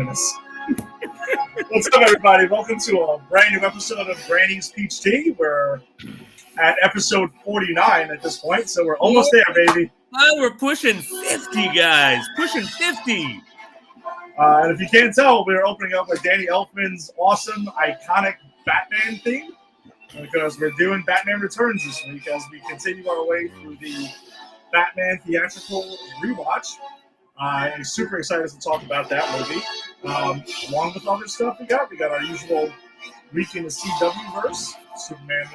ominous. What's up, everybody? Welcome to a brand new episode of Granny's Peach Tea. We're at episode 49 at this point, so we're almost there, baby. We're pushing 50, guys. Pushing 50. And if you can't tell, we're opening up with Danny Elfman's awesome, iconic Batman theme, because we're doing Batman Returns this week as we continue our way through the Batman theatrical rewatch. I'm super excited to talk about that movie. Along with other stuff we got our usual week in the CW verse, Superman,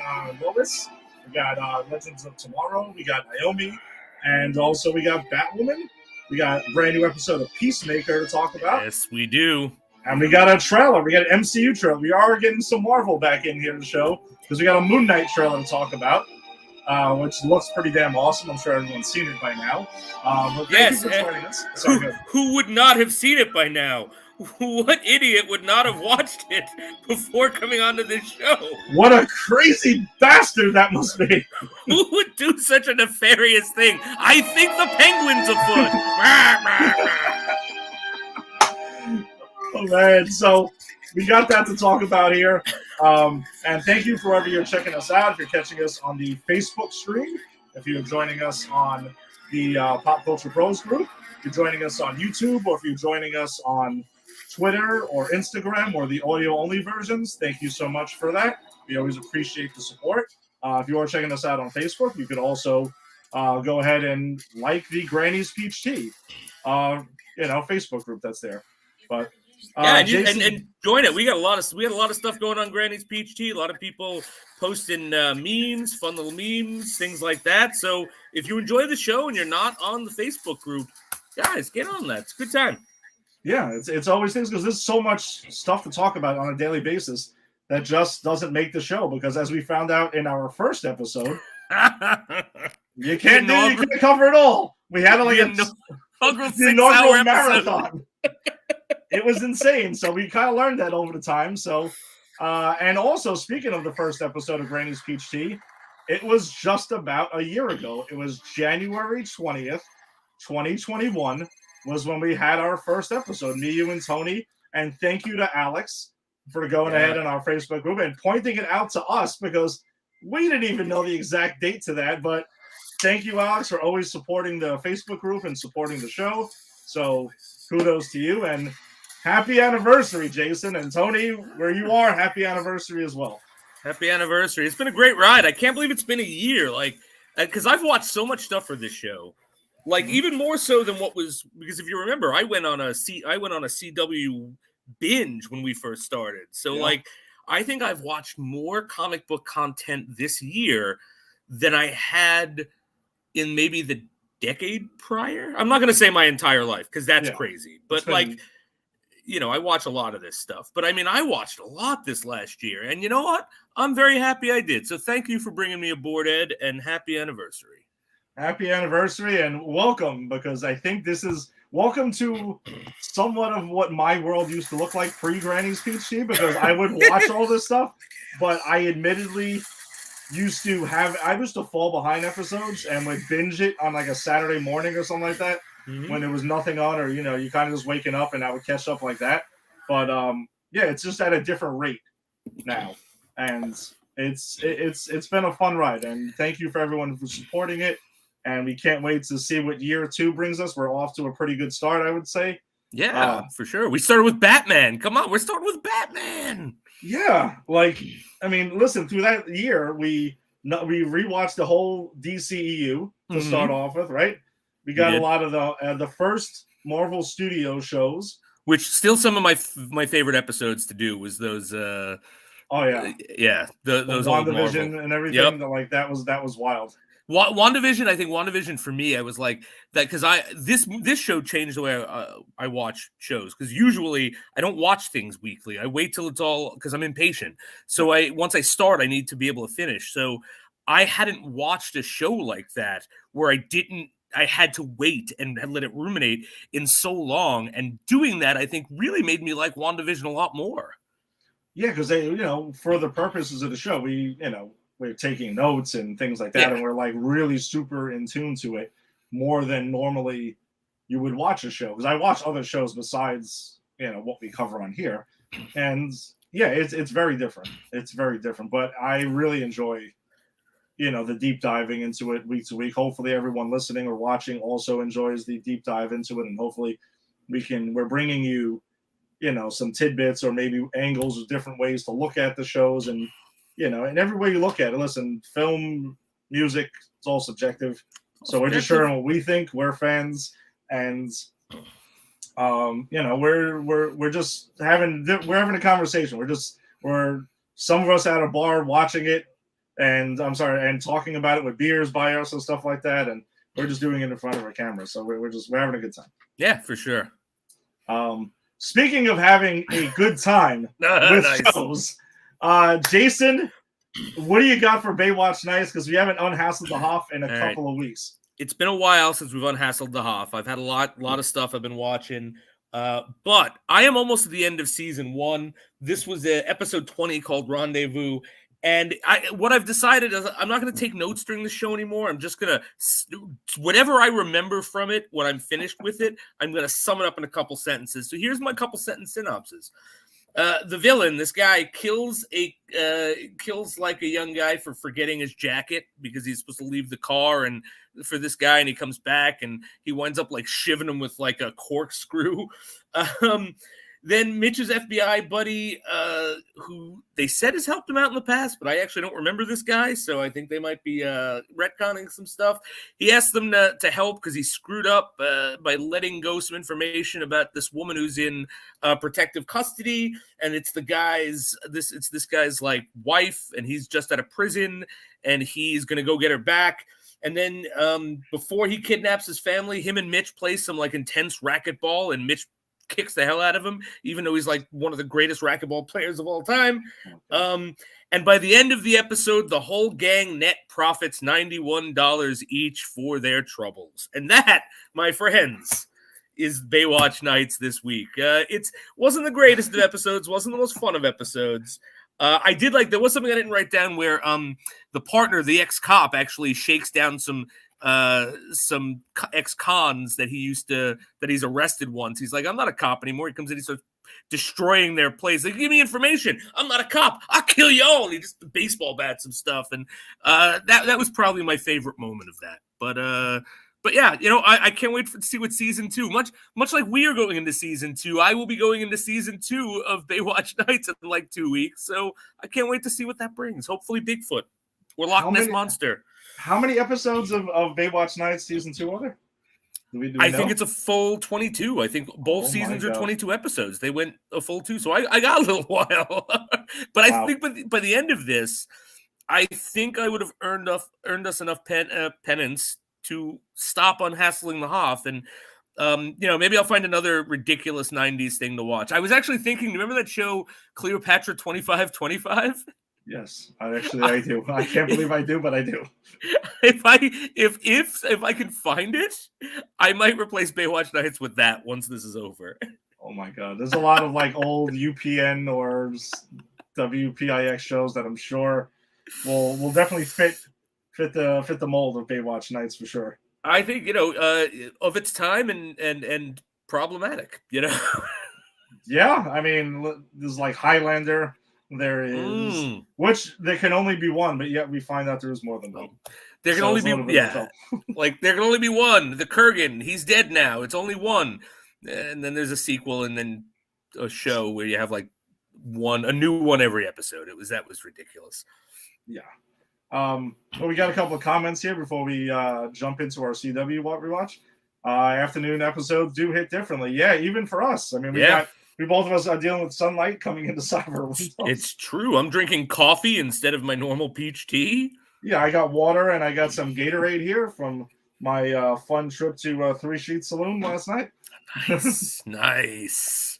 Lois. We got Legends of Tomorrow. We got Naomi, and also we got Batwoman. We got a brand new episode of Peacemaker to talk about. Yes, we do. And we got a trailer. We got an MCU trailer. We are getting some Marvel back in here to the show because we got a Moon Knight trailer to talk about, which looks pretty damn awesome. I'm sure everyone's seen it by now. But yes. Thank you for joining us. So who would not have seen it by now? What idiot would not have watched it before coming onto this show? What a crazy bastard that must be. Who would do such a nefarious thing? I think the penguin's afoot. Oh, man. So we got that to talk about here. And thank you for wherever you're checking us out. If you're catching us on the Facebook stream, if you're joining us on the Pop Culture Bros group, if you're joining us on YouTube, or if you're joining us on Twitter or Instagram or the audio-only versions, thank you so much for that. We always appreciate the support. If you are checking us out on Facebook, you could also go ahead and like the Granny's Peach Tea, Facebook group that's there. But and join it. We got a lot of stuff going on Granny's Peach Tea. A lot of people posting memes, fun little memes, things like that. So if you enjoy the show and you're not on the Facebook group, guys, get on that. It's a good time. Yeah, it's always things because there's so much stuff to talk about on a daily basis that just doesn't make the show. Because as we found out in our first episode, you can't cover it all. We had the inaugural marathon. It was insane. So we kind of learned that over the time. So, and also speaking of the first episode of Granny's Peach Tea, it was just about a year ago. It was January 20th, 2021. Was when we had our first episode, me, you, and Tony. And thank you to Alex for going ahead in our Facebook group and pointing it out to us because we didn't even know the exact date to that. But thank you, Alex, for always supporting the Facebook group and supporting the show. So kudos to you. And happy anniversary, Jason. And Tony, where you are, happy anniversary as well. Happy anniversary. It's been a great ride. I can't believe it's been a year. Because I've watched so much stuff for this show. Even more so than because if you remember, I went on a CW binge when we first started. So I think I've watched more comic book content this year than I had in maybe the decade prior. I'm not going to say my entire life because that's crazy. But I watch a lot of this stuff. But I watched a lot this last year. And you know what? I'm very happy I did. So thank you for bringing me aboard, Ed, and happy anniversary. Happy anniversary and welcome, because I think this is welcome to somewhat of what my world used to look like pre-Granny's Peach Tea, because I would watch all this stuff, but I admittedly used to fall behind episodes and would binge it on a Saturday morning or something like that when there was nothing on, or, you kind of just waking up and I would catch up like that. But it's just at a different rate now. And it's been a fun ride, and thank you for everyone for supporting it. And we can't wait to see what year 2 brings us. We're off to a pretty good start, I would say. Yeah, for sure. We started with Batman. Come on, we're starting with Batman. Yeah, listen, through that year, we rewatched the whole DCEU to start off with, right? We got a lot of the first Marvel Studio shows. Which still some of my favorite episodes to do was those... those WandaVision and everything. Yep. That was wild. WandaVision, I think WandaVision for me, I was like that because this show changed the way I watch shows, because usually I don't watch things weekly. I wait till it's all, because I'm impatient. So once I start, I need to be able to finish. So I hadn't watched a show like that where I had to wait and let it ruminate in so long. And doing that, I think, really made me like WandaVision a lot more. Yeah, because they, for the purposes of the show, we're taking notes and things like that, and we're really super in tune to it more than normally you would watch a show. Because I watch other shows besides what we cover on here. And yeah, it's very different. It's very different, but I really enjoy the deep diving into it week to week. Hopefully everyone listening or watching also enjoys the deep dive into it, and hopefully we're bringing you some tidbits or maybe angles or different ways to look at the shows. And in every way you look at it, listen, film, music, it's all subjective. So we're just sharing what we think. We're fans, and we're just having a conversation. We're some of us at a bar watching it, and talking about it with beers by us and stuff like that, and we're just doing it in front of our camera. So we're having a good time. Yeah, for sure. Speaking of having a good time with shows, Jason, what do you got for Baywatch Nights? Because we haven't unhassled the Hoff in a couple of weeks. It's been a while since we've unhassled the Hoff. I've had a lot of stuff I've been watching. But I am almost at the end of season 1. This was episode 20 called Rendezvous. And what I've decided is I'm not going to take notes during the show anymore. I'm just going to, whatever I remember from it, when I'm finished with it, I'm going to sum it up in a couple sentences. So here's my couple sentence synopsis. The villain, this guy kills like a young guy for forgetting his jacket because he's supposed to leave the car and for this guy, and he comes back and he winds up like shivving him with like a corkscrew. Then Mitch's FBI buddy, who they said has helped him out in the past, but I actually don't remember this guy, so I think they might be retconning some stuff. He asked them to help because he screwed up by letting go some information about this woman who's in protective custody, and it's this guy's like wife, and he's just out of prison, and he's gonna go get her back. And then before he kidnaps his family, him and Mitch play some like intense racquetball, and Mitch kicks the hell out of him, even though he's like one of the greatest racquetball players of all time. And by the end of the episode, the whole gang net profits $91 each for their troubles. And that, my friends, is Baywatch Nights this week. It wasn't the greatest of episodes, wasn't the most fun of episodes. There was something I didn't write down where the partner, the ex-cop, actually shakes down some ex-cons that he's arrested once. He's like, I'm not a cop anymore. He comes in, he starts destroying their place. Like, give me information. I'm not a cop. I'll kill you all. And he just baseball bats some stuff. And that was probably my favorite moment of that. But yeah, I can't wait to see what season 2, much like we are going into season 2, I will be going into season 2 of Baywatch Nights in like 2 weeks. So I can't wait to see what that brings. Hopefully Bigfoot or Loch Ness Monster. How many episodes of Baywatch Nights season 2 are there? Do we I think it's a full 22. I think both seasons are 22 episodes. They went a full 2, so I got a little while. But I think by the end of this, I think I would have earned us enough penance to stop unhassling the Hoff. And maybe I'll find another ridiculous 90s thing to watch. I was actually thinking, remember that show Cleopatra 2525? Yes, I do. I can't believe I do, but I do. If I can find it, I might replace Baywatch Nights with that once this is over. Oh my god, there's a lot of like old UPN or WPIX shows that I'm sure will definitely fit the mold of Baywatch Nights for sure. I think of its time and problematic. Yeah, I mean, there's like Highlander. There is, which there can only be one, but yet we find out there's more than one. There can only be like there can only be one. The Kurgan, he's dead now. It's only one, and then there's a sequel, and then a show where you have like a new one every episode. That was ridiculous. Yeah. Well, we got a couple of comments here before we jump into our CW rewatch. Afternoon episodes do hit differently. Yeah, even for us. I mean, we both of us are dealing with sunlight coming into cyber windows. It's true. I'm drinking coffee instead of my normal peach tea. Yeah, I got water and I got some Gatorade here from my fun trip to Three Sheet Saloon last night. Nice.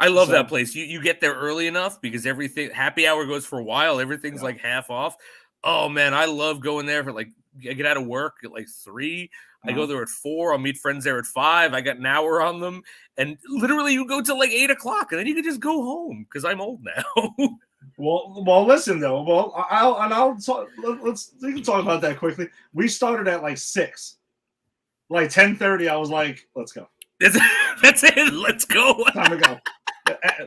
I love that place. You get there early enough because everything, happy hour goes for a while. Everything's like half off. Oh, man, I love going there for I get out of work at like 3. I go there at 4. I'll meet friends there at 5. I got an hour on them. And literally you go till like 8 o'clock and then you can just go home because I'm old now. well, listen though. Well, I'll talk. We can talk about that quickly. We started at like 6. Like 10:30, I was like, let's go. That's it. Let's go. Time to go.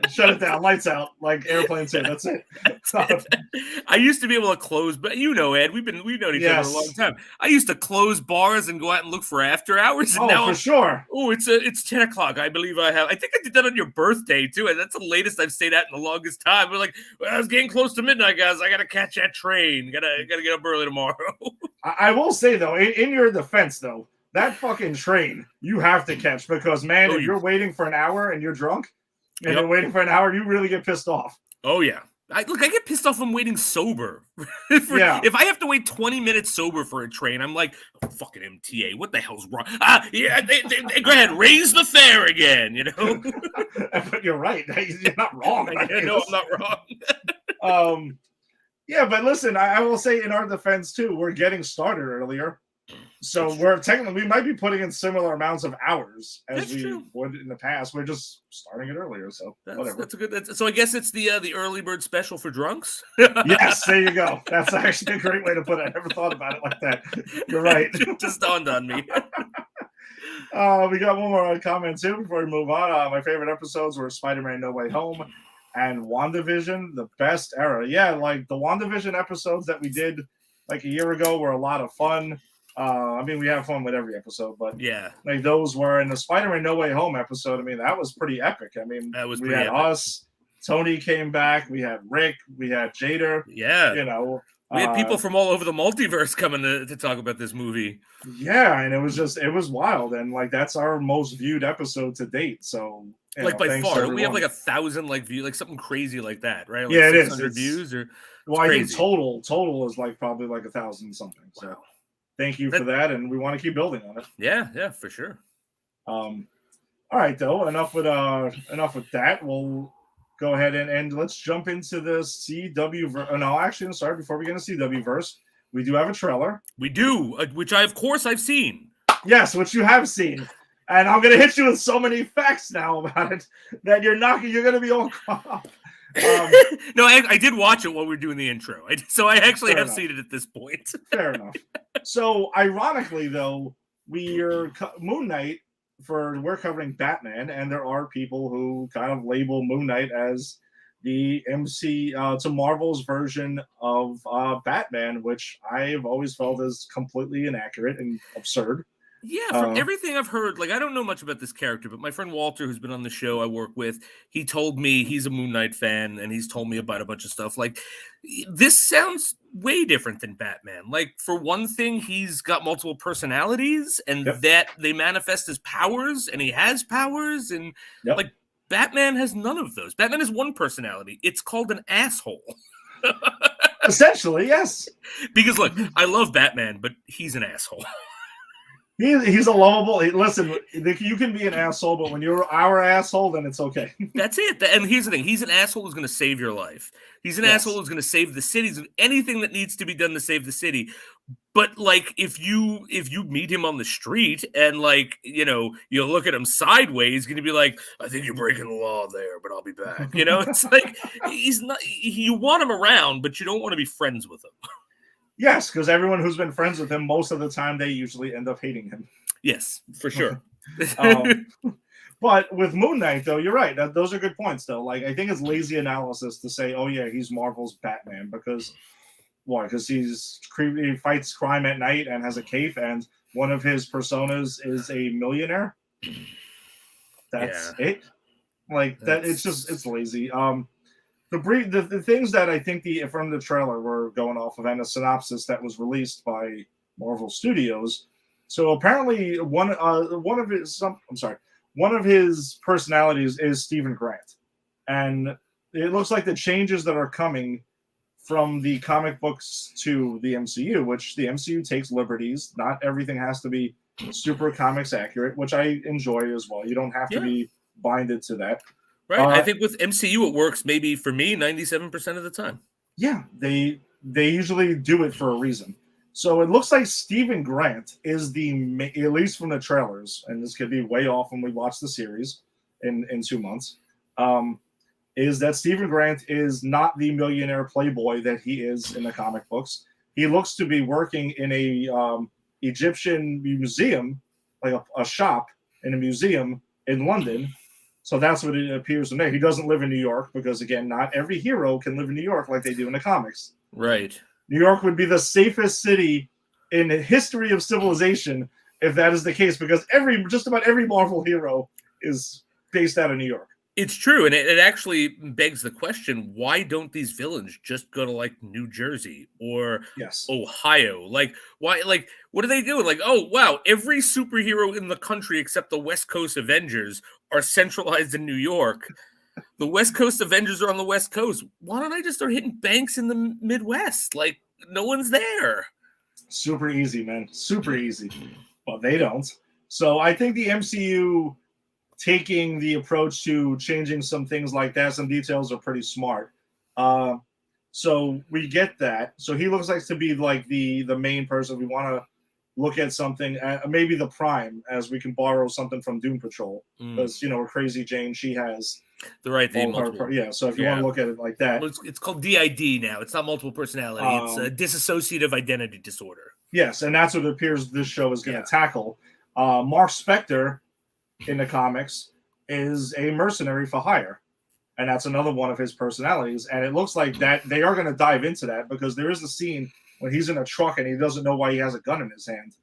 Shut it down. Lights out. Like airplane say. That's it. I used to be able to close, but Ed, we've known each other a long time. I used to close bars and go out and look for after hours. And now sure. Oh, it's 10 o'clock. I believe I think I did that on your birthday too. And that's the latest I've stayed out in the longest time. We're like, well, I was getting close to midnight, guys. I gotta catch that train. Gotta get up early tomorrow. I will say though, in your defense though, that fucking train you have to catch because man, if you're waiting for an hour and you're drunk and you're waiting for an hour, you really get pissed off. Oh yeah. I get pissed off from waiting sober. If I have to wait 20 minutes sober for a train, I'm like, oh, fucking MTA, what the hell's wrong? Go ahead, raise the fare again, But you're right. You're not wrong. No, I'm not wrong. Yeah, but listen, I will say in our defense too, we're getting started earlier. So we might be putting in similar amounts of hours as we would in the past. We're just starting it earlier, so whatever. So I guess it's the early bird special for drunks. Yes, there you go. That's actually a great way to put it. I never thought about it like that. You're right. It just dawned on me. We got one more comment too before we move on. My favorite episodes were Spider-Man: No Way Home and WandaVision, the best era. Yeah, like the WandaVision episodes that we did like a year ago were a lot of fun. I mean, we have fun with every episode, but yeah, like those were in the Spider-Man No Way Home episode. I mean, that was pretty epic. I mean, we had us, Tony came back, we had Rick, we had Jader. Yeah, we had people from all over the multiverse coming to talk about this movie. Yeah, and it was wild, and like that's our most viewed episode to date. So by far, we have like 1,000 views, like something crazy like that, right? Like yeah, it is. 600 views or I think total is like probably like 1,000 something. So. Wow. Thank you for that, and we want to keep building on it. Yeah, for sure. All right, though. Enough with that. We'll go ahead and let's jump into the CW. I'm sorry. Before we get into CW verse, we do have a trailer. We do, which I've seen. Yes, which you have seen, and I'm gonna hit you with so many facts now about it that you're gonna be all caught up. No, I did watch it while we were doing the intro. So I actually have seen it at this point. Fair enough. So, ironically, though, we're Moon Knight we're covering Batman, and there are people who kind of label Moon Knight as the to Marvel's version of Batman, which I've always felt is completely inaccurate and absurd. Yeah, from everything I've heard, I don't know much about this character, but my friend Walter, who's been on the show I work with, he told me he's a Moon Knight fan, and he's told me about a bunch of stuff. This sounds way different than Batman. For one thing, he's got multiple personalities, and that they manifest as powers, and he has powers, and Batman has none of those. Batman has one personality. It's called an asshole. Essentially, yes. Because, look, I love Batman, but he's an asshole. He's a lovable. Listen, you can be an asshole, but when you're our asshole, then it's okay. That's it. And here's the thing: he's an asshole who's going to save your life. He's an asshole who's going to save the city. Anything that needs to be done to save the city. But if you meet him on the street and you look at him sideways, he's going to be like, "I think you're breaking the law there, but I'll be back." It's he's not. You want him around, but you don't want to be friends with him. Yes, because everyone who's been friends with him, most of the time, they usually end up hating him. Yes, for sure. But with Moon Knight, though, you're right. Those are good points, though. I think it's lazy analysis to say, oh, yeah, he's Marvel's Batman. Because, why? Because he fights crime at night and has a cape, and one of his personas is a millionaire. That's it. It's lazy. The things that I think from the trailer we're going off of, and a synopsis that was released by Marvel Studios. So apparently one of his personalities is Stephen Grant, and it looks like the changes that are coming from the comic books to the MCU, which the MCU takes liberties. Not everything has to be super comics accurate, which I enjoy as well. You don't have to be binded to that. Right. I think with MCU, it works maybe for me 97% of the time. Yeah, they usually do it for a reason. So it looks like Stephen Grant is at least from the trailers, and this could be way off when we watch the series in 2 months, is that Stephen Grant is not the millionaire playboy that he is in the comic books. He looks to be working in a Egyptian museum, like a shop, in a museum in London. So that's what it appears from there. He doesn't live in New York because, again, not every hero can live in New York like they do in the comics. Right. New York would be the safest city in the history of civilization if that is the case, because just about every Marvel hero is based out of New York. It's true, and it actually begs the question: why don't these villains just go to like New Jersey or Ohio? Like, why? Like, what are they doing? Like, oh wow, every superhero in the country except the West Coast Avengers are centralized in New York. The West Coast Avengers are on the West Coast. Why don't I just start hitting banks in the Midwest? Like, no one's there. Super easy, man. Super easy. But they don't. So I think the MCU taking the approach to changing some things like that, some details, are pretty smart. So we get that. So he looks like to be like the main person. We want to look at something, maybe the Prime, as we can borrow something from Doom Patrol, because Crazy Jane, she has the right thing. So if you want to look at it like that, it's called DID now. It's not multiple personality. It's a dissociative identity disorder. Yes, and that's what it appears this show is going to tackle. Mark Spector in the comics is a mercenary for hire, and that's another one of his personalities. And it looks like that they are going to dive into that, because there is a scene when he's in a truck and he doesn't know why he has a gun in his hand,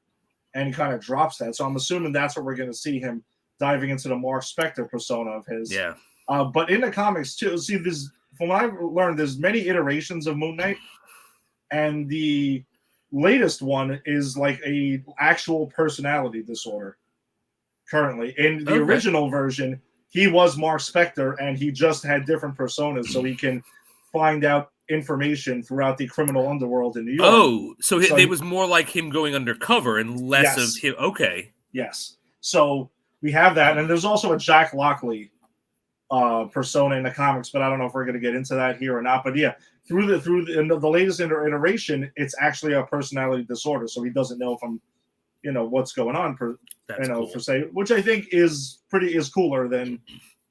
and he kind of drops that. So I'm assuming that's what we're going to see, him diving into the Mark Spector persona of his. Yeah. But in the comics too, see, this, from what I've learned, there's many iterations of Moon Knight, and the latest one is like a actual personality disorder. Currently, in the original version, he was Mark Spector, and he just had different personas, so he can find out information throughout the criminal underworld in New York. Oh, so it was more like him going undercover and less of him. Okay. Yes. So we have that, and there's also a Jack Lockley persona in the comics, but I don't know if we're going to get into that here or not. But yeah, through the latest iteration, it's actually a personality disorder, so he doesn't know if I'm, what's going on cool. Per se, which I think is cooler than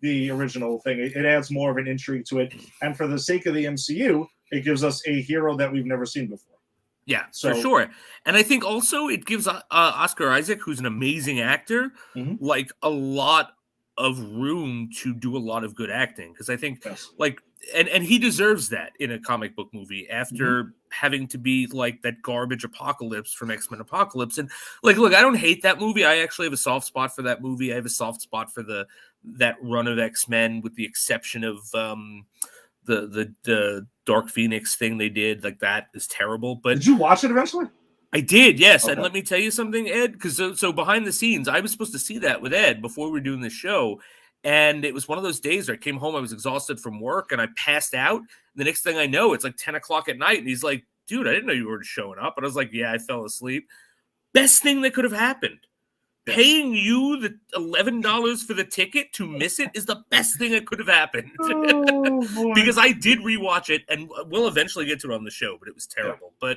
the original thing. It adds more of an intrigue to it, and for the sake of the MCU, it gives us a hero that we've never seen before. Yeah, for sure. And I think also it gives Oscar Isaac, who's an amazing actor, like a lot of room to do a lot of good acting, because I think like and he deserves that in a comic book movie after having to be like that garbage Apocalypse from X-Men Apocalypse. And like, look, I don't hate that movie. I actually have a soft spot for that movie. I have a soft spot for that run of X-Men, with the exception of the Dark Phoenix thing they did. Like, that is terrible. But did you watch it eventually? I did, yes. Okay. And let me tell you something, Ed, because so behind the scenes, I was supposed to see that with Ed before we were doing the show. And it was one of those days where I came home, I was exhausted from work, and I passed out. And the next thing I know, it's like 10 o'clock at night. And he's like, dude, I didn't know you were showing up. And I was like, yeah, I fell asleep. Best thing that could have happened. Paying you the $11 for the ticket to miss it is the best thing that could have happened. Because I did rewatch it, and we'll eventually get to it on the show, but it was terrible. Yeah.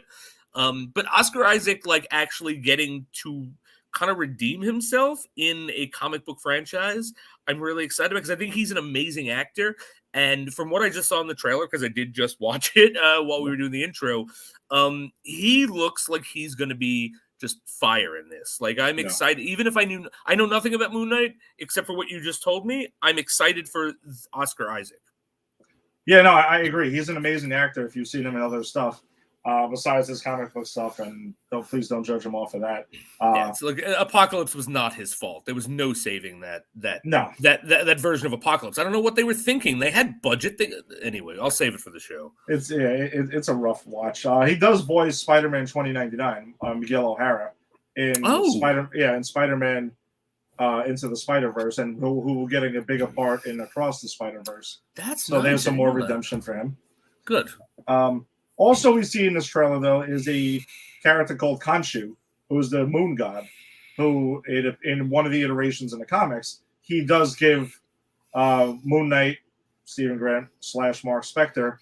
But Oscar Isaac, like, actually getting to kind of redeem himself in a comic book franchise, I'm really excited because I think he's an amazing actor. And from what I just saw in the trailer, because I did just watch it while we were doing the intro, he looks like he's going to be just fire in this. Like, I'm excited. Even if I know nothing about Moon Knight except for what you just told me, I'm excited for Oscar Isaac. Yeah, no, I agree. He's an amazing actor if you've seen him in other stuff. Besides his comic book stuff, and please don't judge him off of that. Look, Apocalypse was not his fault. There was no saving that version of Apocalypse. I don't know what they were thinking. They had budget. Anyway, I'll save it for the show. It's a rough watch. He does voice Spider-Man 2099, Miguel O'Hara, in Spider-Man Into the Spider-Verse, and who will getting a bigger part in Across the Spider-Verse. So there's some more redemption for him. Good. Also, we see in this trailer, though, is a character called Khonshu, who is the moon god, who, in one of the iterations in the comics, he does give Moon Knight, Stephen Grant / Mark Spector,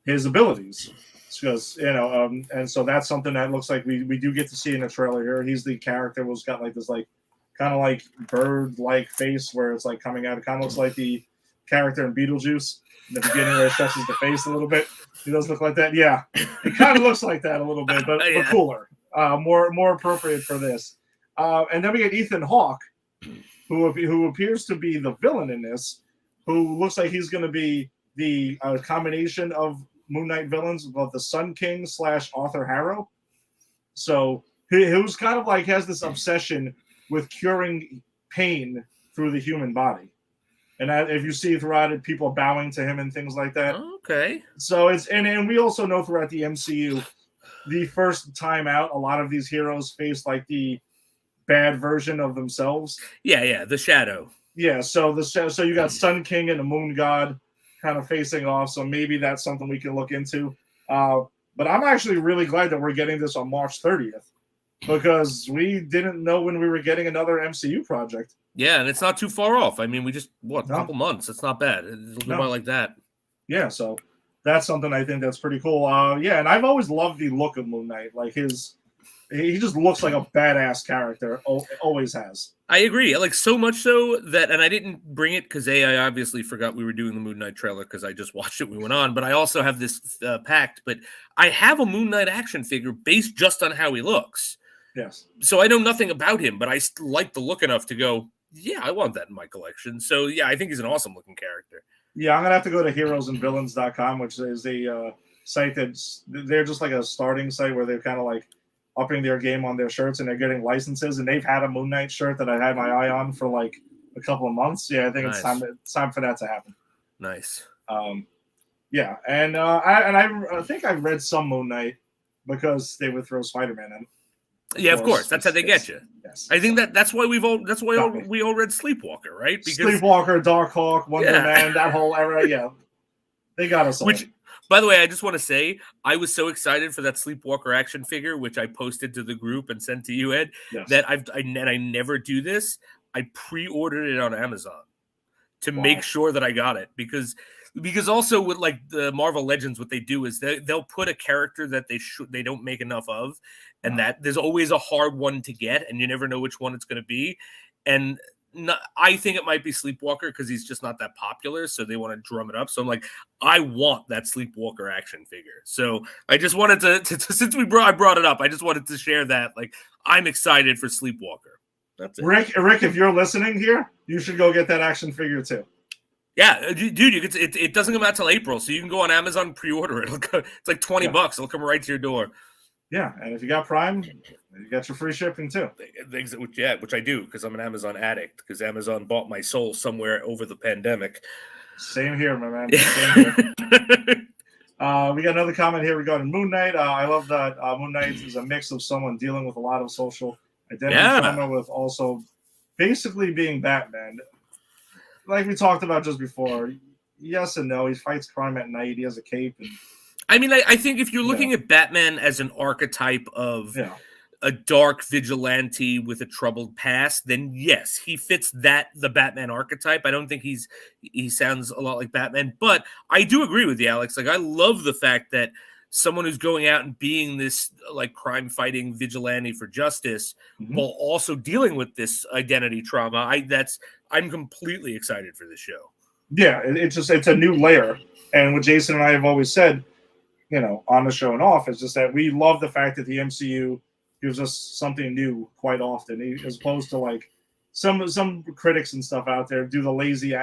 his abilities. Because, and so that's something that looks like we do get to see in the trailer here. He's the character who's got like this, like, kind of like bird-like face where it's like coming out. It kind of looks like the character in Beetlejuice in the beginning where it stretches the face a little bit. He does look like that. Yeah, it kind of looks like that a little bit, but cooler, more appropriate for this. And then we get Ethan Hawke, who appears to be the villain in this, who looks like he's going to be the combination of Moon Knight villains, of the Sun King / Arthur Harrow. So who's kind of like has this obsession with curing pain through the human body. And if you see throughout it, people bowing to him and things like that. Okay. So it's and we also know throughout the MCU, the first time out, a lot of these heroes face like the bad version of themselves. Yeah, the Shadow. Yeah, so you got Sun King and the Moon God kind of facing off. So maybe that's something we can look into. But I'm actually really glad that we're getting this on March 30th because we didn't know when we were getting another MCU project. Yeah, and it's not too far off. I mean, we just, a couple months. It's not bad. It'll go by like that. Yeah, so that's something I think that's pretty cool. Yeah, and I've always loved the look of Moon Knight. Like he just looks like a badass character. Always has. I agree. Like so much so that, and I didn't bring it because I obviously forgot we were doing the Moon Knight trailer because I just watched it. We went on, but I also have this packed. But I have a Moon Knight action figure based just on how he looks. Yes. So I know nothing about him, but I like the look enough to go, yeah, I want that in my collection. So yeah, I think he's an awesome looking character. Yeah, I'm gonna have to go to heroesandvillains.com, which is a site they're just like a starting site where they're kind of like upping their game on their shirts and they're getting licenses. And they've had a Moon Knight shirt that I had my eye on for like a couple of months. Yeah, I think it's time for that to happen. Nice. Yeah, and I think I read some Moon Knight because they would throw Spider-Man in. Yeah, of course. That's how they get you. Yes. I think that's why we all read Sleepwalker, right? Because Sleepwalker, Darkhawk, Wonder Man, that whole era. Yeah, they got us all. Which, by the way, I just want to say I was so excited for that Sleepwalker action figure, which I posted to the group and sent to you, Ed. Yes. That I never do this. I pre-ordered it on Amazon to make sure that I got it because also with like the Marvel Legends, what they do is they'll put a character that they don't make enough of, and that there's always a hard one to get, and you never know which one it's going to be. And I think it might be Sleepwalker because he's just not that popular, so they want to drum it up. So I'm like, I want that Sleepwalker action figure. So I just wanted to since I brought it up, I just wanted to share that. Like, I'm excited for Sleepwalker. That's it. Rick, if you're listening here, you should go get that action figure too. Yeah, dude, it doesn't come out till April, so you can go on Amazon and pre-order it. It's like $20. It'll come right to your door. Yeah, and if you got Prime, you got your free shipping too. Which I do because I'm an Amazon addict because Amazon bought my soul somewhere over the pandemic. Same here, my man. Same here. We got another comment here regarding Moon Knight. I love that Moon Knight is a mix of someone dealing with a lot of social identity trauma with also basically being Batman. Like we talked about just before, yes and no. He fights crime at night. He has a cape. And, I mean, I think if you're looking at Batman as an archetype of a dark vigilante with a troubled past, then yes, he fits the Batman archetype. I don't think he sounds a lot like Batman, but I do agree with you, Alex. Like, I love the fact that someone who's going out and being this like crime fighting vigilante for justice while also dealing with this identity trauma. I'm completely excited for this show. Yeah, it's a new layer. And what Jason and I have always said, on the show and off, is just that we love the fact that the MCU gives us something new quite often, as opposed to like some critics and stuff out there do the lazy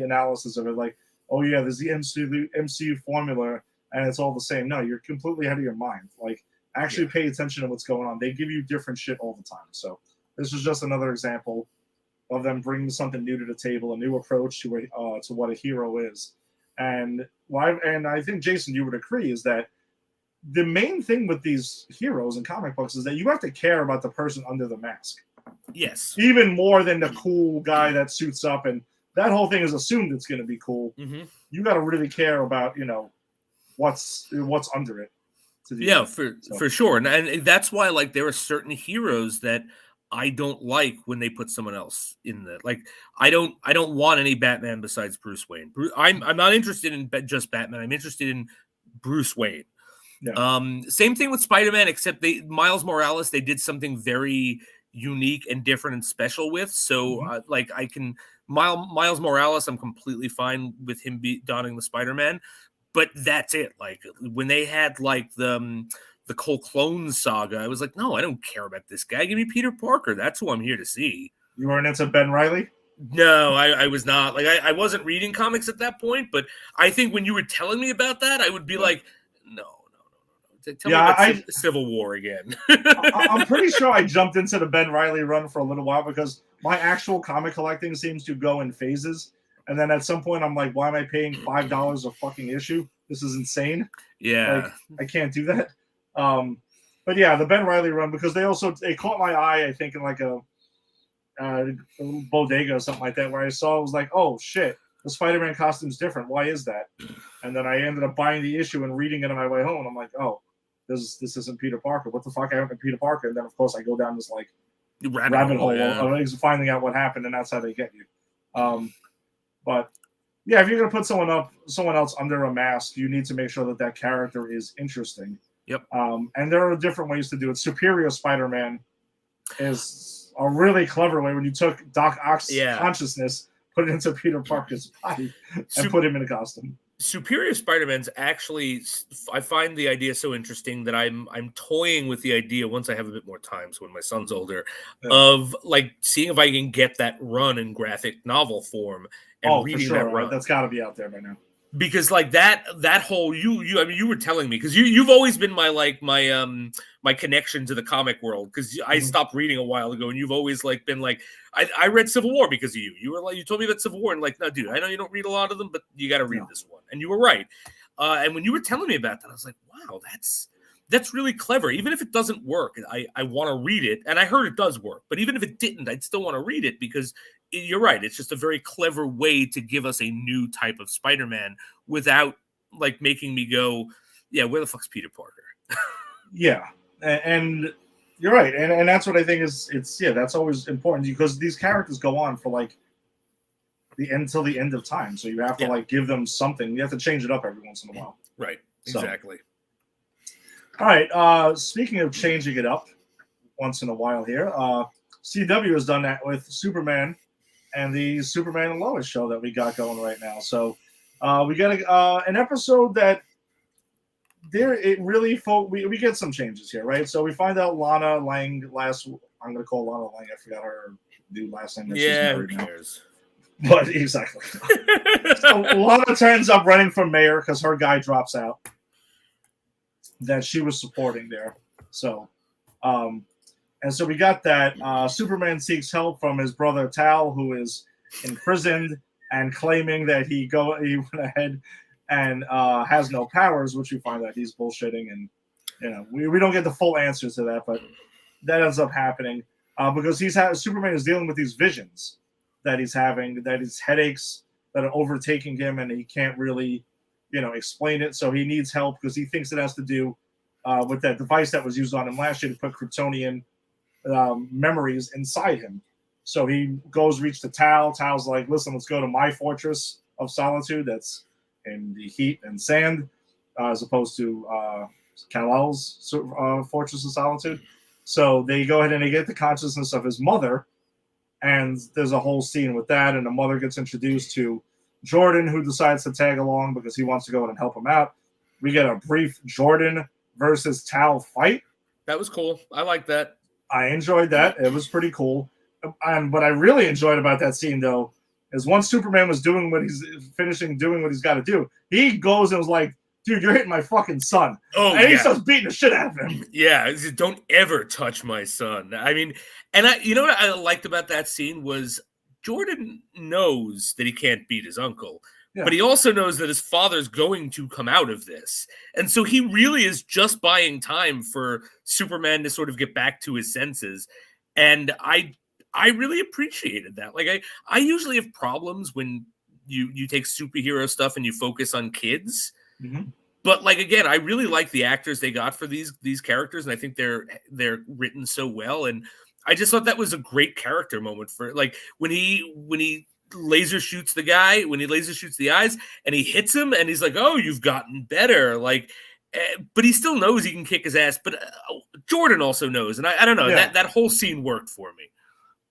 analysis of it, like, oh yeah, there's the MCU formula and it's all the same. No, you're completely out of your mind. Like, actually pay attention to what's going on. They give you different shit all the time. So this is just another example of them bringing something new to the table, a new approach to what a hero is. And I think, Jason, you would agree, is that the main thing with these heroes in comic books is that you have to care about the person under the mask. Yes. Even more than the cool guy that suits up, and that whole thing is assumed it's going to be cool. Mm-hmm. You got to really care about, what's under it. For sure. And that's why, like, there are certain heroes that I don't like when they put someone else in the, like, I don't want any Batman besides Bruce Wayne. I'm not interested in just Batman. I'm interested in Bruce Wayne. Yeah. Same thing with Spider-Man, except Miles Morales, they did something very unique and different and special with. So Miles Morales, I'm completely fine with him donning the Spider-Man, but that's it. Like, when they had like the Cole Clone saga, I was like, no, I don't care about this guy. Give me Peter Parker. That's who I'm here to see. You weren't into Ben Reilly? No, I was not. Like, I wasn't reading comics at that point, but I think when you were telling me about that, I would be like, no. Tell me Yeah, about Civil War again. I'm pretty sure I jumped into the Ben Reilly run for a little while because my actual comic collecting seems to go in phases. And then at some point, I'm like, why am I paying $5 a fucking issue? This is insane. Yeah. Like, I can't do that. But yeah, the Ben Reilly run, because they caught my eye, I think, in like a bodega or something like that, where I saw, it was like, oh shit, the Spider-Man costume's different. Why is that? And then I ended up buying the issue and reading it on my way home. And I'm like, oh, this isn't Peter Parker. What the fuck happened to Peter Parker? And then of course I go down this like rabbit hole of finding out what happened, and that's how they get you. But yeah, if you're gonna put someone else under a mask, you need to make sure that character is interesting. Yep. And there are different ways to do it. Superior Spider-Man is a really clever way when you took Doc Ock's consciousness, put it into Peter Parker's body, and put him in a costume. Superior Spider-Man's actually, I find the idea so interesting that I'm toying with the idea once I have a bit more time, so when my son's older, of like seeing if I can get that run in graphic novel form and reading that run. Right? That's got to be out there by now. Because like that whole you were telling me, because you've always been my connection to the comic world, because I stopped reading a while ago, and you've always like been like, I read Civil War because of you. You were like, you told me about Civil War, and like, no, dude, I know you don't read a lot of them, but you got to read this one, and you were right. And when you were telling me about that, I was like, wow, that's really clever. Even if it doesn't work, I want to read it, and I heard it does work. But even if it didn't, I'd still want to read it, because you're right. It's just a very clever way to give us a new type of Spider-Man without like making me go, yeah, where the fuck's Peter Parker? Yeah, and you're right, and that's what I think is that's always important, because these characters go on for like till the end of time, so you have to like give them something. You have to change it up every once in a while. Right. Exactly. All right. Speaking of changing it up once in a while here, CW has done that with Superman and the Superman and Lois show that we got going right now. So we got an episode that we get some changes here, right? So we find out Lana Lang I'm going to call Lana Lang. I forgot her new last name. Yeah, who cares? But exactly. So Lana turns up running for mayor because her guy drops out that she was supporting there. So, and so we got that. Superman seeks help from his brother Tal, who is imprisoned and claiming that he went ahead and has no powers, which we find out he's bullshitting. And we don't get the full answer to that, but that ends up happening because Superman is dealing with these visions that he's having, that his headaches that are overtaking him, and he can't really explain it. So he needs help because he thinks it has to do with that device that was used on him last year to put Kryptonian memories inside him. So he reach to Tal. Tal's like, listen, let's go to my fortress of solitude that's in the heat and sand, as opposed to Kal-El's fortress of solitude. So they go ahead and they get the consciousness of his mother, and there's a whole scene with that, and the mother gets introduced to Jordan, who decides to tag along because he wants to go in and help him out. We get a brief Jordan versus Tal fight. That was cool. I like that. I enjoyed that. It was pretty cool. And what I really enjoyed about that scene, though, is once Superman was doing what he's got to do, he goes and was like, dude, you're hitting my fucking son. Oh, and he starts beating the shit out of him. Yeah, don't ever touch my son. I mean, and what I liked about that scene was Jordan knows that he can't beat his uncle, but he also knows that his father's going to come out of this. And so he really is just buying time for Superman to sort of get back to his senses. And I really appreciated that. Like, I usually have problems when you take superhero stuff and you focus on kids. Mm-hmm. But like, again, I really like the actors they got for these characters, and I think they're written so well. And I just thought that was a great character moment for, like, when he laser shoots the guy, when he laser shoots the eyes, and he hits him, and he's like, "Oh, you've gotten better." Like, but he still knows he can kick his ass. But Jordan also knows, and I don't know, that whole scene worked for me.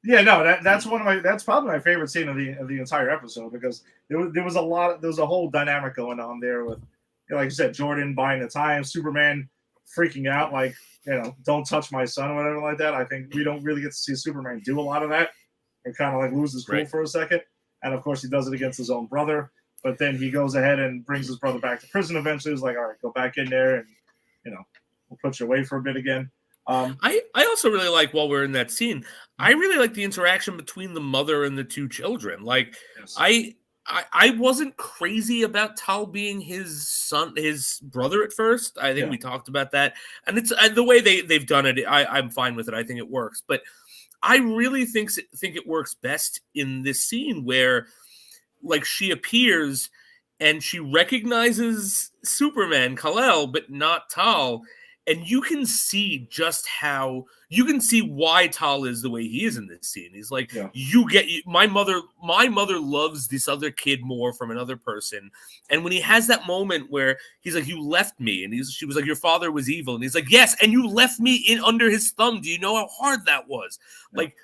Yeah, no, that's probably my favorite scene of the entire episode, because there was a whole dynamic going on there with, like you said, Jordan buying the time, Superman freaking out, like, don't touch my son or whatever like that. I think we don't really get to see Superman do a lot of that and kind of like loses cool Right. for a second. And of course, he does it against his own brother. But then he goes ahead and brings his brother back to prison eventually. He's like, all right, go back in there and, we'll put you away for a bit again. I also really like, while we're in that scene, I really like the interaction between the mother and the two children. Like, Yes. I wasn't crazy about Tal being his brother at first. I think we talked about that, and it's the way they've done it. I'm fine with it. I think it works, but I really think it works best in this scene where, like, she appears and she recognizes Superman, Kal-El, but not Tal. And you can see why Tal is the way he is in this scene. He's like, my mother loves this other kid more from another person. And when he has that moment where he's like, you left me, and she was like, your father was evil, and he's like, yes, and you left me in under his thumb. Do you know how hard that was? Like,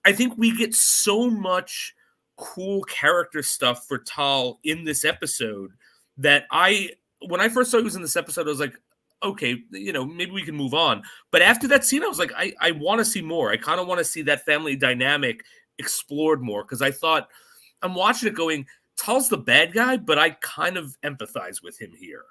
I think we get so much cool character stuff for Tal in this episode that when I first saw he was in this episode, I was like, okay, maybe we can move on. But after that scene, I was like, I want to see more. I kind of want to see that family dynamic explored more, because I thought, I'm watching it going, Tal's the bad guy, but I kind of empathize with him here.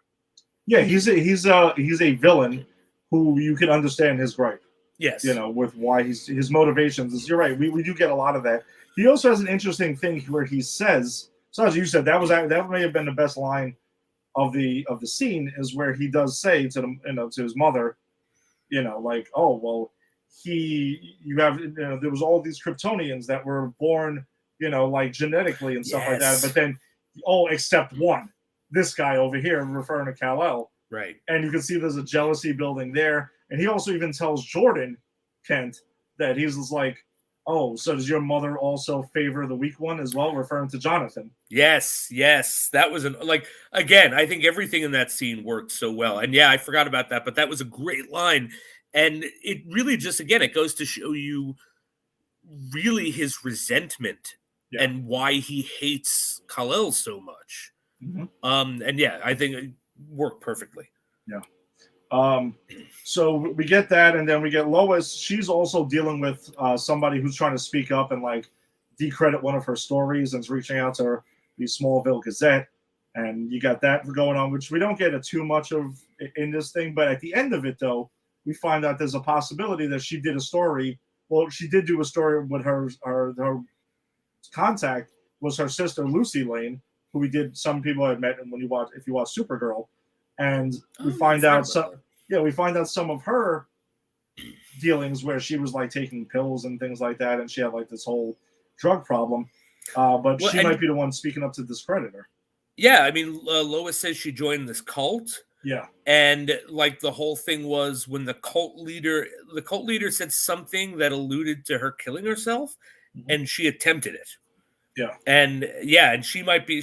Yeah, he's a villain who you can understand his gripe. Yes. With why his motivations is, you're right. We do get a lot of that. He also has an interesting thing where he says, so as you said, that may have been the best line of the scene, is where he does say to his mother, like, oh, well, there was all these Kryptonians that were born, like genetically and stuff like that, but then except one, this guy over here, referring to Kal-El. Right. And you can see there's a jealousy building there. And he also even tells Jordan, Kent, that he's just like, oh, so does your mother also favor the weak one as well, referring to Jonathan? Yes. That was again, I think everything in that scene worked so well. And yeah, I forgot about that, but that was a great line. And it really just, again, it goes to show you really his resentment and why he hates Kal-El so much. Mm-hmm. And yeah, I think it worked perfectly. Yeah. So we get that, and then we get Lois. She's also dealing with somebody who's trying to speak up and like decredit one of her stories, and is reaching out to the Smallville Gazette. And you got that going on, which we don't get too much of in this thing. But at the end of it, though, we find out there's a possibility that she did a story. Well, she did do a story with her contact was her sister Lucy Lane, who some people had met if you watch Supergirl. And we find out some of her dealings where she was like taking pills and things like that, and she had like this whole drug problem. But she might be the one speaking up to discredit her. Yeah, I mean, Lois says she joined this cult. Yeah, and like the whole thing was when the cult leader said something that alluded to her killing herself, and she attempted it. Yeah, and she might be.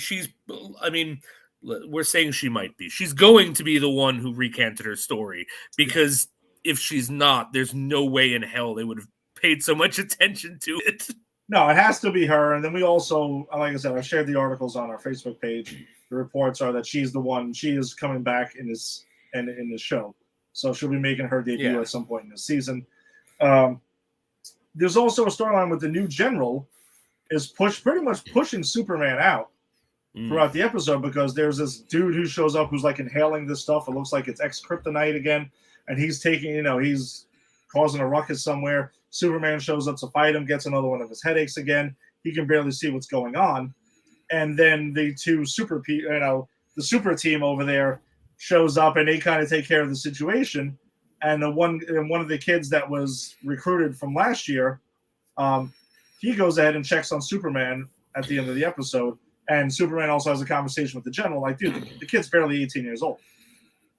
We're saying she might be. She's going to be the one who recanted her story, because if she's not, there's no way in hell they would have paid so much attention to it. No, it has to be her. And then we also, like I said, I shared the articles on our Facebook page. The reports are that she's the one. She is coming back in this show, so she'll be making her debut at some point in this season. There's also a storyline with the new general is pretty much pushing Superman out throughout the episode, because there's this dude who shows up who's like inhaling this stuff. It looks like it's kryptonite again, and he's he's causing a ruckus somewhere. Superman shows up to fight him, gets another one of his headaches again. He can barely see what's going on. And then the super team over there shows up, and they kind of take care of the situation. And one of the kids that was recruited from last year, he goes ahead and checks on Superman at the end of the episode. And Superman also has a conversation with the general, like, dude, the kid's barely 18 years old.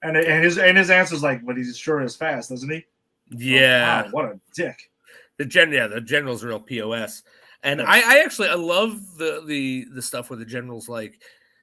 And his answer's like, but he's sure is fast, doesn't he? Yeah. Wow, what a dick. The general's real POS. And I love the stuff where the general's like,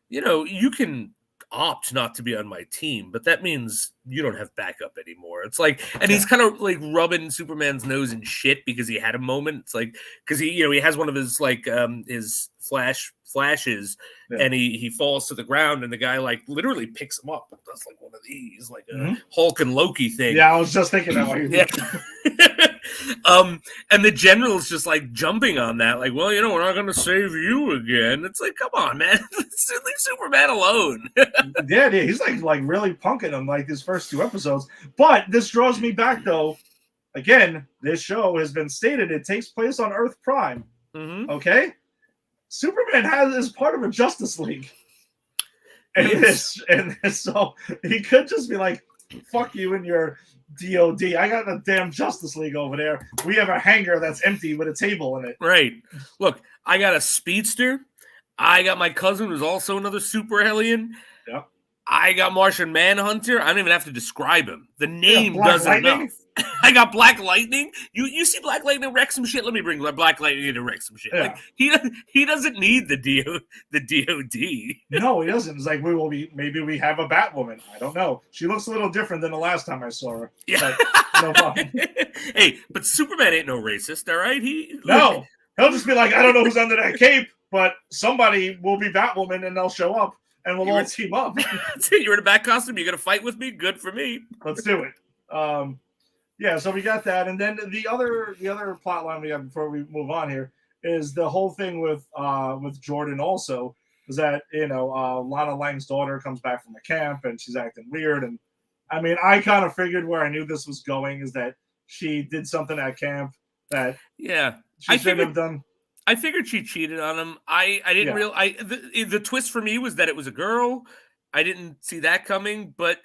you can opt not to be on my team, but that means you don't have backup anymore. It's like, and he's kind of like rubbing Superman's nose in shit because he had a moment. It's like, because he has one of his like his flashes, and he falls to the ground, and the guy like literally picks him up and does like one of these, like a Hulk and Loki thing. Yeah, I was just thinking that way. And the general's just like jumping on that, like, well, we're not going to save you again. It's like, come on, man, leave Superman alone. yeah, he's like really punking him like these first 2 episodes. But this draws me back though. Again, this show has been stated it takes place on Earth Prime. Okay, Superman is part of a Justice League, and so he could just be like, "Fuck you and your DOD. I got a damn Justice League over there. We have a hangar that's empty with a table in it." Right. Look, I got a speedster. I got my cousin who's also another super alien. Yep. I got Martian Manhunter. I don't even have to describe him. The name does enough. I got Black Lightning. You see Black Lightning wreck some shit? Let me bring Black Lightning to wreck some shit. Yeah. Like he doesn't need the DOD. No, he doesn't. It's like maybe we have a Batwoman. I don't know. She looks a little different than the last time I saw her. Yeah. But no problem. Hey, but Superman ain't no racist, all right? He'll just be like, I don't know who's under that cape, but somebody will be Batwoman and they'll show up and we'll all team up. You're in a bat costume. You're gonna fight with me. Good for me. Let's do it. Yeah, so we got that, and then the other plot line we have before we move on here is the whole thing with Jordan. Also, is that Lana Lang's daughter comes back from a camp and she's acting weird, and I mean, I kind of figured where I knew this was going is that she did something at camp that she shouldn't have done. I figured she cheated on him. I didn't realize the twist for me was that it was a girl. I didn't see that coming, but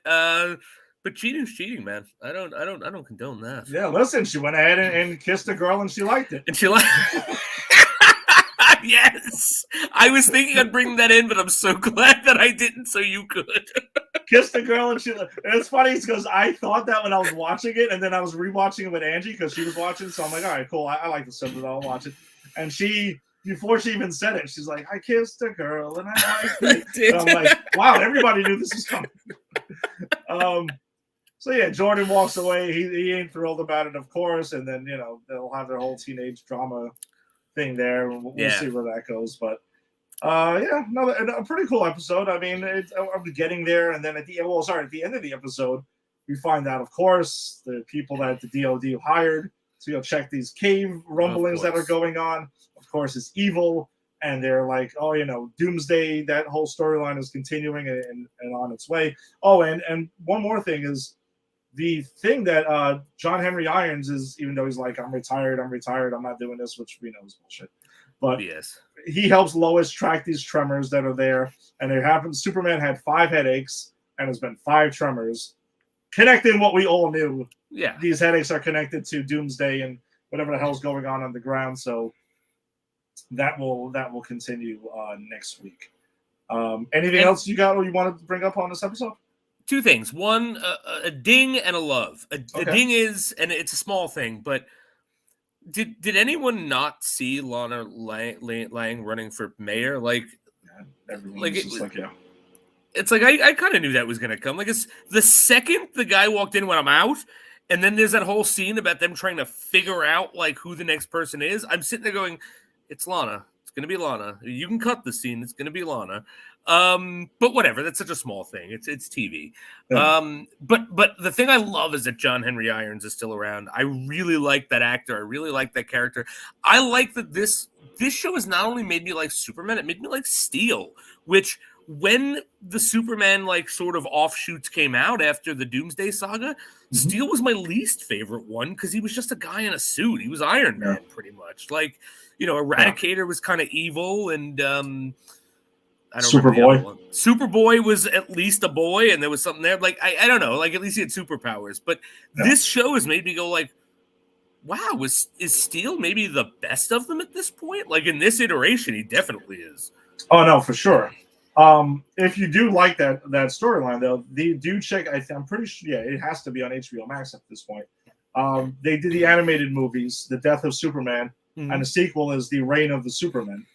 cheating's cheating, man. I don't condone that. Yeah, listen, she went ahead and kissed a girl and she liked it. And she liked Yes. I was thinking I'd bring that in, but I'm so glad that I didn't so you could. Kissed a girl and she and it's funny because I thought that when I was watching it, and then I was rewatching it with Angie because she was watching, so I'm like, all right, cool. I like the episode, I'll watch it. And before she even said it, she's like, I kissed a girl and I liked it. And I'm like, wow, everybody knew this was coming. So yeah, Jordan walks away. He ain't thrilled about it, of course, and then they'll have their whole teenage drama thing there. We'll see where that goes, but a pretty cool episode. I mean, I'm getting there, and then at the end of the episode, we find out, of course, the people that the DOD hired to check these cave rumblings that are going on. Of course, it's evil, and they're like, oh, Doomsday. That whole storyline is continuing and on its way. Oh, and one more thing is the thing that John Henry Irons is, even though he's like, I'm retired, I'm not doing this, which we know is bullshit. But he helps Lois track these tremors that are there, and it happens. Superman had 5 headaches, and there's been 5 tremors, connecting what we all knew. Yeah, these headaches are connected to Doomsday and whatever the hell's going on the ground. So that will continue next week. Anything else you got or you wanted to bring up on this episode? 2 things. One, a ding and a love. A ding is, and it's a small thing, but did anyone not see Lana Lang running for mayor? Like, it's like I kind of knew that was going to come. Like, it's the second the guy walked in when I'm out, and then there's that whole scene about them trying to figure out like who the next person is. I'm sitting there going, it's Lana. It's going to be Lana. You can cut the scene. It's going to be Lana. But whatever. That's such a small thing. It's TV. Yeah. But the thing I love is that John Henry Irons is still around. I really like that actor. I really like that character. I like that this show has not only made me like Superman, it made me like Steel, which when the Superman like sort of offshoots came out after the Doomsday Saga, Steel was my least favorite one because he was just a guy in a suit. He was Iron Man pretty much. Like, Eradicator was kind of evil, and Superboy was at least a boy, and there was something there. Like I don't know, like at least he had superpowers. But this show has made me go like, wow, is Steel maybe the best of them at this point? Like in this iteration, he definitely is. Oh no, for sure. If you do like that storyline, though, do check. I'm pretty sure. Yeah, it has to be on HBO Max at this point. They did the animated movies, The Death of Superman, and the sequel is The Reign of the Superman.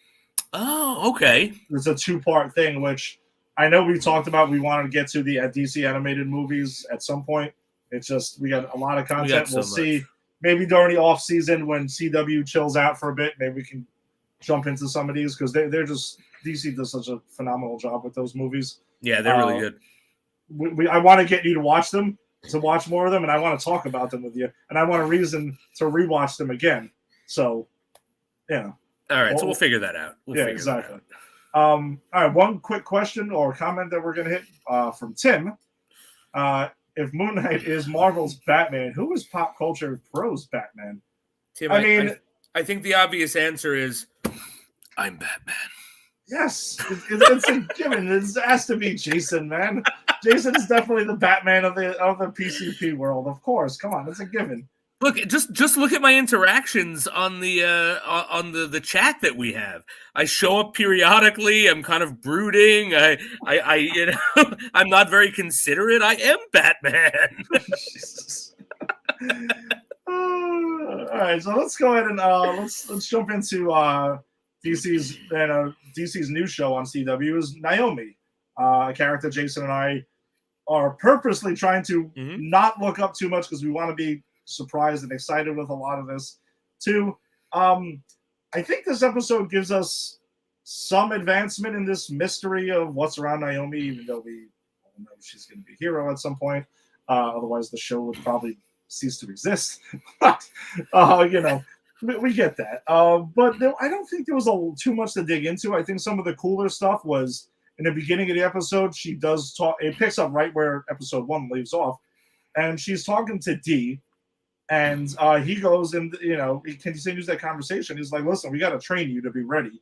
Oh, okay. It's a 2-part thing, which I know we talked about we wanted to get to the DC animated movies at some point. It's just we got a lot of content. We'll see. Maybe during the off season when CW chills out for a bit, maybe we can jump into some of these because they're just DC does such a phenomenal job with those movies. Yeah, they're really good. I want to get you to watch them, to watch more of them, and I want to talk about them with you, and I want a reason to rewatch them again. So, yeah. All right, so we'll figure that out. Exactly. All right, one quick question or comment that we're going to hit from Tim. If Moon Knight is Marvel's Batman, who is pop culture pros Batman? Tim, I think the obvious answer is I'm Batman. Yes, it's a given. It has to be Jason, man. Jason is definitely the Batman of the PCP world. Of course, come on, it's a given. Look, just look at my interactions on the chat that we have. I show up periodically. I'm kind of brooding. I I'm not very considerate. I am Batman. Jesus. All right, so let's go ahead and let's jump into DC's new show on CW is Naomi, a character Jason and I are purposely trying to not look up too much because we want to be surprised and excited with a lot of this too. I think this episode gives us some advancement in this mystery of what's around Naomi, even though we all know she's going to be a hero at some point. Otherwise, the show would probably cease to exist. But we get that. But I don't think there was too much to dig into. I think some of the cooler stuff was in the beginning of the episode. She does talk. It picks up right where episode 1 leaves off, and she's talking to D. And he goes and, he continues that conversation. He's like, listen, we got to train you to be ready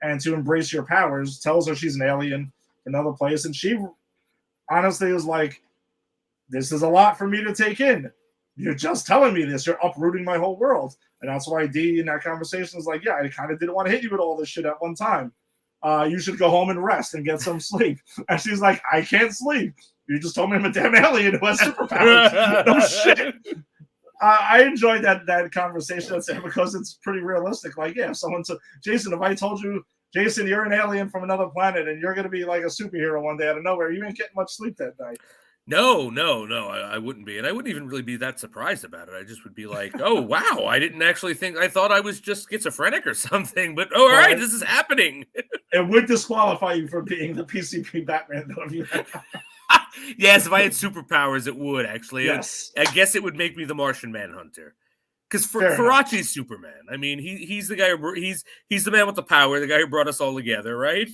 and to embrace your powers. Tells her she's an alien in another place. And she honestly is like, this is a lot for me to take in. You're just telling me this. You're uprooting my whole world. And that's why D in that conversation is like, yeah, I kind of didn't want to hit you with all this shit at one time. You should go home and rest and get some sleep. And she's like, I can't sleep. You just told me I'm a damn alien who has superpowers. No shit. I enjoyed that conversation because it's pretty realistic. Like, yeah, Jason, if I told you, Jason, you're an alien from another planet and you're going to be like a superhero one day out of nowhere, you ain't getting much sleep that night. No, I wouldn't be. And I wouldn't even really be that surprised about it. I just would be like, oh, wow, I didn't actually think, I thought I was just schizophrenic or something. But, all right, this is happening. It would disqualify you from being the PCP Batman, though. Yes, if I had superpowers, it would actually. Yes. I guess it would make me the Martian Manhunter, because Farachi's Superman. I mean, he's the guy. He's the man with the power, the guy who brought us all together, right?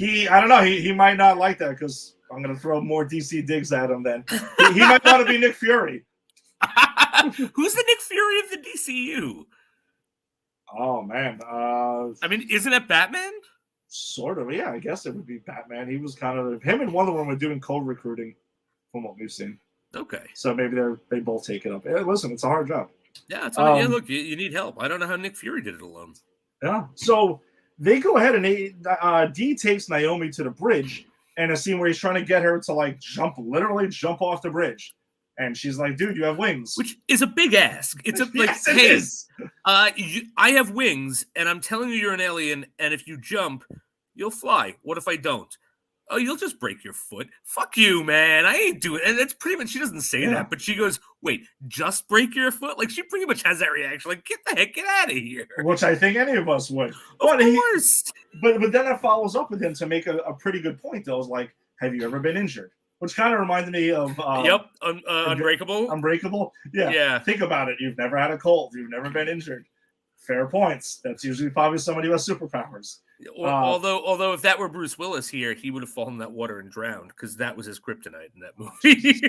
I don't know. He might not like that because I'm going to throw more DC digs at him. Then he might want to be Nick Fury. Who's the Nick Fury of the DCU? Oh man. I mean, isn't it Batman? Sort of, yeah. I guess it would be Batman. He was kind of him and Wonder Woman were doing co-recruiting, from what we've seen. Okay, so maybe they both take it up. Hey, listen, it's a hard job. Yeah, yeah. Look, you need help. I don't know how Nick Fury did it alone. Yeah. So they go ahead and D takes Naomi to the bridge, and a scene where he's trying to get her to like literally jump off the bridge. And she's like, dude, you have wings. Which is a big ask. It's yes, it is. I have wings, and I'm telling you you're an alien, and if you jump, you'll fly. What if I don't? Oh, you'll just break your foot. Fuck you, man. I ain't doing it. And it's pretty much, she doesn't say that, but she goes, wait, just break your foot? Like, she pretty much has that reaction. Like, get out of here. Which I think any of us would. Of course. But then it follows up with him to make a pretty good point, though. It's like, have you ever been injured? Which kind of reminded me of Unbreakable. Unbreakable, yeah. Think about it. You've never had a cold. You've never been injured. Fair points. That's usually probably somebody who has superpowers. Although if that were Bruce Willis here, he would have fallen in that water and drowned because that was his kryptonite in that movie.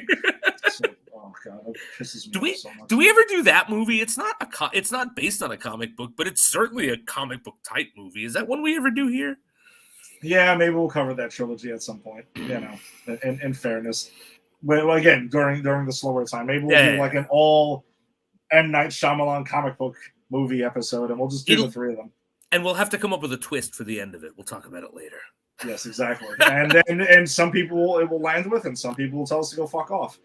Oh god, that pisses me off so much. Do we ever do that movie? It's not based on a comic book, but it's certainly a comic book type movie. Is that one we ever do here? Yeah, maybe we'll cover that trilogy at some point. In fairness, well, again during the slower time, maybe we'll do like an all M. Night Shyamalan comic book movie episode, and we'll just do the three of them. And we'll have to come up with a twist for the end of it. We'll talk about it later. Yes, exactly. and some people it will land with, and some people will tell us to go fuck off.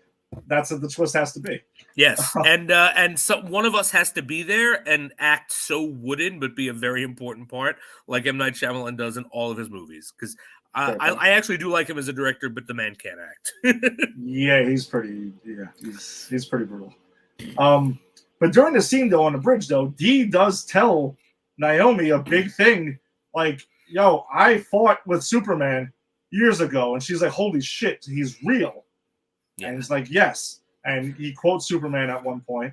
That's what the twist has to be. Yes, and so one of us has to be there and act so wooden, but be a very important part, like M. Night Shyamalan does in all of his movies. Because I actually do like him as a director, but the man can't act. Yeah, he's pretty brutal. But during the scene though on the bridge though, Dee does tell Naomi a big thing, like, yo, I fought with Superman years ago, and she's like, holy shit, he's real. Yeah. And he's like, yes. And he quotes Superman at one point.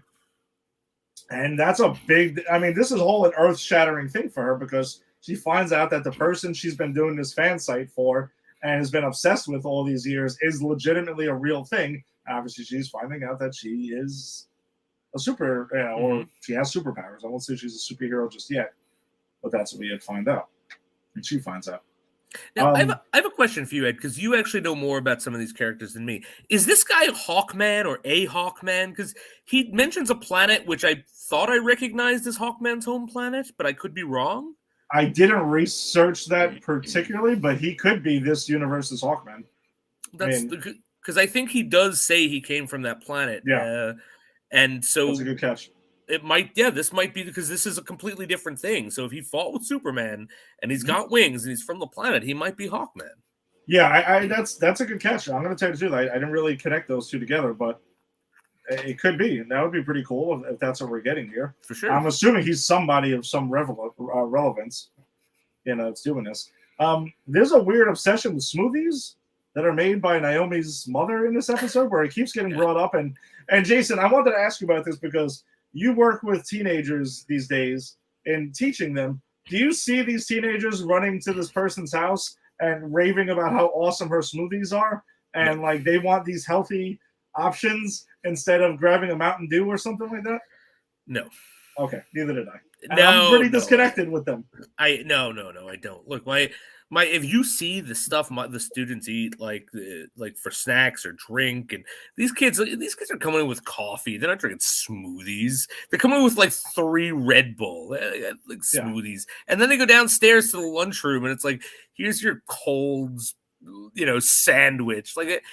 And that's a big, I mean, this is a whole an earth-shattering thing for her, because she finds out that the person she's been doing this fan site for and has been obsessed with all these years is legitimately a real thing. Obviously, she's finding out that she is a super, or she has superpowers. I won't say she's a superhero just yet, but that's what we had to find out. And she finds out. Now, I have a question for you, Ed, because you actually know more about some of these characters than me. Is this guy Hawkman or a Hawkman? Because he mentions a planet which I thought I recognized as Hawkman's home planet, but I could be wrong. I didn't research that particularly, but he could be this universe's Hawkman. That's because I think he does say he came from that planet. Yeah, and so that's a good catch. It might, this might be because this is a completely different thing. So if he fought with Superman and he's got wings and he's from the planet, he might be Hawkman. Yeah, that's a good catch. I'm going to tell you the truth. I didn't really connect those two together, but it could be, and that would be pretty cool if that's what we're getting here. For sure. I'm assuming he's somebody of some relevance. It's doing this. There's a weird obsession with smoothies that are made by Naomi's mother in this episode, where it keeps getting brought up. And Jason, I wanted to ask you about this because you work with teenagers these days and teaching them. Do you see these teenagers running to this person's house and raving about how awesome her smoothies are? And like they want these healthy options instead of grabbing a Mountain Dew or something like that? No. Okay, neither did I. I'm pretty disconnected with them. No, I don't. Look, my if you see the stuff the students eat, like for snacks or drink, and these kids are coming in with coffee. They're not drinking smoothies. They're coming in with like 3 Red Bull, like smoothies, and then they go downstairs to the lunchroom, and it's like, here's your cold, sandwich. Like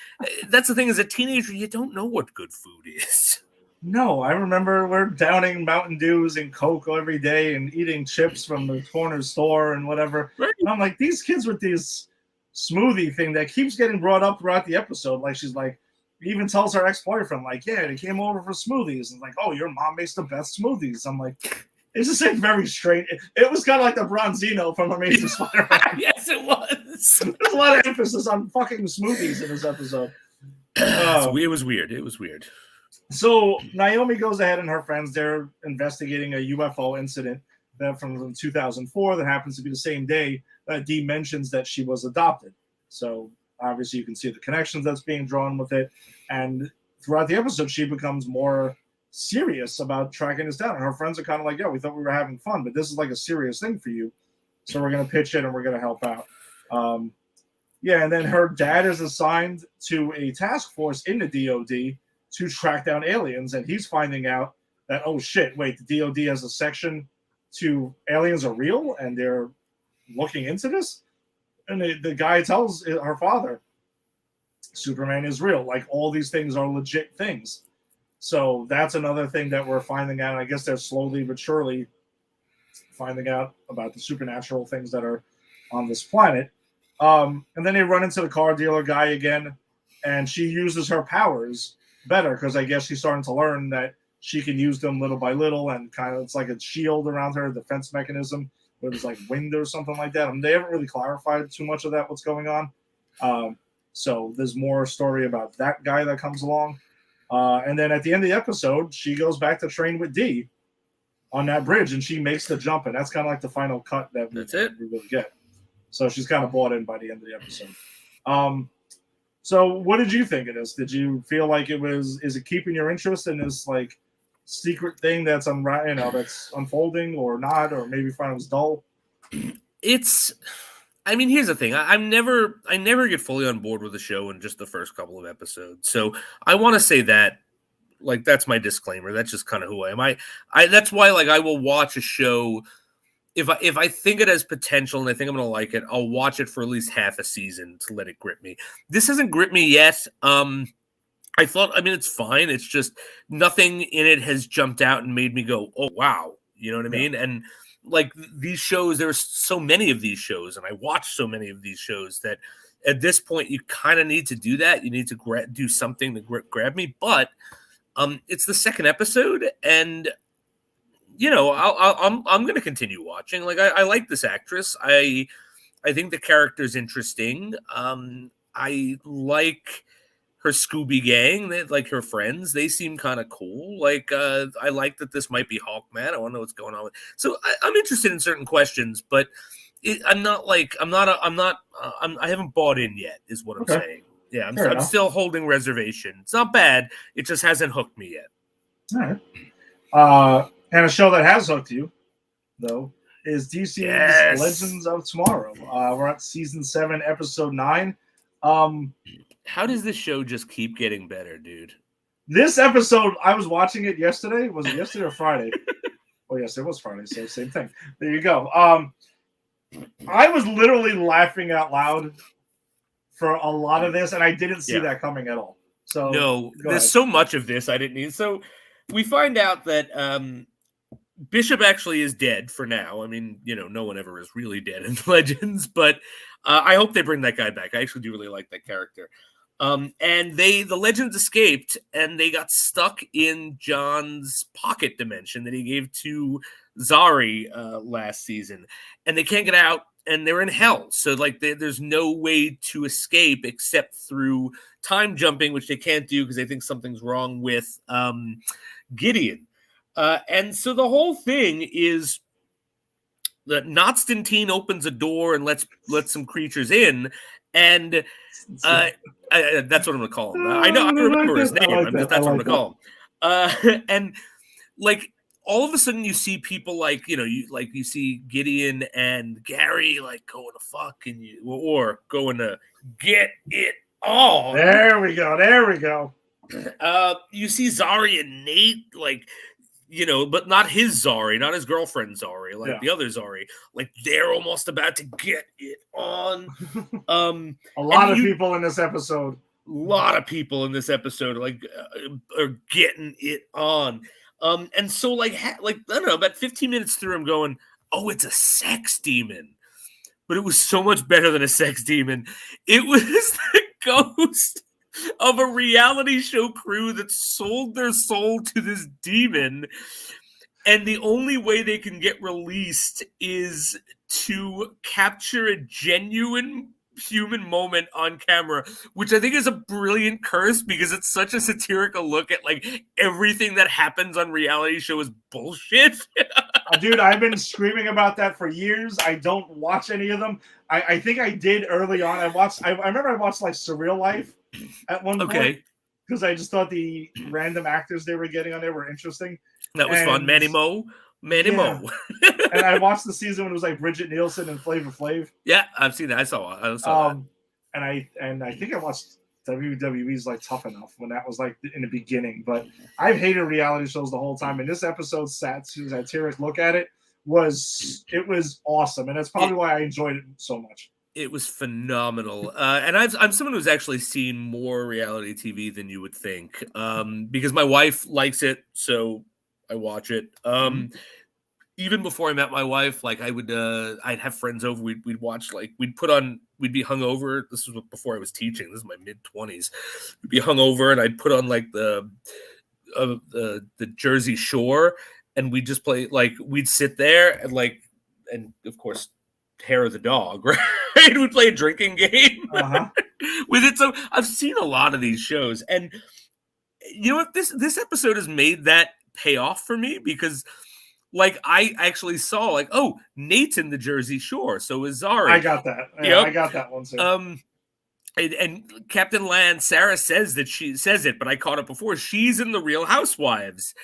that's the thing, as a teenager, you don't know what good food is. No, I remember we're downing Mountain Dews and Coke every day and eating chips from the corner store and whatever. Right. And I'm like, these kids with this smoothie thing that keeps getting brought up throughout the episode. Like, she's like, even tells her ex-boyfriend, like, yeah, they came over for smoothies. And like, oh, your mom makes the best smoothies. I'm like, it's just like very strange. It was kind of like the Bronzino from Amazing Spider-Man. Yes, it was. There's a lot of emphasis on fucking smoothies in this episode. It was weird. It was weird. So Naomi goes ahead and her friends, they're investigating a UFO incident that from 2004 that happens to be the same day that Dee mentions that she was adopted. So obviously you can see the connections that's being drawn with it. And throughout the episode, she becomes more serious about tracking this down. And her friends are kind of like, yeah, we thought we were having fun, but this is like a serious thing for you. So we're going to pitch it and we're going to help out. And then her dad is assigned to a task force in the DOD to track down aliens, and he's finding out that, oh shit, wait, the DOD has a section to aliens are real and they're looking into this. And the guy tells her father, Superman is real. Like, all these things are legit things. So that's another thing that we're finding out. I guess they're slowly but surely finding out about the supernatural things that are on this planet. And then they run into the car dealer guy again, and she uses her powers better because I guess she's starting to learn that she can use them little by little, and kind of it's like a shield around her, defense mechanism, where there's like wind or something like that. They haven't really clarified too much of that, what's going on. So there's more story about that guy that comes along. And then at the end of the episode, she goes back to train with Dee on that bridge, and she makes the jump, and that's kind of like the final cut that we really get. So she's kind of bought in by the end of the episode. So what did you think of this? Did you feel like is it keeping your interest in this like secret thing that's that's unfolding, or not, or maybe find it was dull? Here's the thing. I never get fully on board with the show in just the first couple of episodes. So I want to say that, like, that's my disclaimer. That's just kind of who I am. That's why, like, I will watch a show if I think it has potential and I think I'm gonna like it, I'll watch it for at least half a season to let it grip me. This hasn't gripped me yet. It's fine. It's just nothing in it has jumped out and made me go, oh wow, you know what I mean? And like these shows, there's so many of these shows, and I watch so many of these shows that at this point you kind of need to do that. You need to do something to grab me. But it's the second episode, and I'm going to continue watching. Like I like this actress. I think the character's interesting. I like her Scooby Gang, like her friends. They seem kind of cool. Like I like that this might be Hawkman. I want to know what's going on. So I'm interested in certain questions, but I haven't bought in yet. Is what I'm saying. Yeah, I'm still holding reservation. It's not bad. It just hasn't hooked me yet. All right. And a show that has hooked you, though, is DC's Legends of Tomorrow. We're at season 7, episode 9. How does this show just keep getting better, dude? This episode, I was watching it yesterday. Was it yesterday or Friday? Oh, yes, it was Friday, so same thing. There you go. I was literally laughing out loud for a lot of this, and I didn't see that coming at all. So no, there's so much of this I didn't need. So we find out that Bishop actually is dead for now. I mean, no one ever is really dead in Legends, but I hope they bring that guy back. I actually do really like that character. And the Legends escaped, and they got stuck in John's pocket dimension that he gave to Zari last season, and they can't get out, and they're in hell. So like there's no way to escape except through time jumping, which they can't do because they think something's wrong with Gideon. And so the whole thing is that Notstantine opens a door and lets some creatures in, and that's what I'm going to call him. I remember his name. That's what I'm going to call him. And like all of a sudden, you see people like you see Gideon and Gary like going to fuck or going to get it on. There we go. You see Zari and Nate like. But not his Zari, not his girlfriend Zari, like the other Zari. Like they're almost about to get it on. A lot of people in this episode. A lot of people in this episode like are getting it on. And so like I don't know, about 15 minutes through, I'm going, oh, it's a sex demon. But it was so much better than a sex demon. It was the ghost of a reality show crew that sold their soul to this demon, and the only way they can get released is to capture a genuine human moment on camera, which I think is a brilliant curse because it's such a satirical look at like everything that happens on reality show is bullshit. Dude, I've been screaming about that for years. I don't watch any of them. I think I did early on. I remember I watched like Surreal Life at one point because I just thought the random actors they were getting on there were interesting. That was fun. Manny Mo. And I watched the season when it was like Bridget Nielsen and Flavor Flav. Yeah, I've seen that. I saw that. And I think I watched WWE's like Tough Enough when that was like in the beginning. But I've hated reality shows the whole time. And this episode's satiric look at it was awesome, and that's probably why I enjoyed it so much. It was phenomenal. And I'm someone who's actually seen more reality TV than you would think, because my wife likes it, so I watch it. Even before I met my wife, like I'd have friends over. We'd watch, like we'd be hungover. This was before I was teaching. This is my mid-20s. We'd be hungover, and I'd put on like the Jersey Shore, and we'd just play. Like we'd sit there and of course, hair of the dog, right? We'd play a drinking game with it. So I've seen a lot of these shows, and you know what? This episode has made that pay off for me because, like, I actually saw like, oh, Nate's in the Jersey Shore, so is Zari. I got that. Yeah, I got that one too. And Captain Land, Sarah says it, but I caught it before. She's in the Real Housewives.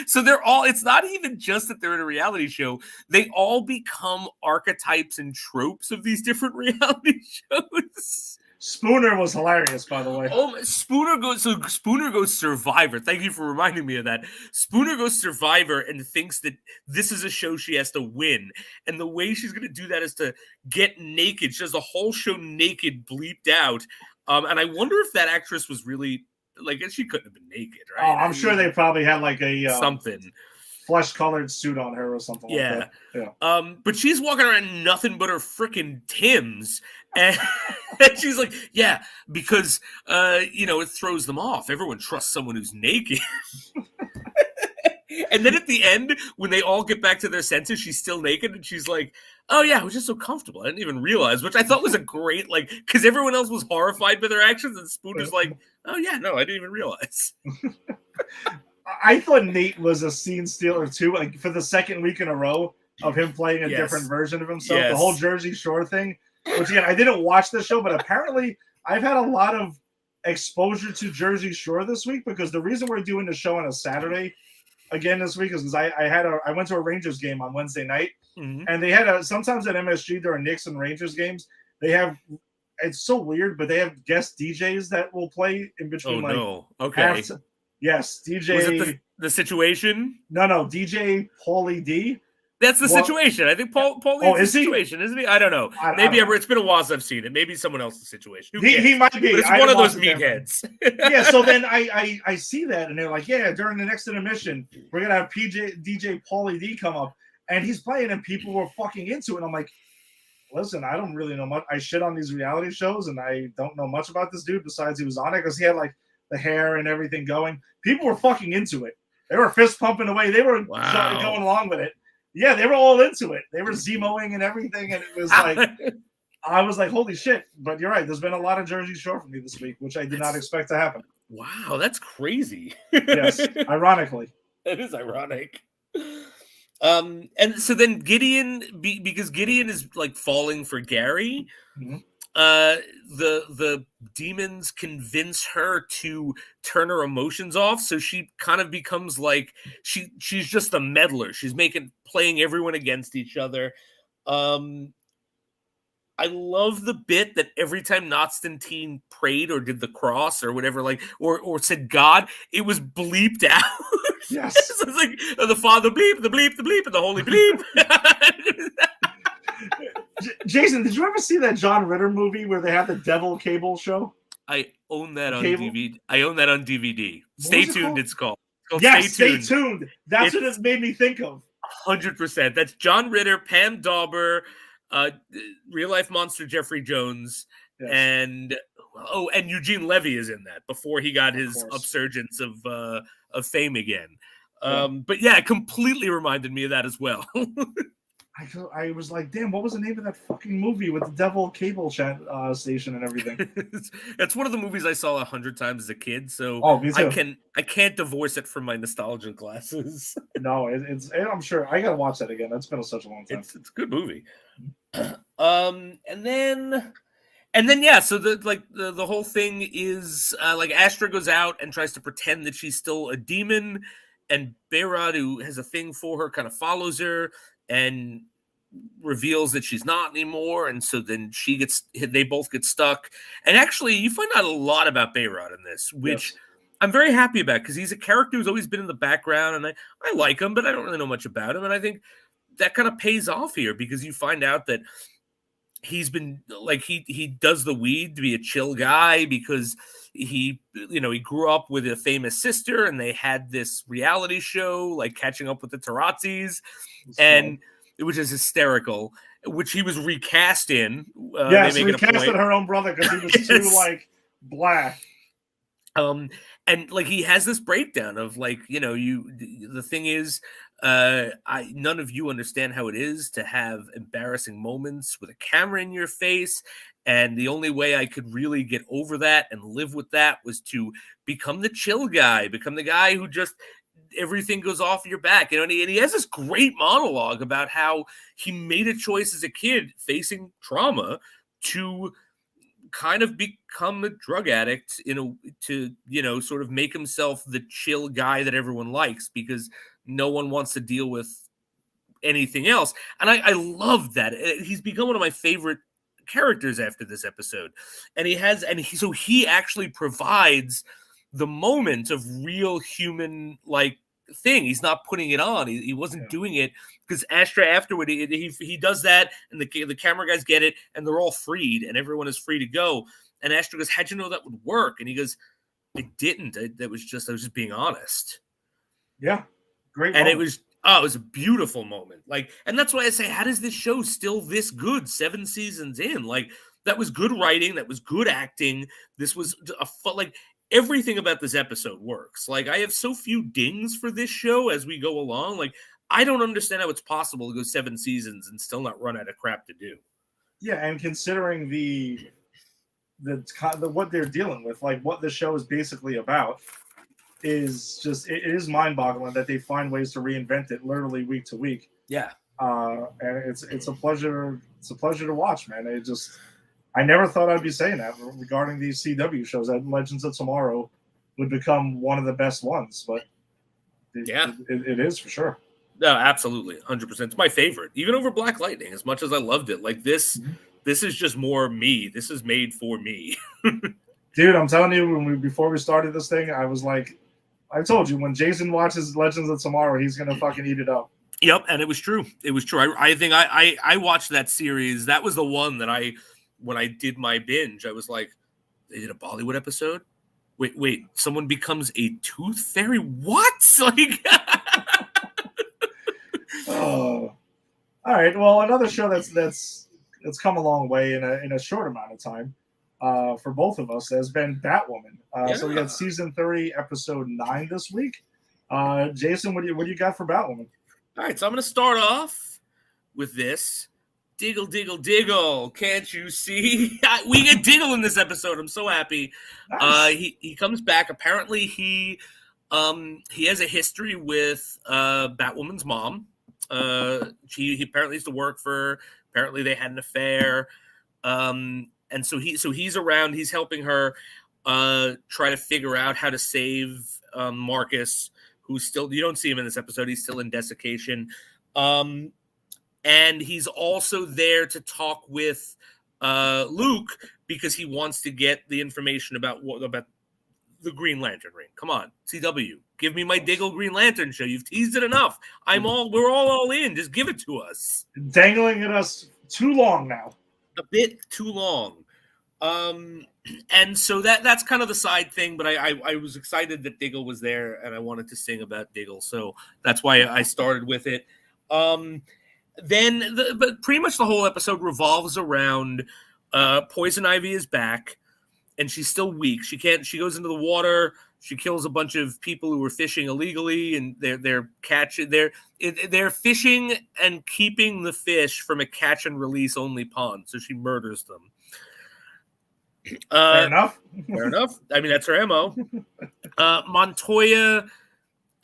So they're all, it's not even just that they're in a reality show. They all become archetypes and tropes of these different reality shows. Spooner was hilarious, by the way. Oh, Spooner goes Survivor. Thank you for reminding me of that. Spooner goes Survivor and thinks that this is a show she has to win. And the way she's going to do that is to get naked. She does the whole show naked, bleeped out. And I wonder if that actress was really, like, she couldn't have been naked, right? Oh, I'm sure they probably had like a something. flesh-colored suit on her or something like that. Yeah. But she's walking around nothing but her freaking Timbs. And, and she's like, yeah, because, it throws them off. Everyone trusts someone who's naked. And then at the end, when they all get back to their senses, she's still naked. And she's like, oh, yeah, I was just so comfortable. I didn't even realize, which I thought was a great, because everyone else was horrified by their actions. And Spooner's like, oh, yeah, no, I didn't even realize. I thought Nate was a scene stealer, too, for the second week in a row of him playing a different version of himself. The whole Jersey Shore thing, which, again, I didn't watch the show, but apparently I've had a lot of exposure to Jersey Shore this week, because the reason we're doing the show on a Saturday again this week is because I went to a Rangers game on Wednesday night, and they had sometimes at MSG during Knicks and Rangers games, they have, it's so weird, but they have guest DJs that will play in between. Okay. Yes, DJ. Was it the Situation? No, DJ Paulie D. That's the Situation. I think Paulie is the Situation, isn't he? I don't know. It's been a while since I've seen it. Maybe someone else's Situation. He might be. But it's one of those meatheads. Yeah, so then I see that, and they're like, yeah, during the next intermission, we're going to have DJ Paulie D come up, and he's playing, and people were fucking into it. I'm like, listen, I don't really know much. I shit on these reality shows, and I don't know much about this dude besides he was on it, because he had, the hair and everything going. People were fucking into it. They were fist pumping away. They were going along with it. Yeah, they were all into it. They were Zemoing and everything, and it was like, I was like, holy shit. But you're right. There's been a lot of Jersey Shore for me this week, which I did not expect to happen. Wow, that's crazy. Yes, ironically. It is ironic. And so then Gideon, because Gideon is falling for Gary, the demons convince her to turn her emotions off, so she kind of becomes she's just a meddler. She's playing everyone against each other. I love the bit that every time Konstantin prayed or did the cross or whatever, or said God, it was bleeped out. Yes. So it's the Father bleep, the bleep, and the Holy bleep. Jason, did you ever see that John Ritter movie where they have the Devil Cable show? I own that on DVD. I own that on DVD. Stay tuned. It's called. Stay tuned. That's what it made me think of. 100%. That's John Ritter, Pam Dauber, real life monster Jeffrey Jones, and Eugene Levy is in that before he got his upsurgence of fame again. But yeah, it completely reminded me of that as well. I was like, damn, what was the name of that fucking movie with the Devil Cable station and everything? It's one of the movies I saw 100 times as a kid, so me too. I can't divorce it from my nostalgia glasses. No, I'm sure I gotta watch that again. That's been such a long time. It's a good movie. And then yeah, so the whole thing is Astra goes out and tries to pretend that she's still a demon, and Behrad, who has a thing for her, kind of follows her and reveals that she's not anymore, and so then they both get stuck. And actually, you find out a lot about Behrad in this, which I'm very happy about, because he's a character who's always been in the background, and I like him, but I don't really know much about him. And I think that kind of pays off here, because you find out that he's been he does the weed to be a chill guy, because he grew up with a famous sister, and they had this reality show Catching Up with the Tarazzis, and which is hysterical, which he was recast in. Yes, recasted her own brother because he was too black. And he has this breakdown of the thing is, none of you understand how it is to have embarrassing moments with a camera in your face. And the only way I could really get over that and live with that was to become the chill guy, become the guy who just everything goes off your back. And he has this great monologue about how he made a choice as a kid facing trauma to kind of become a drug addict, to sort of make himself the chill guy that everyone likes, because no one wants to deal with anything else. And I love that. He's become one of my favorite characters after this episode. And he actually provides the moment of real human thing. He's not putting it on. He wasn't doing it because Astra afterward he does that, and the camera guys get it, and they're all freed, and everyone is free to go. And Astra goes, "How'd you know that would work?" And he goes, "It didn't. I was just being honest." Yeah, great. And moment. Oh, it was a beautiful moment. Like, and that's why I say, how does this show still this good 7 seasons in? Like, that was good writing, that was good acting. This was a fun, like, everything about this episode works. Like, I have so few dings for this show as we go along. Like, I don't understand how it's possible to go 7 seasons and still not run out of crap to do. Yeah, and considering the what they're dealing with, like what the show is basically about, is just it is mind-boggling that they find ways to reinvent it literally week to week. Yeah. And it's a pleasure. It's a pleasure to watch, man. I never thought I'd be saying that regarding these CW shows. That Legends of Tomorrow would become one of the best ones, but it is for sure. No, absolutely, 100%. It's my favorite, even over Black Lightning. As much as I loved it, like this, this is just more me. This is made for me. Dude, I'm telling you, before we started this thing, I was like, I told you, when Jason watches Legends of Tomorrow, he's gonna fucking eat it up. Yep, and it was true. It was true. I think I watched that series. That was the one that when I did my binge, I was like, they did a Bollywood episode? Wait, someone becomes a tooth fairy? What? Like, oh, all right. Well, another show that's come a long way in a short amount of time for both of us has been Batwoman. So we got season 30, episode 9 this week. Jason, what do you got for Batwoman? All right, so I'm going to start off with this. Diggle, diggle, diggle. Can't you see? We get Diggle in this episode. I'm so happy. Nice. He comes back. Apparently, he has a history with Batwoman's mom. He apparently used to work for her. Apparently, they had an affair. And so he's around. He's helping her try to figure out how to save Marcus, who's still, you don't see him in this episode. He's still in desiccation. And he's also there to talk with Luke because he wants to get the information about the Green Lantern ring. Come on, CW, give me my Diggle Green Lantern show. You've teased it enough. We're all in. Just give it to us. Dangling at us too long now. A bit too long. And so that's kind of the side thing, but I was excited that Diggle was there and I wanted to sing about Diggle. So that's why I started with it. But pretty much the whole episode revolves around Poison Ivy is back and she's still weak. She goes into the water. She kills a bunch of people who were fishing illegally, and they're fishing and keeping the fish from a catch and release only pond. So she murders them. Fair enough. Fair enough. I mean, that's her MO. Montoya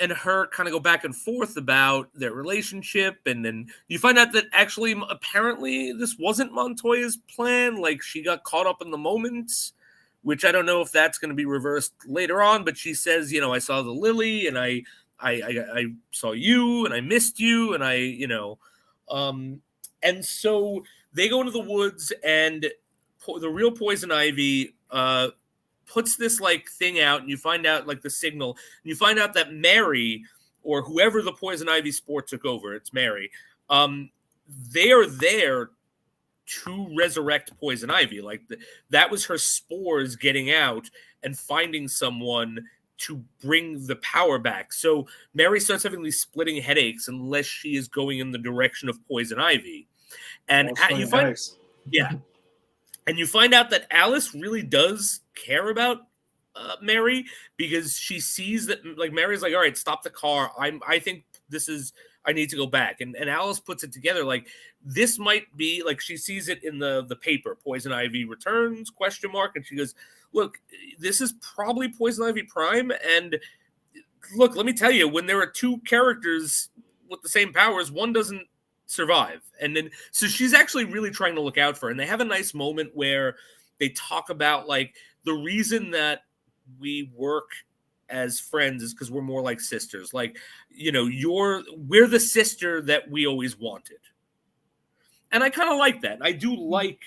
and her kind of go back and forth about their relationship, and then you find out that actually, apparently, this wasn't Montoya's plan. Like, she got caught up in the moment, which I don't know if that's going to be reversed later on. But she says, I saw the lily, and I saw you, and I missed you, and and so they go into the woods, and the real Poison Ivy puts this like thing out, and you find out like the signal, and you find out that Mary, or whoever the Poison Ivy sport took over, it's Mary, they are there to resurrect Poison Ivy. Like that was her spores getting out and finding someone to bring the power back. So Mary starts having these splitting headaches unless she is going in the direction of Poison Ivy. And you find, yeah. And you find out that Alice really does care about Mary, because she sees that, like, Mary's like, all right, stop the car. I think I need to go back. And Alice puts it together. Like, this might be, like, she sees it in the paper, Poison Ivy returns, ? And she goes, look, this is probably Poison Ivy Prime. And look, let me tell you, when there are two characters with the same powers, one doesn't survive. And then so she's actually really trying to look out for her. And they have a nice moment where they talk about, like, the reason that we work as friends is because we're more like sisters. Like, we're the sister that we always wanted. And I kind of like that. I do like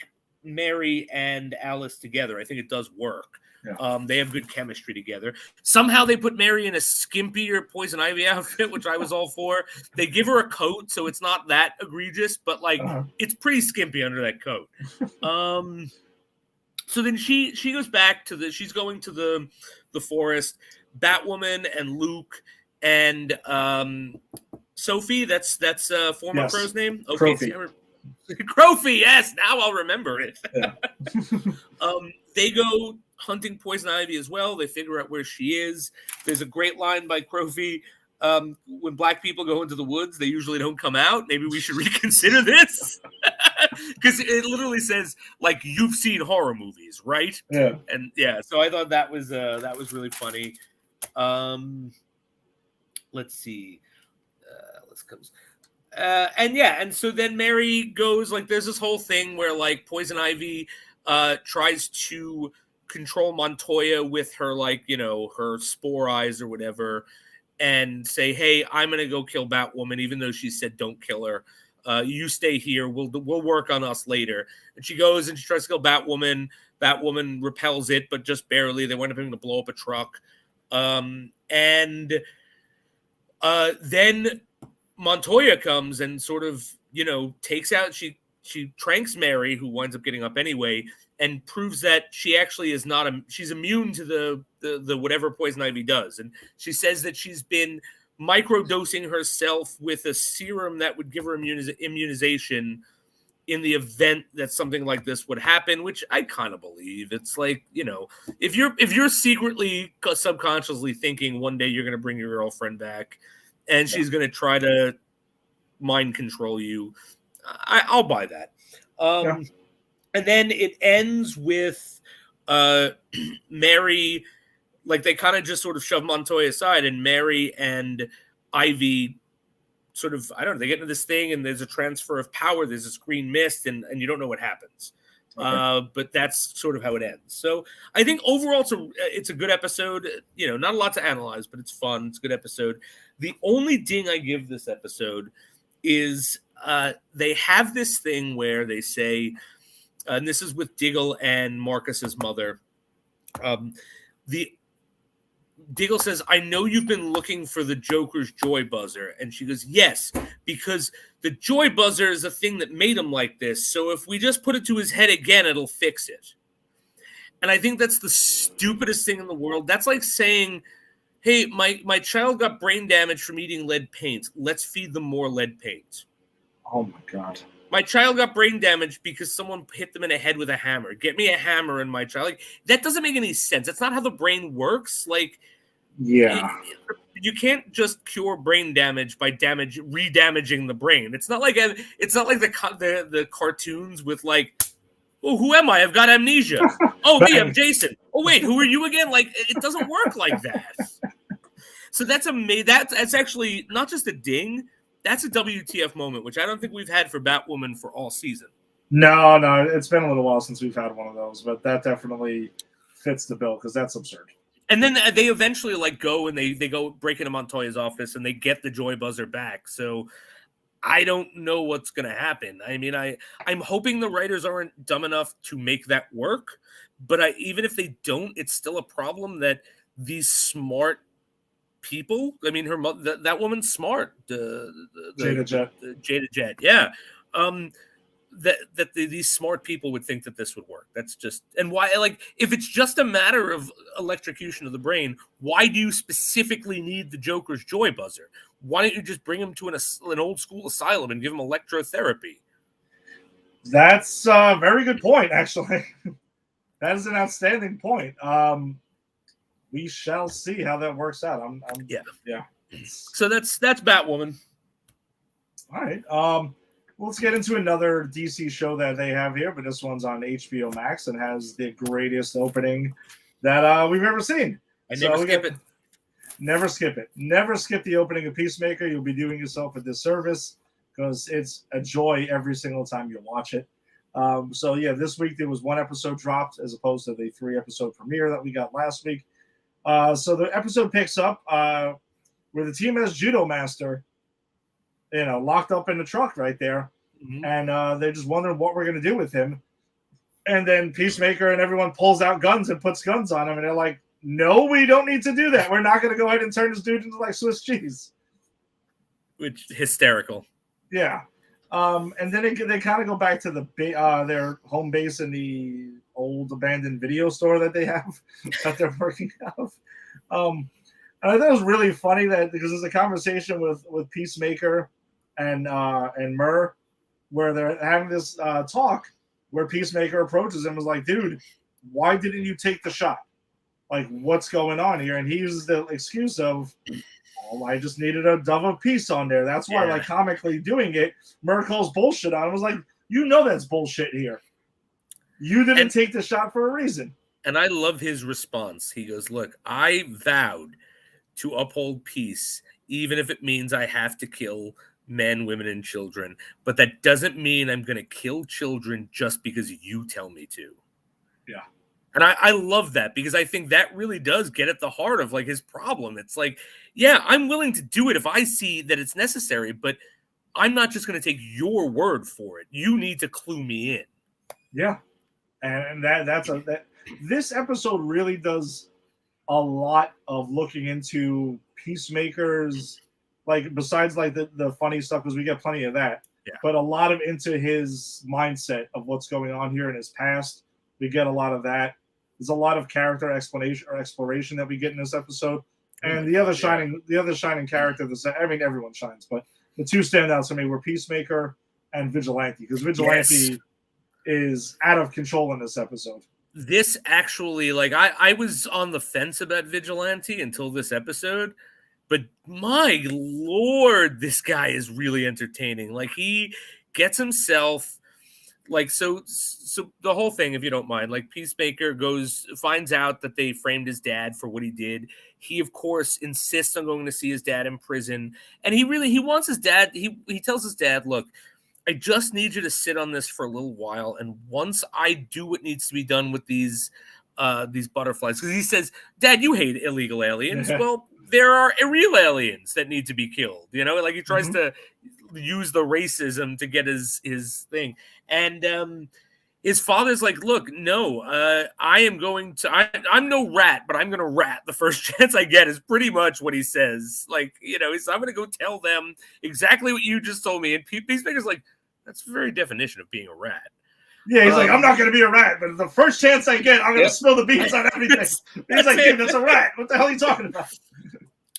Mary and Alice together. I think it does work. Yeah. They have good chemistry together. Somehow they put Mary in a skimpier Poison Ivy outfit, which I was all for. They give her a coat, so it's not that egregious, but it's pretty skimpy under that coat. So then she goes back to she's going to the forest. Batwoman and Luke and Sophie, that's former Yes. Crow's name. Okay, Crowfeet. Crowfeet. Yes, now I'll remember it. Yeah. They go hunting Poison Ivy as well. They figure out where she is. There's a great line by Crowfeet. When black people go into the woods, they usually don't come out. Maybe we should reconsider this. Because it literally says, like, you've seen horror movies, right? Yeah. And yeah, so I thought that was really funny. Let's see. And so then Mary goes, like, there's this whole thing where, like, Poison Ivy tries to control Montoya with her, like, you know, her spore eyes or whatever, and say, hey, I'm gonna go kill Batwoman, even though she said don't kill her. You stay here. We'll work on us later. And she goes and she tries to kill Batwoman. Batwoman repels it, but just barely. They wind up having to blow up a truck. Then Montoya comes and sort of, you know, takes out, she tranks Mary, who winds up getting up anyway, and proves that she actually is not, she's immune to the whatever Poison Ivy does. And she says that she's been microdosing herself with a serum that would give her immunization in the event that something like this would happen, which I kind of believe. It's like, you know, if you're secretly subconsciously thinking one day you're going to bring your girlfriend back and she's going to try to mind control you, I'll buy that. And then it ends with Mary, like, they kind of just sort of shove Montoya aside, and Mary and Ivy sort of, I don't know, they get into this thing, and there's a transfer of power. There's this green mist, and you don't know what happens. Okay. But that's sort of how it ends. So I think overall it's a good episode. You know, not a lot to analyze, but it's fun. It's a good episode. The only ding I give this episode is they have this thing where they say, and this is with Diggle and Marcus's mother. Diggle says, I know you've been looking for the Joker's joy buzzer. And she goes, yes, because the joy buzzer is a thing that made him like this. So if we just put it to his head again, it'll fix it. And I think that's the stupidest thing in the world. That's like saying, hey, my child got brain damage from eating lead paint. Let's feed them more lead paint. Oh, my God. My child got brain damage because someone hit them in the head with a hammer. Get me a hammer and my child. Like, that doesn't make any sense. That's not how the brain works. Like, yeah, you can't just cure brain damage by re-damaging the brain. It's not like the cartoons with, like, oh, who am I? I've got amnesia. Oh, me, I'm Jason. Oh, wait, who are you again? Like, it doesn't work like that. So that's actually not just a ding. That's a WTF moment, which I don't think we've had for Batwoman for all season. No, it's been a little while since we've had one of those, but that definitely fits the bill because that's absurd. And then they eventually, like, go and they go break into Montoya's office and they get the joy buzzer back. So I don't know what's going to happen. I mean, I'm hoping the writers aren't dumb enough to make that work, but even if they don't, it's still a problem that these smart people, I mean, her mother, that woman's smart. Jada Jet, yeah. These smart people would think that this would work. That's just, and why, like, if it's just a matter of electrocution of the brain, why do you specifically need the Joker's joy buzzer? Why don't you just bring him to an old school asylum and give him electrotherapy? That's a very good point, actually. That is an outstanding point. We shall see how that works out. Yeah. So that's Batwoman. All right. Let's get into another DC show that they have here, but this one's on HBO Max and has the greatest opening that we've ever seen. Never skip it. Never skip it. Never skip the opening of Peacemaker. You'll be doing yourself a disservice because it's a joy every single time you watch it. So yeah, this week there was one episode dropped as opposed to the 3-episode premiere that we got last week. So the episode picks up where the team has Judo Master, locked up in the truck right there. Mm-hmm. And they're just wondering what we're going to do with him. And then Peacemaker and everyone pulls out guns and puts guns on him. And they're like, no, we don't need to do that. We're not going to go ahead and turn this dude into like Swiss cheese. Which, hysterical. Yeah. And then they kind of go back to their home base in the old abandoned video store that they have that they're working out of. And I thought it was really funny that because there's a conversation with Peacemaker and Murr where they're having this talk where Peacemaker approaches him and was like, dude, why didn't you take the shot? Like, what's going on here? And he uses the excuse of, oh, I just needed a dove of peace on there. That's why, like, comically doing it, Murr calls bullshit on him. I was like, you know that's bullshit here. You didn't take the shot for a reason. And I love his response. He goes, look, I vowed to uphold peace, even if it means I have to kill men, women, and children. But that doesn't mean I'm going to kill children just because you tell me to. Yeah. And I love that because I think that really does get at the heart of like his problem. It's like, yeah, I'm willing to do it if I see that it's necessary, but I'm not just going to take your word for it. You need to clue me in. Yeah. And this episode really does a lot of looking into Peacemaker's, like, besides like the funny stuff, because we get plenty of that, but a lot of into his mindset of what's going on here in his past. We get a lot of that. There's a lot of character exploration that we get in this episode. And the other shining character, I mean, everyone shines, but the two standouts for me were Peacemaker and Vigilante, because Vigilante is out of control in this episode. This actually, like, I was on the fence about Vigilante until this episode, but my Lord, this guy is really entertaining. Like, he gets himself, like, so the whole thing, if you don't mind, like, Peacemaker finds out that they framed his dad for what he did. He, of course, insists on going to see his dad in prison, and he wants his dad. He tells his dad, look, I just need you to sit on this for a little while, and once I do what needs to be done with these butterflies, because he says, Dad, you hate illegal aliens. Well, there are real aliens that need to be killed. You know, like he tries to use the racism to get his thing, and his father's like, look, no, I'm no rat, but I'm going to rat the first chance I get is pretty much what he says. Like, you know, I'm going to go tell them exactly what you just told me. And Peacemaker's like, that's the very definition of being a rat. Yeah, he's like, I'm not going to be a rat, but the first chance I get, I'm going to spill the beans on everything. He's like, dude, that's a rat. What the hell are you talking about?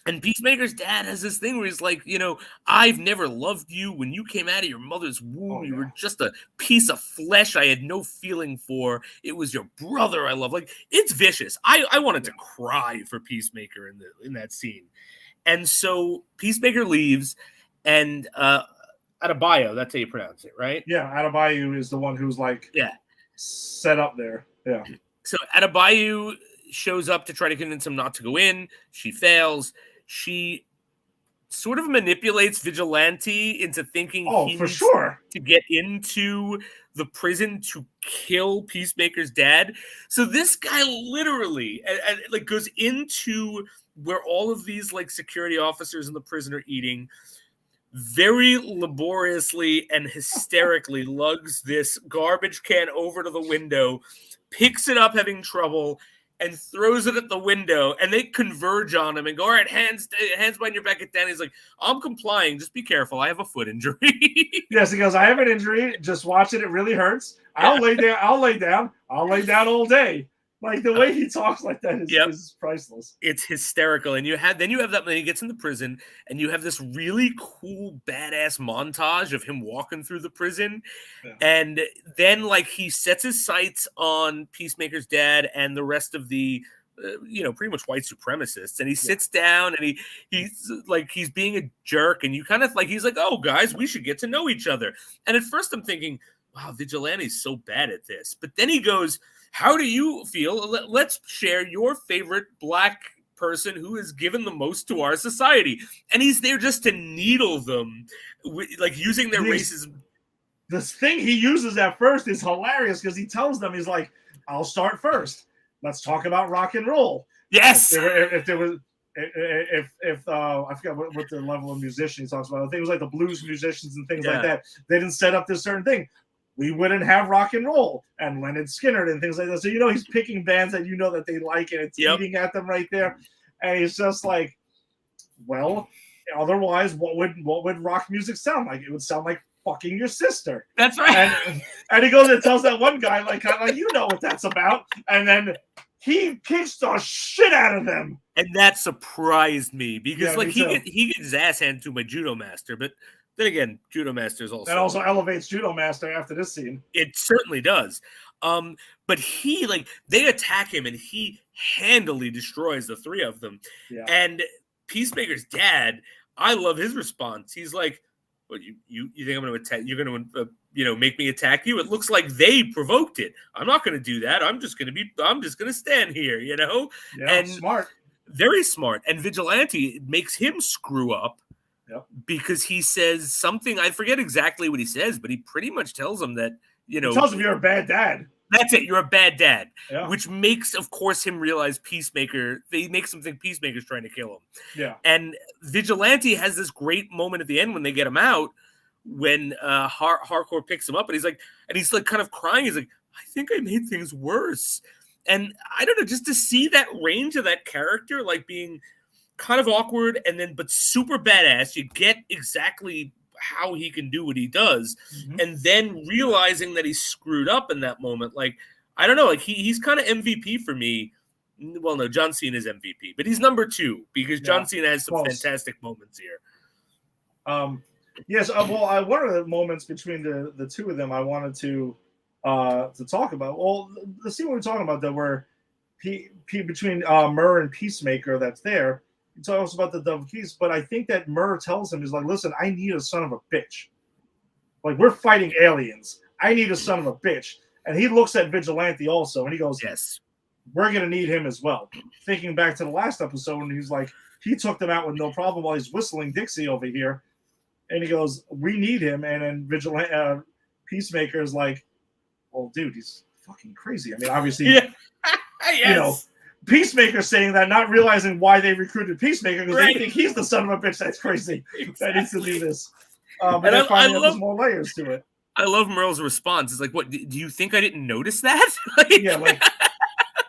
And Peacemaker's dad has this thing where he's like, you know, I've never loved you. When you came out of your mother's womb, you were just a piece of flesh I had no feeling for. It was your brother I love. Like, it's vicious. I wanted to cry for Peacemaker in that scene. And so Peacemaker leaves, and Adebayo, that's how you pronounce it, right? Yeah, Adebayo is the one who's like set up there. Yeah. So Adebayo shows up to try to convince him not to go in. She fails. She sort of manipulates Vigilante into thinking he needs to get into the prison to kill Peacemaker's dad. So this guy literally like goes into where all of these like security officers in the prison are eating, very laboriously and hysterically lugs this garbage can over to the window, picks it up having trouble, and throws it at the window, and they converge on him and go, all right, hands behind your back, get down. He's like, I'm complying. Just be careful. I have a foot injury. Yes, he goes, I have an injury. Just watch it. It really hurts. I'll lay down. I'll lay down all day. Like, the way he talks like that is priceless. It's hysterical. And you have that when he gets into prison, and you have this really cool, badass montage of him walking through the prison. Yeah. And then, like, he sets his sights on Peacemaker's dad and the rest of the, pretty much white supremacists. And he sits down, and he's being a jerk. And you kind of like, he's like, oh, guys, we should get to know each other. And at first I'm thinking, wow, Vigilante's so bad at this. But then he goes, how do you feel? Let's share your favorite black person who has given the most to our society. And he's there just to needle them, like using their racism. The thing he uses at first is hilarious because he tells them, he's like, I'll start first. Let's talk about rock and roll. Yes. If I forgot what the level of musician he talks about. I think it was like the blues musicians and things like that. They didn't set up this certain thing. We wouldn't have rock and roll and Leonard Skinner and things like that. So, he's picking bands that that they like, and it's eating at them right there. And he's just like, well, otherwise, what would rock music sound like? It would sound like fucking your sister. That's right. And he goes and tells that one guy, like, kind of like, you know what that's about. And then he kicks the shit out of them. And that surprised me because Yeah, me he gets his ass handed to my judo master, but then again, judo master is also that also elevates Judo Master after this scene. It certainly does. But they attack him and he handily destroys the three of them. Yeah. And Peacemaker's dad, I love his response. He's like, "Well, you think I'm going to attack? You're going to make me attack you? It looks like they provoked it. I'm not going to do that. I'm just going to stand here, Yeah, and smart. Very smart. And Vigilante makes him screw up. Yep. Because he says something, I forget exactly what he says, but he pretty much tells him that, he tells him you're a bad dad. That's it, you're a bad dad. Yeah. Which makes, of course, him realize he makes him think Peacemaker's trying to kill him. Yeah. And Vigilante has this great moment at the end when they get him out, when Hardcore picks him up, and he's kind of crying. He's like, I think I made things worse. And I don't know, just to see that range of that character, being kind of awkward but super badass. You get exactly how he can do what he does, and then realizing that he's screwed up in that moment. I don't know, he's kind of MVP for me. Well, no, John Cena is MVP, but he's number 2 because John Cena has some fantastic moments here. Yes, well, one of the moments between the two of them I wanted to talk about. Well, the scene we're talking about, that where between Murr and Peacemaker, that's there. He talks about the double keys, but I think that Murr tells him, he's like, listen, I need a son of a bitch. We're fighting aliens. I need a son of a bitch. And he looks at Vigilante also, and he goes, yes, we're going to need him as well. Thinking back to the last episode, and he's like, he took them out with no problem while he's whistling Dixie over here. And he goes, we need him. And then Peacemaker is like, well, dude, he's fucking crazy. I mean, obviously, yes. Peacemaker saying that, not realizing why they recruited Peacemaker, because they think he's the son of a bitch that's crazy that needs to do this. But then finally there's more layers to it. I love Merle's response. It's like, what, do you think I didn't notice that?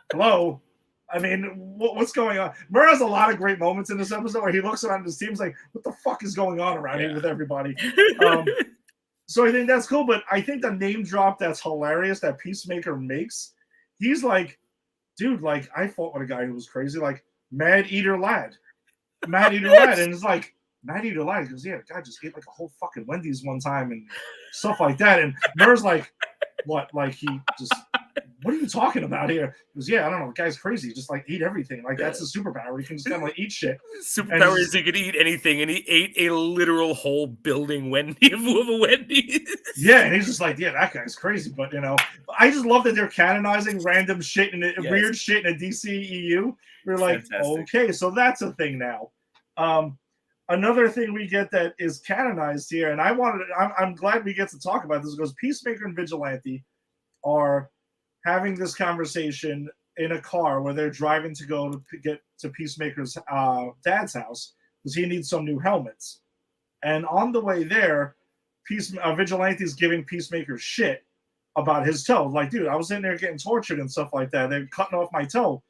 Hello? I mean, what's going on? Merle has a lot of great moments in this episode where he looks around his team's like, what the fuck is going on around here with everybody? So I think that's cool, but I think the name drop that's hilarious that Peacemaker makes, he's like, dude, I fought with a guy who was crazy, Mad Eater Lad. Mad Eater Lad. And it's like, Mad Eater Lad. He goes, yeah, the guy just ate a whole fucking Wendy's one time and stuff like that. And Murr's like, what? What are you talking about here? He goes, yeah, I don't know. The guy's crazy. He just eat everything. That's his superpower. He can just kind of eat shit. Superpower is he could eat anything, and he ate a literal whole building of a Wendy's. Yeah, and he's just like, yeah, that guy's crazy. But I just love that they're canonizing random shit and weird shit in a DCEU. We're like, okay, so that's a thing now. Another thing we get that is canonized here, and I'm glad we get to talk about this, because Peacemaker and Vigilante are having this conversation in a car where they're driving to go to get to Peacemaker's dad's house because he needs some new helmets. And on the way there, Vigilante's giving Peacemaker shit about his toe. Like, dude, I was in there getting tortured and stuff like that. They're cutting off my toe.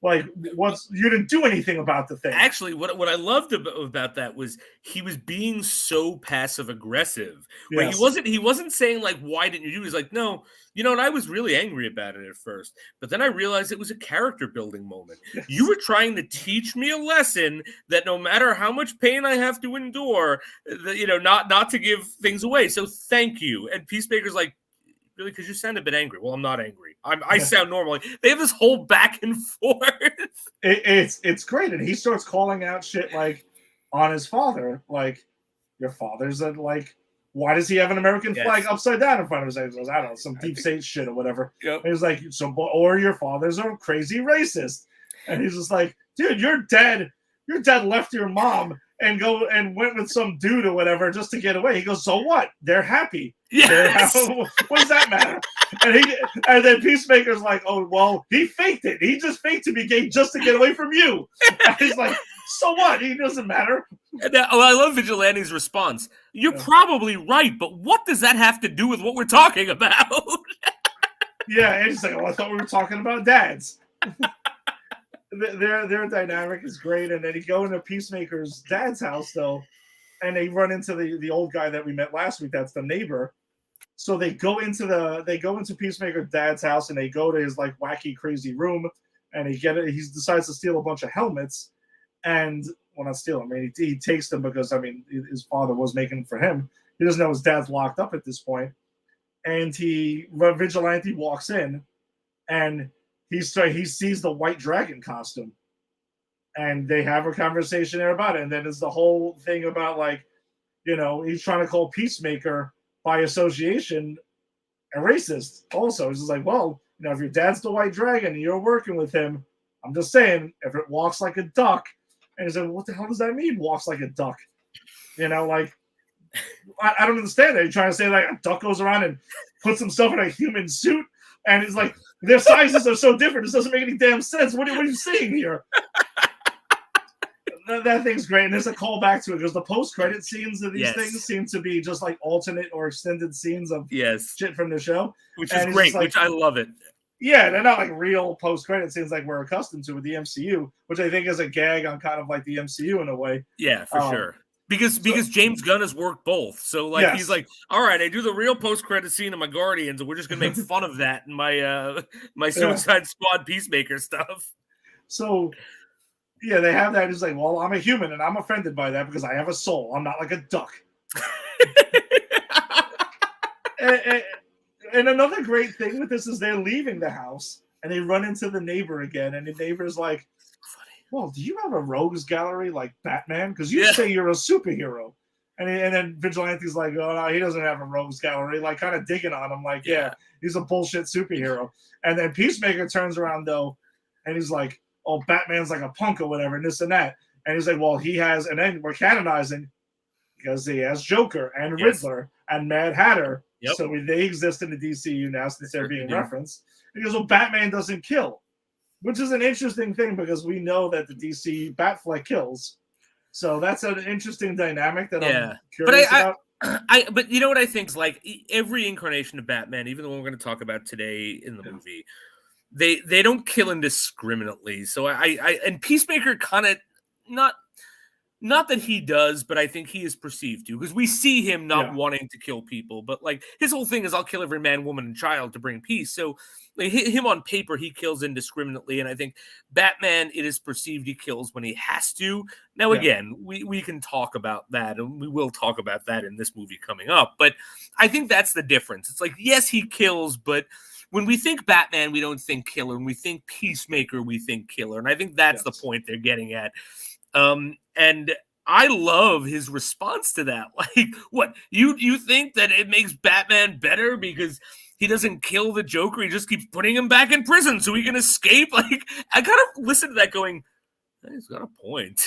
You didn't do anything about the thing. Actually, what I loved about that was he was being so passive aggressive. Where he wasn't saying why didn't you do it? He's like, no, and I was really angry about it at first, but then I realized it was a character building moment. Yes. You were trying to teach me a lesson that no matter how much pain I have to endure, not to give things away. So thank you. And Peacemaker's like, really? Because you sound a bit angry. Well, I'm not angry. I sound normal. They have this whole back and forth. It's great, and he starts calling out shit on his father, your father's why does he have an American flag upside down in front of his head? He goes, I don't know, some deep state shit or whatever. Yep. And he's like, or your father's a crazy racist, and he's just like, dude, your dad left your mom and went with some dude or whatever just to get away. He goes, so what? They're happy. Yes. What does that matter? And then Peacemaker's like, oh, well, he faked it. He just faked to be gay just to get away from you. And he's like, so what? He doesn't matter. I love Vigilante's response. You're probably right, but what does that have to do with what we're talking about? Yeah, and he's like, oh, I thought we were talking about dads. Their dynamic is great, and then he go into Peacemaker's dad's house though, and they run into the old guy that we met last week. That's the neighbor. So they go into Peacemaker's dad's house, and they go to his wacky crazy room. and he decides to steal a bunch of helmets, and well, not steal them. I mean, he takes them because his father was making them for him. He doesn't know his dad's locked up at this point, and Vigilante walks in, and he sees the White Dragon costume, and they have a conversation there about it, and then there's the whole thing about like, he's trying to call Peacemaker by association a racist. Also, he's just like, well, if your dad's the White Dragon and you're working with him, I'm just saying, if it walks like a duck, and he said, what the hell does that mean? Walks like a duck? Like, I don't understand that. You're trying to say like a duck goes around and puts himself in a human suit, and it's like their sizes are so different. This doesn't make any damn sense. What are you saying here? That thing's great, and there's a callback to it because the post-credit scenes of these things seem to be just like alternate or extended scenes of shit from the show, which is great. Which I love it. Yeah, they're not like real post-credit scenes like we're accustomed to with the MCU, which I think is a gag on kind of like the MCU in a way. Yeah, for sure. Because James Gunn has worked both, so like he's like, all right, I do the real post-credit scene of my Guardians, and we're just gonna make fun of that in my my Suicide Squad Peacemaker stuff. So. Yeah, they have that. He's like, well, I'm a human, and I'm offended by that because I have a soul. I'm not like a duck. and another great thing with this is they're leaving the house, and they run into the neighbor again, and the neighbor's like, well, do you have a rogues gallery like Batman? Because you say you're a superhero. And then Vigilante's like, oh, no, he doesn't have a rogues gallery, like kind of digging on him, like, yeah, he's a bullshit superhero. And then Peacemaker turns around, though, and he's like, oh, Batman's like a punk or whatever, and this and that. And he's like, well, he has, and then we're canonizing because he has Joker and Riddler and Mad Hatter. Yep. So they exist in the DCU now since they're being referenced. And he goes, well, Batman doesn't kill, which is an interesting thing because we know that the DC Batfleck kills. So that's an interesting dynamic that I'm curious about. But you know what I think is like every incarnation of Batman, even the one we're going to talk about today in the movie, they don't kill indiscriminately. So and Peacemaker kind of not that he does, but I think he is perceived to, because we see him not wanting to kill people, but like his whole thing is I'll kill every man, woman, and child to bring peace. So like, him on paper, he kills indiscriminately. And I think Batman, it is perceived he kills when he has to. Now, again, we can talk about that, and we will talk about that in this movie coming up. But I think that's the difference. It's like, yes, he kills, but when we think Batman, we don't think killer. When we think Peacemaker, we think killer. And I think that's the point they're getting at. And I love his response to that. Like, what, you think that it makes Batman better because he doesn't kill the Joker? He just keeps putting him back in prison so he can escape? Like, I kind of listen to that going, he's got a point.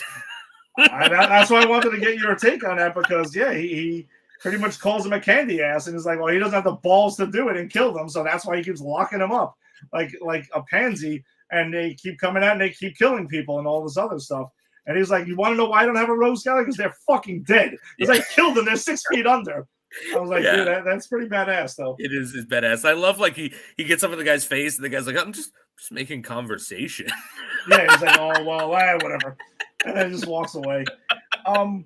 That's why I wanted to get your take on that, because, he pretty much calls him a candy ass, and he's like, well, he doesn't have the balls to do it and kill them, so that's why he keeps locking them up like a pansy, and they keep coming out and they keep killing people and all this other stuff. And he's like, you want to know why I don't have a rogues gallery? Because they're fucking dead. Because I killed them. They're 6 feet under. I was like, dude, that's pretty badass, though. It's badass. I love, like, he gets up in the guy's face, and the guy's like, I'm just making conversation. He's like, oh, well, whatever. And then just walks away. I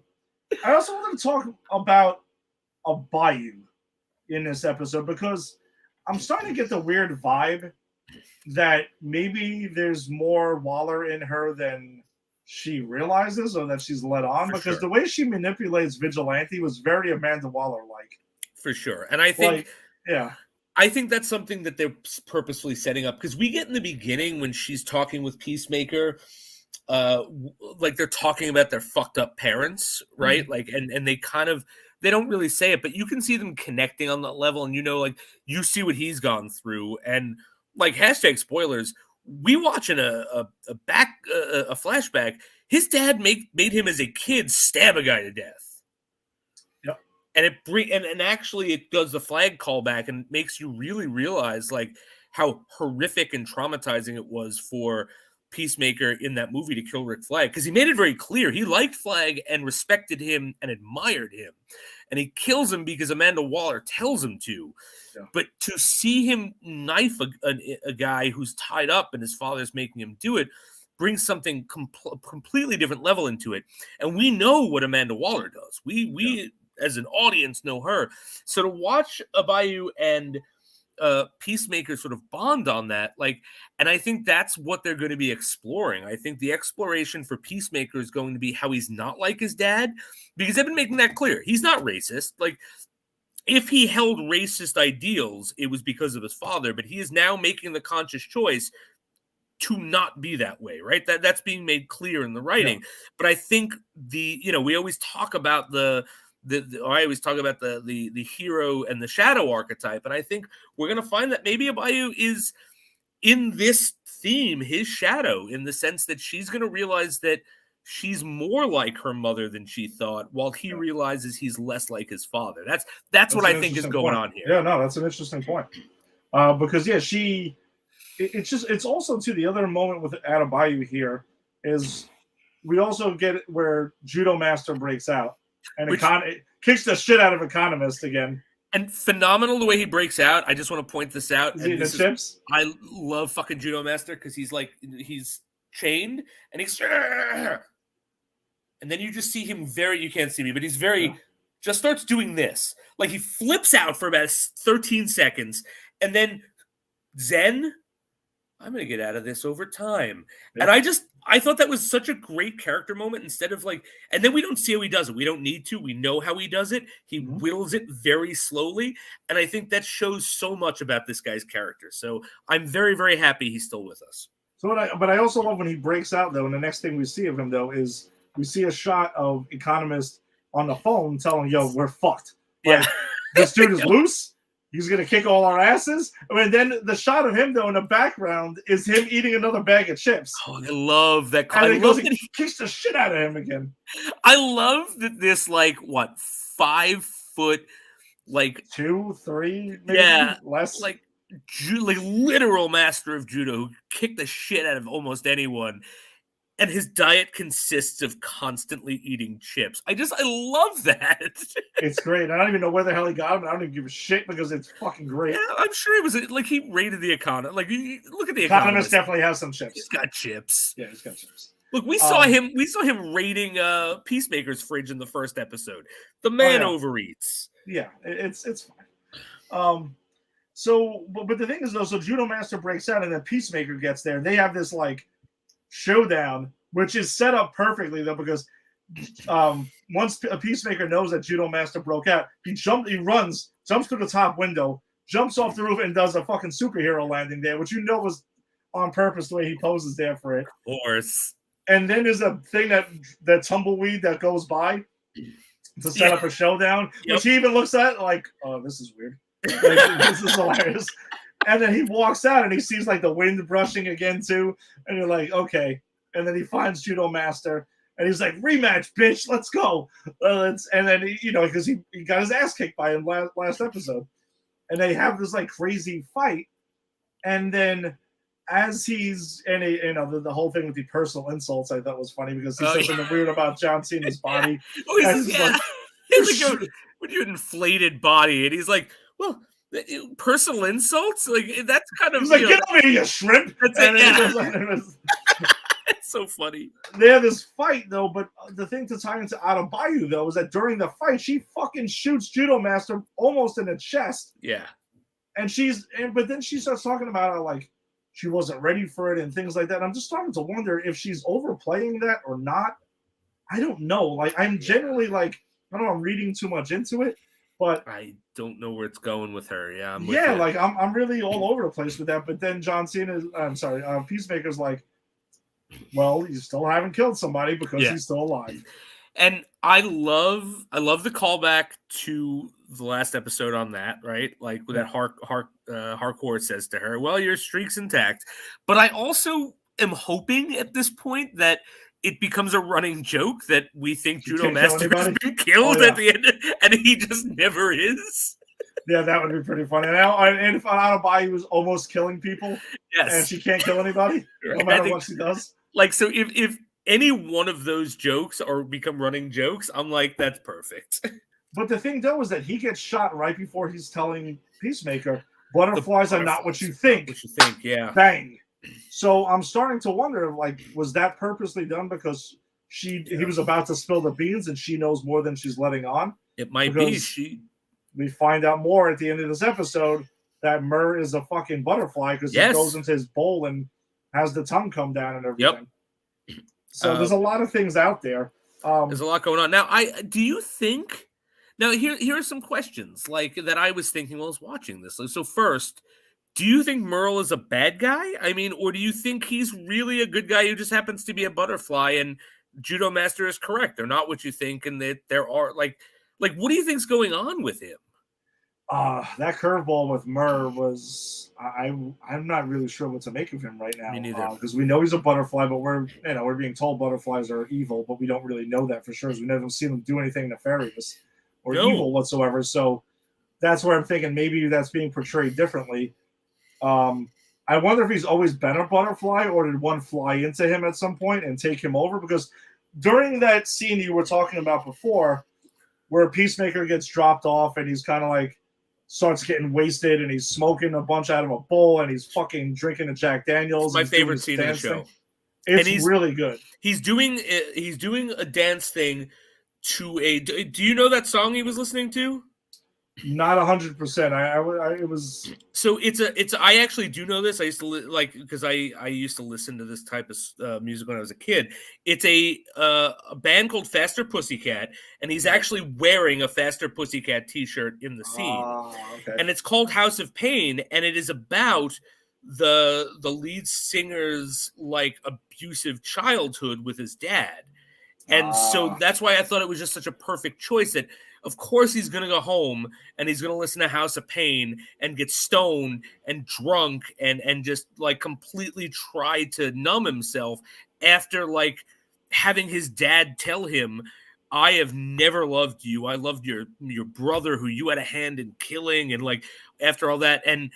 also wanted to talk about a bayou in this episode, because I'm starting to get the weird vibe that maybe there's more Waller in her than she realizes, or that she's let on, because the way she manipulates Vigilante was very Amanda Waller-like. For sure. And I think, I think that's something that they're purposefully setting up, because we get in the beginning when she's talking with Peacemaker, like they're talking about their fucked up parents, right? Mm-hmm. Like, and they kind of, they don't really say it, but you can see them connecting on that level, and like, you see what he's gone through, and like, hashtag spoilers, we watching a flashback. His dad made him as a kid stab a guy to death. Yep. And actually it does the flag callback and makes you really realize like how horrific and traumatizing it was for Peacemaker in that movie to kill Rick Flag, because he made it very clear he liked Flag and respected him and admired him, and he kills him because Amanda Waller tells him to. But to see him knife a guy who's tied up and his father's making him do it brings something completely different level into it. And we know what Amanda Waller does. We as an audience know her. So to watch Abayu and Peacemaker sort of bond on that. Like, and I think that's what they're going to be exploring. I think the exploration for Peacemaker is going to be how he's not like his dad, because they've been making that clear. He's not racist. Like, if he held racist ideals, it was because of his father, but he is now making the conscious choice to not be that way, right? That's being made clear in the writing. Yeah. But I think we always talk about I always talk about the hero and the shadow archetype, and I think we're going to find that maybe Abayu is in this theme his shadow, in the sense that she's going to realize that she's more like her mother than she thought, while he realizes he's less like his father. That's what I think is going on here. Yeah, no, that's an interesting point. Because it's also too, the other moment with Adebayo here is we also get it where Judo Master breaks out and it kicks the shit out of Economist again. And phenomenal the way he breaks out. I just want to point this out. Chips? I love fucking Judo Master because he's chained and he's and then you just see him you can't see me, but he's just starts doing this. Like, he flips out for about 13 seconds and then Zen, I'm going to get out of this over time. Yeah. And I thought that was such a great character moment, instead of like, and then we don't see how he does it. We don't need to. We know how he does it. He wills it very slowly. And I think that shows so much about this guy's character. So I'm very, very happy he's still with us. But I also love when he breaks out, though, and the next thing we see of him, though, is we see a shot of Economist on the phone telling him, yo, we're fucked. Like, yeah. This dude is loose. He's going to kick all our asses. I mean, then the shot of him, though, in the background is him eating another bag of chips. Oh, I love that. And he kicks the shit out of him again. I love that this, 5 foot, 2, 3, maybe less. Like literal master of judo who kicked the shit out of almost anyone. And his diet consists of constantly eating chips. I love that. It's great. I don't even know where the hell he got them. I don't even give a shit because it's fucking great. Yeah, I'm sure it was he rated the Economist. Look at the Economist definitely has some chips. He's got chips. Yeah, he's got chips. Look, we saw him raiding Peacemaker's fridge in the first episode. The man overeats. Yeah, it's fine. So, but the thing is, though, so Judo Master breaks out and then Peacemaker gets there. And they have this showdown, which is set up perfectly, though, because once a Peacemaker knows that Judo Master broke out, he runs, jumps through the top window, jumps off the roof, and does a fucking superhero landing there, which was on purpose the way he poses there for it. Of course. And then there's a thing that tumbleweed that goes by to set up a showdown, which he even looks at like, oh, this is weird. This is hilarious. And then he walks out and he sees the wind brushing again too. And you're like, okay. And then he finds Judo Master and he's like, rematch, bitch, let's go. And then, because he got his ass kicked by him last episode. And they have this crazy fight. And then as he's, the whole thing with the personal insults I thought was funny because he says something weird about John Cena's body. He's like, with your inflated body. And he's like, well, personal insults, that's kind of. He's like, get over here, you shrimp. That's it. It's so funny. They have this fight though, but the thing to tie into Adebayo though is that during the fight, she fucking shoots Judo Master almost in the chest. Yeah. But then she starts talking about how she wasn't ready for it and things like that. I'm just starting to wonder if she's overplaying that or not. I don't know. I'm generally I don't know. I'm reading too much into it. But I don't know where it's going with her. Yeah, I'm really all over the place with that. But then Peacemaker's like, well, you still haven't killed somebody because he's still alive. And I love the callback to the last episode on that, right? That Harcourt says to her, "Well, your streak's intact." But I also am hoping at this point that it becomes a running joke that we think Judo Master has been killed at the end, and he just never is. Yeah, that would be pretty funny. And if Adebayo was almost killing people, and she can't kill anybody, no matter what she does. So if any one of those jokes become running jokes, I'm like, that's perfect. But the thing, though, is that he gets shot right before he's telling Peacemaker, butterflies are not what you think. What you think, yeah. Bang. So I'm starting to wonder, was that purposely done because he was about to spill the beans and she knows more than she's letting on? It might be. We find out more at the end of this episode that Murr is a fucking butterfly because he goes into his bowl and has the tongue come down and everything. Yep. So there's a lot of things out there. There's a lot going on. Now, do you think... Now, here are some questions like that I was thinking while I was watching this. So first, do you think Merle is a bad guy? I mean, or do you think he's really a good guy who just happens to be a butterfly and Judo Master is correct? They're not what you think, and that there are like what do you think's going on with him? That curveball with Murr was I'm not really sure what to make of him right now. Me neither. Because we know he's a butterfly, but we're being told butterflies are evil, but we don't really know that for sure. We never seen them do anything nefarious or evil whatsoever. So that's where I'm thinking maybe that's being portrayed differently. I wonder if he's always been a butterfly, or did one fly into him at some point and take him over? Because during that scene you were talking about before, where Peacemaker gets dropped off and he's kind of like starts getting wasted and he's smoking a bunch out of a bowl and he's fucking drinking a Jack Daniels. It's my favorite scene in the show. It's really good. He's doing a dance thing to a... Do you know that song he was listening to? Not 100%. It was... So it's I actually do know this. I used to because I used to listen to this type of music when I was a kid. It's a band called Faster Pussycat, and he's actually wearing a Faster Pussycat t-shirt in the scene. Okay. And it's called House of Pain, and it is about the lead singer's like abusive childhood with his dad. And so that's why I thought it was just such a perfect choice that, of course, he's going to go home and he's going to listen to House of Pain and get stoned and drunk and just like completely try to numb himself after like having his dad tell him, I have never loved you. I loved your brother who you had a hand in killing, and like after all that. And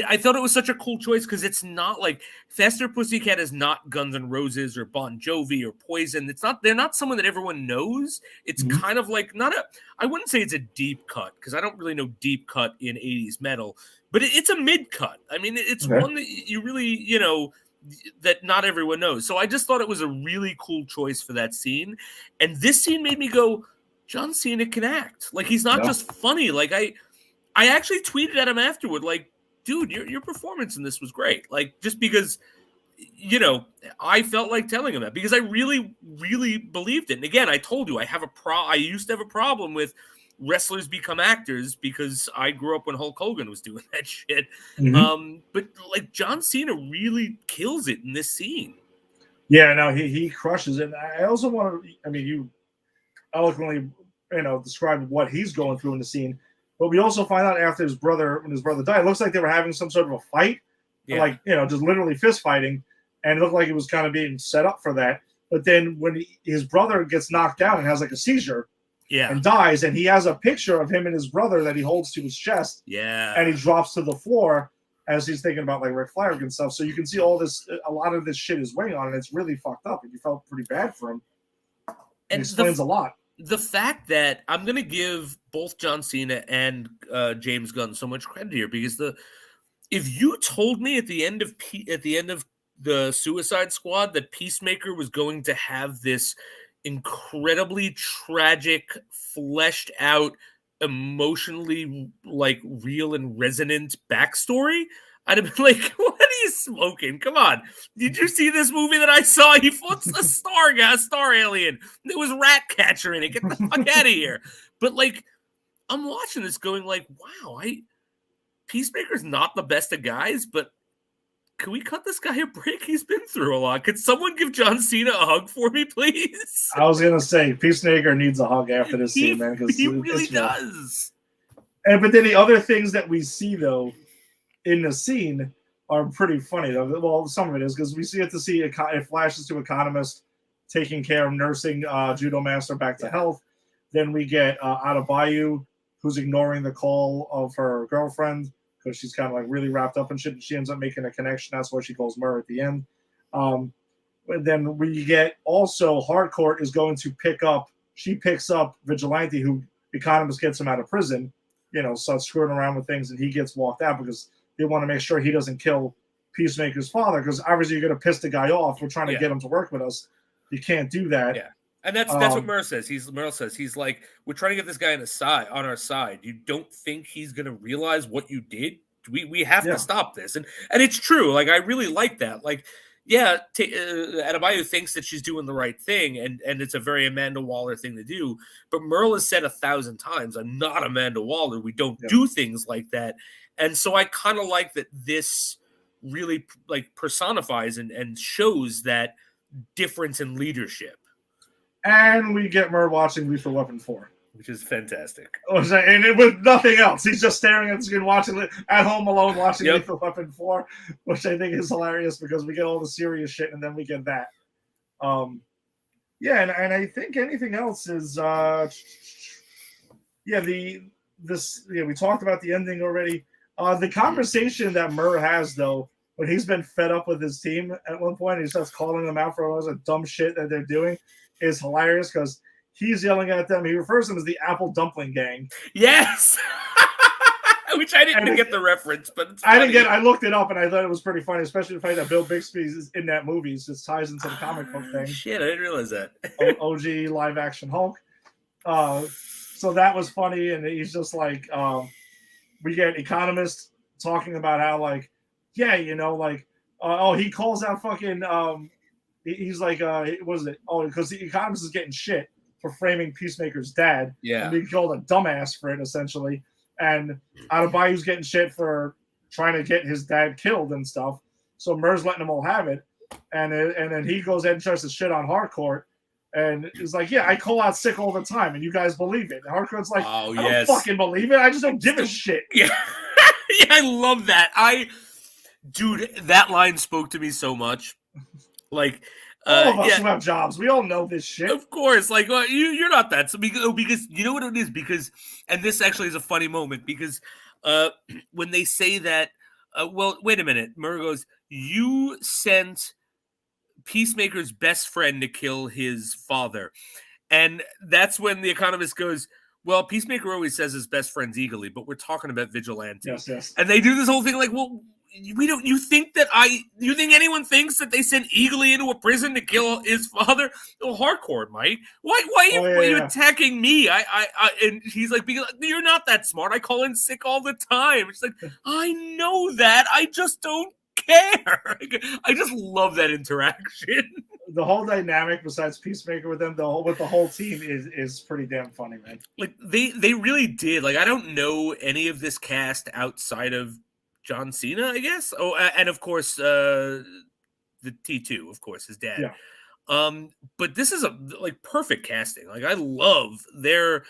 I thought it was such a cool choice because it's not like Faster Pussycat is not Guns N' Roses or Bon Jovi or Poison. They're not someone that everyone knows. It's kind of like I wouldn't say it's a deep cut because I don't really know deep cut in 80s metal, but it's a mid cut. I mean, it's one that you really, that not everyone knows. So I just thought it was a really cool choice for that scene. And this scene made me go, John Cena can act. Like, he's not just funny. Like, I actually tweeted at him afterward, like, dude, your performance in this was great. Like, just because, I felt like telling him that because I really, really believed it. And again, I told you I used to have a problem with wrestlers become actors because I grew up when Hulk Hogan was doing that shit. But like John Cena really kills it in this scene. Yeah, no, he crushes it. I also want to, you eloquently, describe what he's going through in the scene. But we also find out after when his brother died, it looks like they were having some sort of a fight, like, just literally fist fighting. And it looked like it was kind of being set up for that. But then when his brother gets knocked down and has like a seizure and dies, and he has a picture of him and his brother that he holds to his chest. Yeah. And he drops to the floor as he's thinking about like Ric Flair and stuff. So you can see a lot of this shit is weighing on, and it's really fucked up. And you felt pretty bad for him. It explains a lot. The fact that I'm going to give both John Cena and James Gunn so much credit here, because if you told me at the end of the Suicide Squad that Peacemaker was going to have this incredibly tragic, fleshed out, emotionally like real and resonant backstory, I'd have been like, what are you smoking? Come on. Did you see this movie that I saw? He fought a star alien. There was Ratcatcher in it. Get the fuck out of here. But like, I'm watching this going like, wow, Peacemaker's not the best of guys, but can we cut this guy a break? He's been through a lot. Could someone give John Cena a hug for me, please? I was going to say, Peacemaker needs a hug after this scene, man. He really does. But then the other things that we see, though, in the scene are pretty funny. Well, some of it is because we see it flashes to Economist taking care of nursing Judo Master back to health. Then we get Adebayo, who's ignoring the call of her girlfriend because she's kind of like really wrapped up in shit. And she ends up making a connection. That's why she calls Murr at the end. And then we get also Harcourt is going to picks up Vigilante, who Economist gets him out of prison, starts screwing around with things, and he gets walked out because they want to make sure he doesn't kill Peacemaker's father, because obviously you're going to piss the guy off. We're trying to get him to work with us. You can't do that. Yeah. And that's what Murr says. Merle says, he's like, we're trying to get this guy on our side. You don't think he's going to realize what you did We have to stop this. And it's true. Like, I really like that. Like, yeah, Adebayo thinks that she's doing the right thing, and it's a very Amanda Waller thing to do. But Merle has said 1,000 times, I'm not Amanda Waller. We don't do things like that. And so I kind of like that this really like personifies and shows that difference in leadership. And we get Merle watching Lethal Weapon 4. Which is fantastic. And with nothing else. He's just staring at the screen, watching at home alone, watching Lethal Weapon 4, which I think is hilarious because we get all the serious shit and then we get that. And I think anything else is we talked about the ending already. The conversation that Murr has though, when he's been fed up with his team at one point, he starts calling them out for all the dumb shit that they're doing, is hilarious because he's yelling at them. He refers to them as the Apple Dumpling Gang. Yes. Which I didn't get the reference, but it's I didn't get. I looked it up and I thought it was pretty funny, especially the fact that Bill Bixby is in that movie. It just ties into the comic book thing. Shit, I didn't realize that. OG live action Hulk. So that was funny, and he's just like, we get Economist talking about how like, he calls out fucking. He's like, what is it? Oh, because the Economist is getting shit for framing Peacemaker's dad. Yeah. And being called a dumbass for it, essentially. And Adebayo's getting shit for trying to get his dad killed and stuff. So Murr's letting them all have it. And then he goes ahead and tries to shit on Harcourt. And he's like, I call out sick all the time, and you guys believe it. And Harcourt's like, I don't fucking believe it. I just don't give a shit. Yeah. I love that. Dude, that line spoke to me so much. Like, all of us who have jobs, we all know this shit. Of course, like you're not that. So because you know what it is. Because, and this actually is a funny moment because when they say that, wait a minute, Murr goes, you sent Peacemaker's best friend to kill his father, and that's when the Economist goes, well, Peacemaker always says his best friend's eagerly, but we're talking about vigilante. Yes. And they do this whole thing like, well, you think anyone thinks that they sent Eagly into a prison to kill his father? Oh, Harcourt, Mike. Why are you attacking me? And he's like, because you're not that smart. I call in sick all the time. It's like, I know that. I just don't care. I just love that interaction. The whole dynamic, besides Peacemaker with them, with the whole team is pretty damn funny, man. Like they really did. Like, I don't know any of this cast outside of John Cena, I guess. Oh, and of course, the T2, of course, his dad. Yeah. But this is a perfect casting. Like, I love their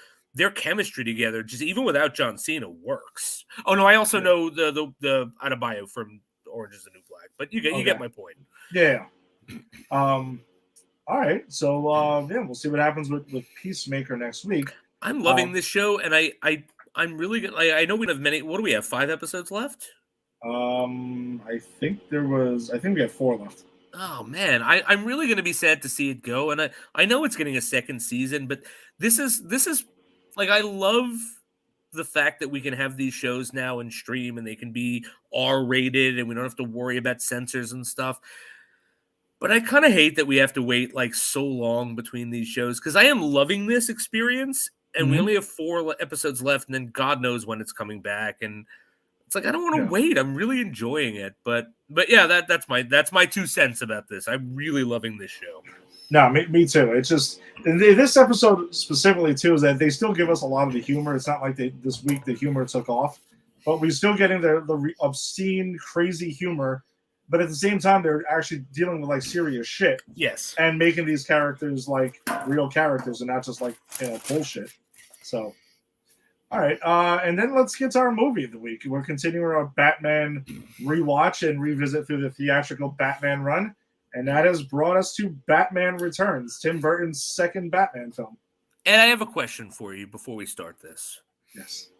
chemistry together. Just even without John Cena works. Oh no, I also know the Adebayo from Orange Is the New Black. But you get my point. Yeah. All right. So we'll see what happens with Peacemaker next week. I'm loving this show, and I'm really good. I know we don't have many. What do we have? 5 episodes left? I think we have 4 left. Oh man, I'm really going to be sad to see it go, and I know it's getting a second season, but this is like, I love the fact that we can have these shows now and stream, and they can be R-rated, and we don't have to worry about censors and stuff. But I kind of hate that we have to wait like so long between these shows, because I am loving this experience, and we only have 4 episodes left, and then God knows when it's coming back, and it's like, I don't want to wait. I'm really enjoying it, but yeah, that's my 2 cents about this. I'm really loving this show. No, me too. It's just this episode specifically too is that they still give us a lot of the humor. It's not like this week the humor took off, but we're still getting the obscene, crazy humor. But at the same time, they're actually dealing with like serious shit. Yes, and making these characters like real characters and not just like bullshit. So. All right, and then let's get to our movie of the week. We're continuing our Batman rewatch and revisit through the theatrical Batman run, and that has brought us to Batman Returns, Tim Burton's second Batman film. And I have a question for you before we start this. Yes.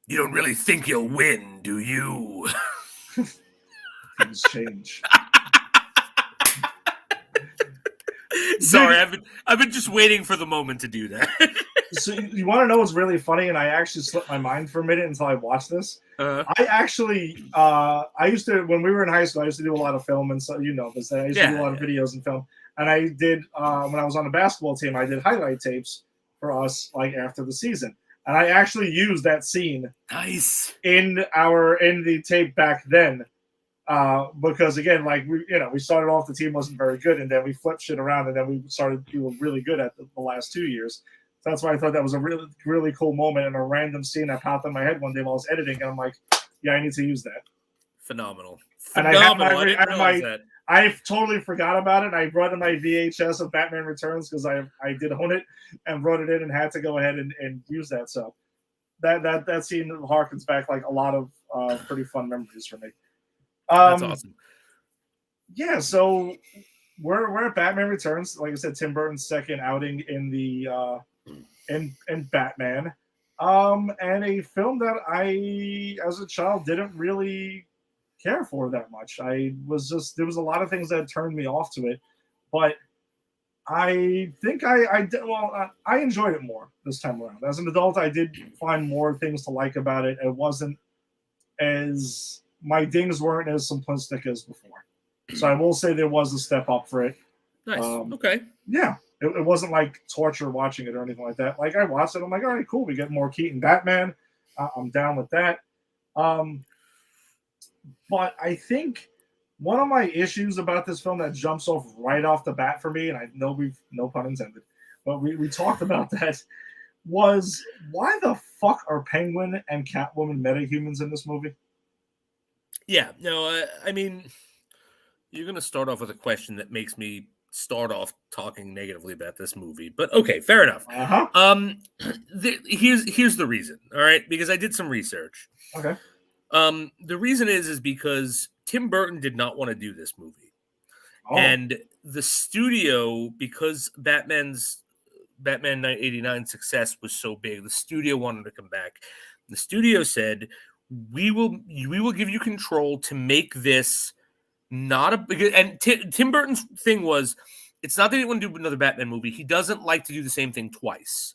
You don't really think you'll win, do you? Things change. Sorry, I've been just waiting for the moment to do that. So you want to know what's really funny? And I actually slipped my mind for a minute until I watched this. I actually, I used to, when we were in high school, I used to do a lot of film, and so you know this. I used to do a lot of videos and film. And I did when I was on the basketball team, I did highlight tapes for us like after the season. and I actually used that scene Nice. in the tape back then. Because again, like we started off, the team wasn't very good, and then we flipped shit around, and then we started doing really good at the last 2 years. So that's why I thought that was a really, really cool moment and a random scene that popped in my head one day while I was editing, and I'm like, yeah, I need to use that. Phenomenal. And I totally forgot about it. I brought in my VHS of Batman Returns because I did own it and brought it in and had to go ahead and use that. So that scene harkens back like a lot of pretty fun memories for me. That's awesome. Yeah, so we're at Batman Returns. Like I said, Tim Burton's second outing in the in Batman, and a film that I, as a child, didn't really care for that much. There was a lot of things that turned me off to it, but I think I enjoyed it more this time around. As an adult, I did find more things to like about it. It wasn't as my dings weren't as simplistic as before. So I will say there was a step up for it. Nice. Okay. Yeah. It wasn't like torture watching it or anything like that. Like I watched it, I'm like, all right, cool. We get more Keaton Batman. I'm down with that. But I think one of my issues about this film that jumps off right off the bat for me, and I know no pun intended, but we talked about that, was why the fuck are Penguin and Catwoman metahumans in this movie? Yeah, no, I mean, you're going to start off with a question that makes me start off talking negatively about this movie, but okay, fair enough. Here's the reason, all right, because I did some research. Okay. The reason is because Tim Burton did not want to do this movie, and the studio, because Batman 89 success was so big, the studio wanted to come back. The studio said, we will give you control to make this not a big. And Tim Burton's thing was, it's not that he didn't want to do another Batman movie. He doesn't like to do the same thing twice.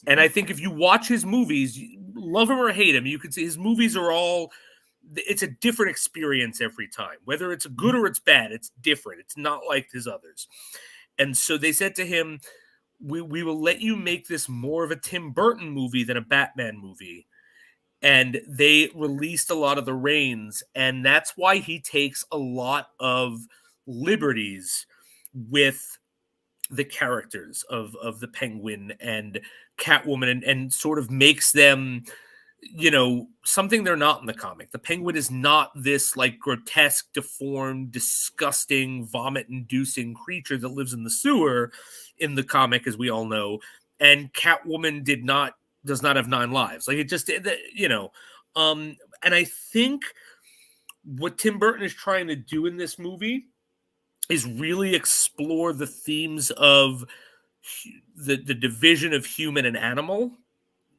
And I think if you watch his movies, love him or hate him, you can see his movies are all, it's a different experience every time. Whether it's good or it's bad, it's different. It's not like his others. And so they said to him, we will let you make this more of a Tim Burton movie than a Batman movie. And they released a lot of the reins, and that's why he takes a lot of liberties with the characters of the Penguin and Catwoman, and sort of makes them, something they're not in the comic. The Penguin is not this like grotesque, deformed, disgusting, vomit-inducing creature that lives in the sewer in the comic, as we all know. And Catwoman does not have 9 lives. Like, it just, and I think what Tim Burton is trying to do in this movie is really explore the themes of the division of human and animal,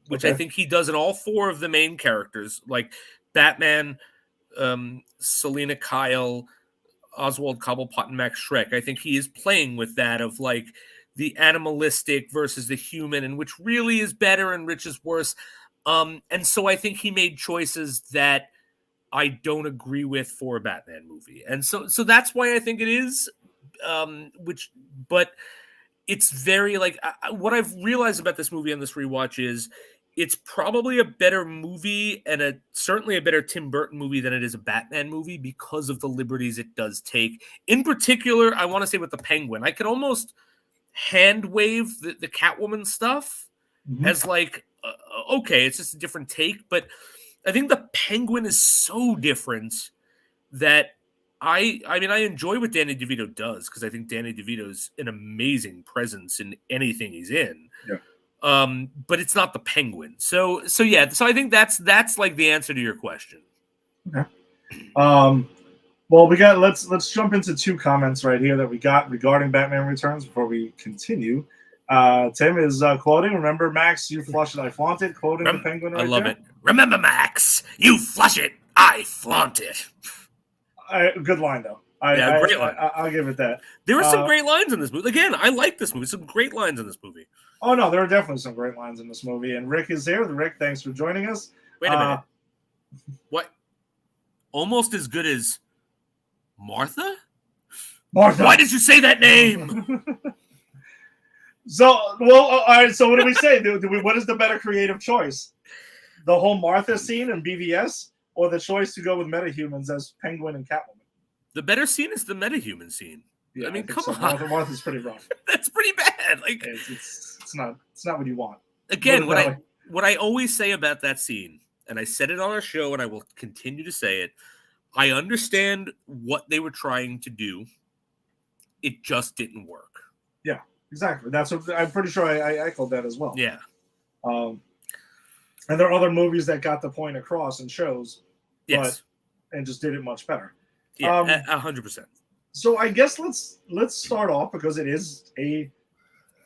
which I think he does in all 4 of the main characters, like Batman, Selina Kyle, Oswald Cobblepot, and Max Schreck. I think he is playing with that of like the animalistic versus the human, and which really is better and which is worse. And so I think he made choices that I don't agree with for a Batman movie. And so that's why I think it is, but it's very like, what I've realized about this movie on this rewatch is it's probably a better movie and certainly a better Tim Burton movie than it is a Batman movie because of the liberties it does take. In particular, I want to say with the Penguin, I could almost hand wave the Catwoman stuff as like, okay, it's just a different take, but I think the Penguin is so different that I enjoy what Danny DeVito does, because I think Danny DeVito's an amazing presence in anything he's in. Yeah. But it's not the Penguin. So yeah. So I think that's like the answer to your question. Okay. Well, let's jump into 2 comments right here that we got regarding Batman Returns before we continue. Tim is quoting, "Remember, Max, you flush it, I flaunt it," quoting the Penguin right I love there. it. Remember, Max, you flush it, I flaunt it. Good line, though. Great line. I'll give it that. There were some great lines in this movie. Again, I like this movie. Some great lines in this movie. Oh, no, there are definitely some great lines in this movie. And Rick is here. Rick, thanks for joining us. Wait a minute. What? Almost as good as Martha? Martha. Why did you say that name? So, well, all right. So, what do we say? What is the better creative choice? The whole Martha scene in BVS, or the choice to go with metahumans as Penguin and Catwoman? The better scene is the metahuman scene. Yeah, I mean, think come so. on. Martha's pretty rough. That's pretty bad. Like, it's not what you want. Again, what I always say about that scene, and I said it on our show, and I will continue to say it. I understand what they were trying to do. It just didn't work. Yeah, exactly. That's what I'm pretty sure I echoed that as well. Yeah. And there are other movies that got the point across in shows, yes, and just did it much better. Yeah, 100%. So I guess let's start off, because it is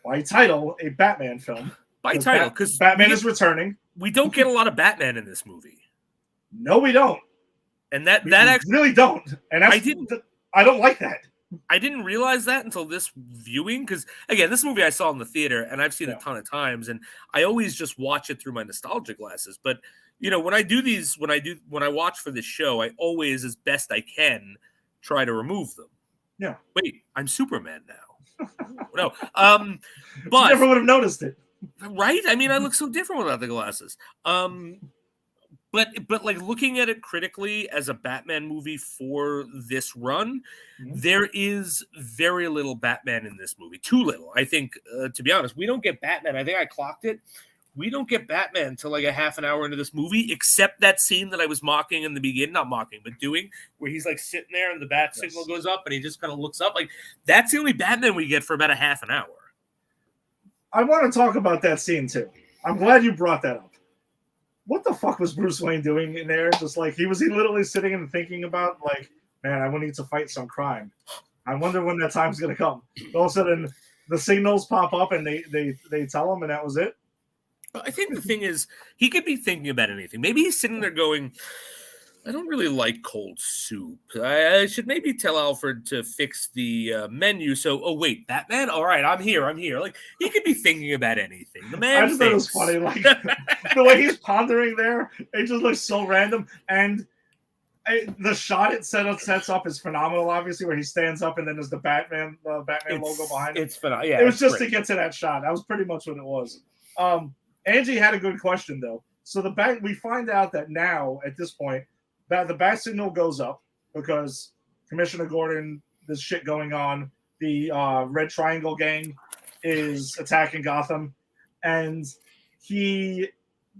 by title a Batman film. By title, because Batman is returning. We don't get a lot of Batman in this movie. No, we don't. And that actually really don't. And I don't like that. I didn't realize that until this viewing, because again, this movie I saw in the theater and I've seen a ton of times, and I always just watch it through my nostalgia glasses. But when I watch for this show, I always, as best I can, try to remove them. Yeah. Wait, I'm Superman now. No. But you never would have noticed it. Right? I mean, I look so different without the glasses. But like, looking at it critically as a Batman movie for this run, there is very little Batman in this movie. Too little. I think, to be honest, we don't get Batman. I think I clocked it. We don't get Batman until like a half an hour into this movie, except that scene that I was mocking in the beginning. Not mocking, but doing, where he's like sitting there and the bat signal goes up and he just kind of looks up. Like, that's the only Batman we get for about a half an hour. I want to talk about that scene too. I'm glad you brought that up. What the fuck was Bruce Wayne doing in there? Just like, he literally sitting and thinking about, like, man, I need to fight some crime. I wonder when that time's gonna come. All of a sudden, the signals pop up and they tell him, and that was it. I think the thing is, he could be thinking about anything. Maybe he's sitting there going, I don't really like cold soup. I should maybe tell Alfred to fix the menu. So, oh wait, Batman? All right, I'm here. Like, he could be thinking about anything. The man. I just thought it was funny, like the way he's pondering there. It just looks so random, and the shot it sets up is phenomenal. Obviously, where he stands up and then there's the Batman logo behind him. It's phenomenal. Yeah, it was just great to get to that shot. That was pretty much what it was. Angie had a good question though. So we find out that now at this point, the bat signal goes up because Commissioner Gordon, there's shit going on. The Red Triangle gang is attacking Gotham, and he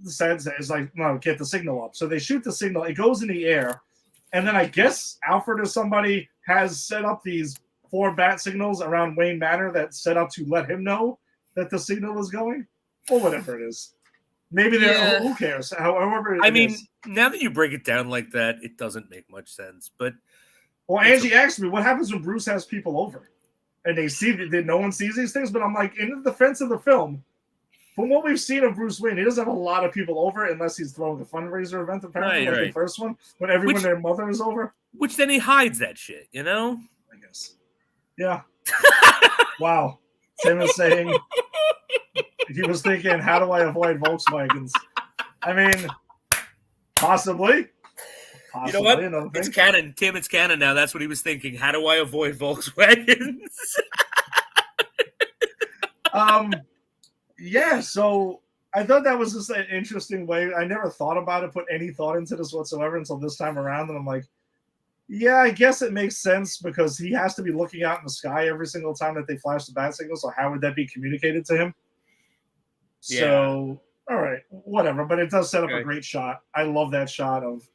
says, "Is like, no, get the signal up." So they shoot the signal. It goes in the air, and then I guess Alfred or somebody has set up these 4 bat signals around Wayne Manor that set up to let him know that the signal is going, or whatever it is. Maybe they're who cares? However, I mean, now that you break it down like that, it doesn't make much sense. But Angie asked me, what happens when Bruce has people over and they see that no one sees these things? But I'm like, in the defense of the film, from what we've seen of Bruce Wayne, he doesn't have a lot of people over unless he's throwing a fundraiser event, apparently, like the first one, when everyone their mother is over. Which then he hides that shit, I guess. Yeah. Wow. Tim is saying he was thinking, how do I avoid Volkswagens? I mean, possibly. You know what? It's canon. Tim, it's canon now. That's what he was thinking. How do I avoid Volkswagens? Yeah, so I thought that was just an interesting way. I never thought about it, put any thought into this whatsoever until this time around. And I'm like, yeah, I guess it makes sense because he has to be looking out in the sky every single time that they flash the bat signal. So how would that be communicated to him? Yeah. So, all right, whatever. But it does set up a great shot. I love that shot of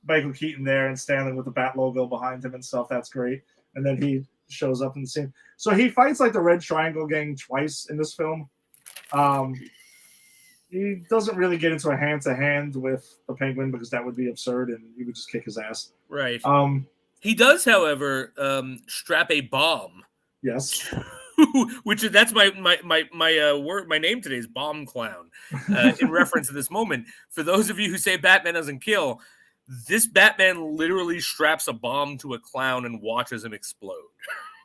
Michael Keaton there and Stanley with the bat logo behind him and stuff. That's great. And then he shows up in the scene. So he fights like the Red Triangle gang twice in this film. He doesn't really get into a hand-to-hand with the Penguin because that would be absurd and he would just kick his ass. Right. He does, however, strap a bomb. Yes. That's my word. My name today is Bomb Clown, in reference to this moment. For those of you who say Batman doesn't kill, this Batman literally straps a bomb to a clown and watches him explode.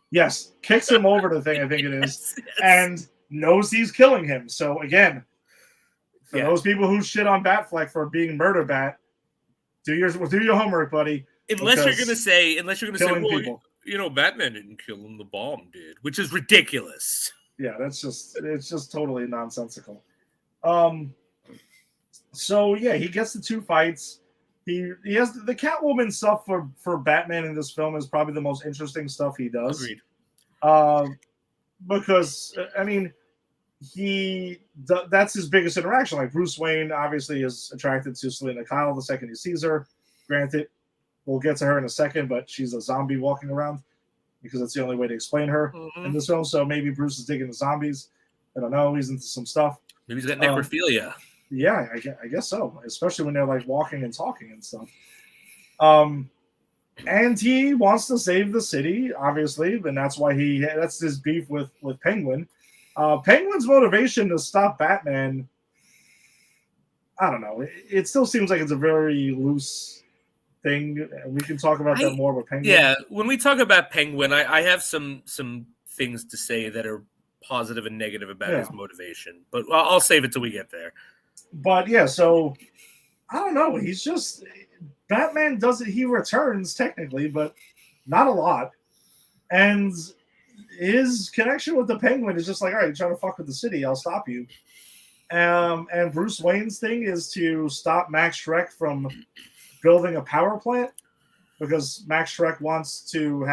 Yes, kicks him over the thing, I think it is, and knows he's killing him. So again, for those people who shit on Batfleck for being Murder Bat, do your homework, buddy. Unless you're gonna say, well, Batman didn't kill him, the bomb did, which is ridiculous. Yeah, it's just totally nonsensical. So yeah, he gets the two fights. He has the Catwoman stuff for Batman in this film is probably the most interesting stuff he does. Agreed. Uh, because I mean, that's his biggest interaction. Like Bruce Wayne obviously is attracted to Selena Kyle the second he sees her. Granted, we'll get to her in a second, but she's a zombie walking around because that's the only way to explain her in this film. So maybe Bruce is digging the zombies. I don't know. He's into some stuff. Maybe he's got necrophilia. Yeah, I guess so. Especially when they're like walking and talking and stuff. And he wants to save the city, obviously, and that's why that's his beef with Penguin. Penguin's motivation to stop Batman, I don't know. It still seems like it's a very loose thing. We can talk about that more with Penguin. Yeah, when we talk about Penguin, I have some things to say that are positive and negative about his motivation, but I'll save it till we get there. But yeah, so I don't know. He's just Batman does it. He returns technically, but not a lot. And his connection with the Penguin is just like, all right, you're trying to fuck with the city, I'll stop you. And Bruce Wayne's thing is to stop Max Schreck from building a power plant because Max Schreck wants to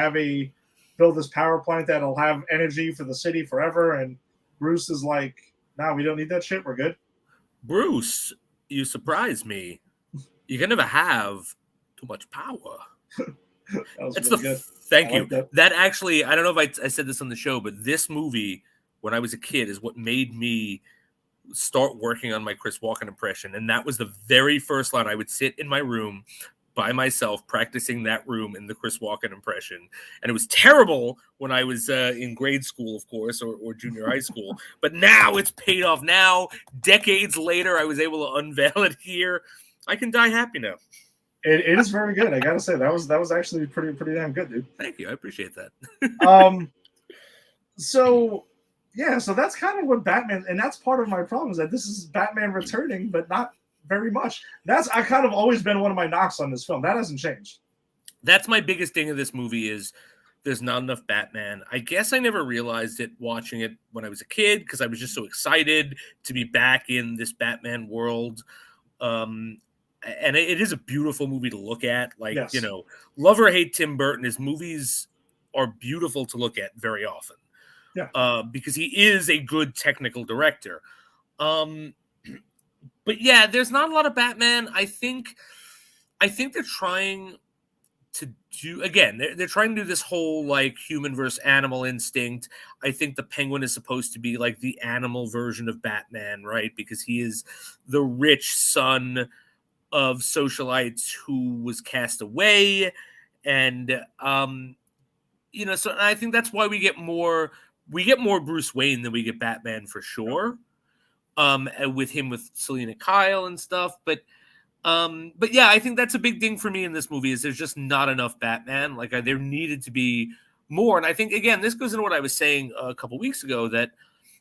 build this power plant that'll have energy for the city forever. And Bruce is like, no, we don't need that shit. We're good. Bruce, you surprise me. You can never have too much power. That's really good. Thank you. Like that actually, I don't know if I said this on the show, but this movie, when I was a kid, is what made me start working on my Chris Walken impression. And that was the very first line. I would sit in my room by myself practicing that room in the Chris Walken impression. And it was terrible when I was in grade school, of course, or junior high school. But now it's paid off. Now, decades later, I was able to unveil it here. I can die happy now. It is very good. I gotta say that was actually pretty damn good, dude. Thank you. I appreciate that. So that's kind of what Batman, and that's part of my problem is that this is Batman returning, but not very much. I kind of always been one of my knocks on this film. That hasn't changed. That's my biggest thing of this movie is there's not enough Batman. I guess I never realized it watching it when I was a kid because I was just so excited to be back in this Batman world. And it is a beautiful movie to look at. Like, yes. Love or hate Tim Burton, his movies are beautiful to look at very often. Yeah. Because he is a good technical director. But yeah, there's not a lot of Batman. I think they're trying to do, again, they're trying to do this whole like human versus animal instinct. I think the Penguin is supposed to be like the animal version of Batman, right? Because he is the rich son of socialites who was cast away. And, so I think that's why we get more Bruce Wayne than we get Batman for sure. With Selena Kyle and stuff. But yeah, I think that's a big thing for me in this movie is there's just not enough Batman. Like there needed to be more. And I think, again, this goes into what I was saying a couple weeks ago that,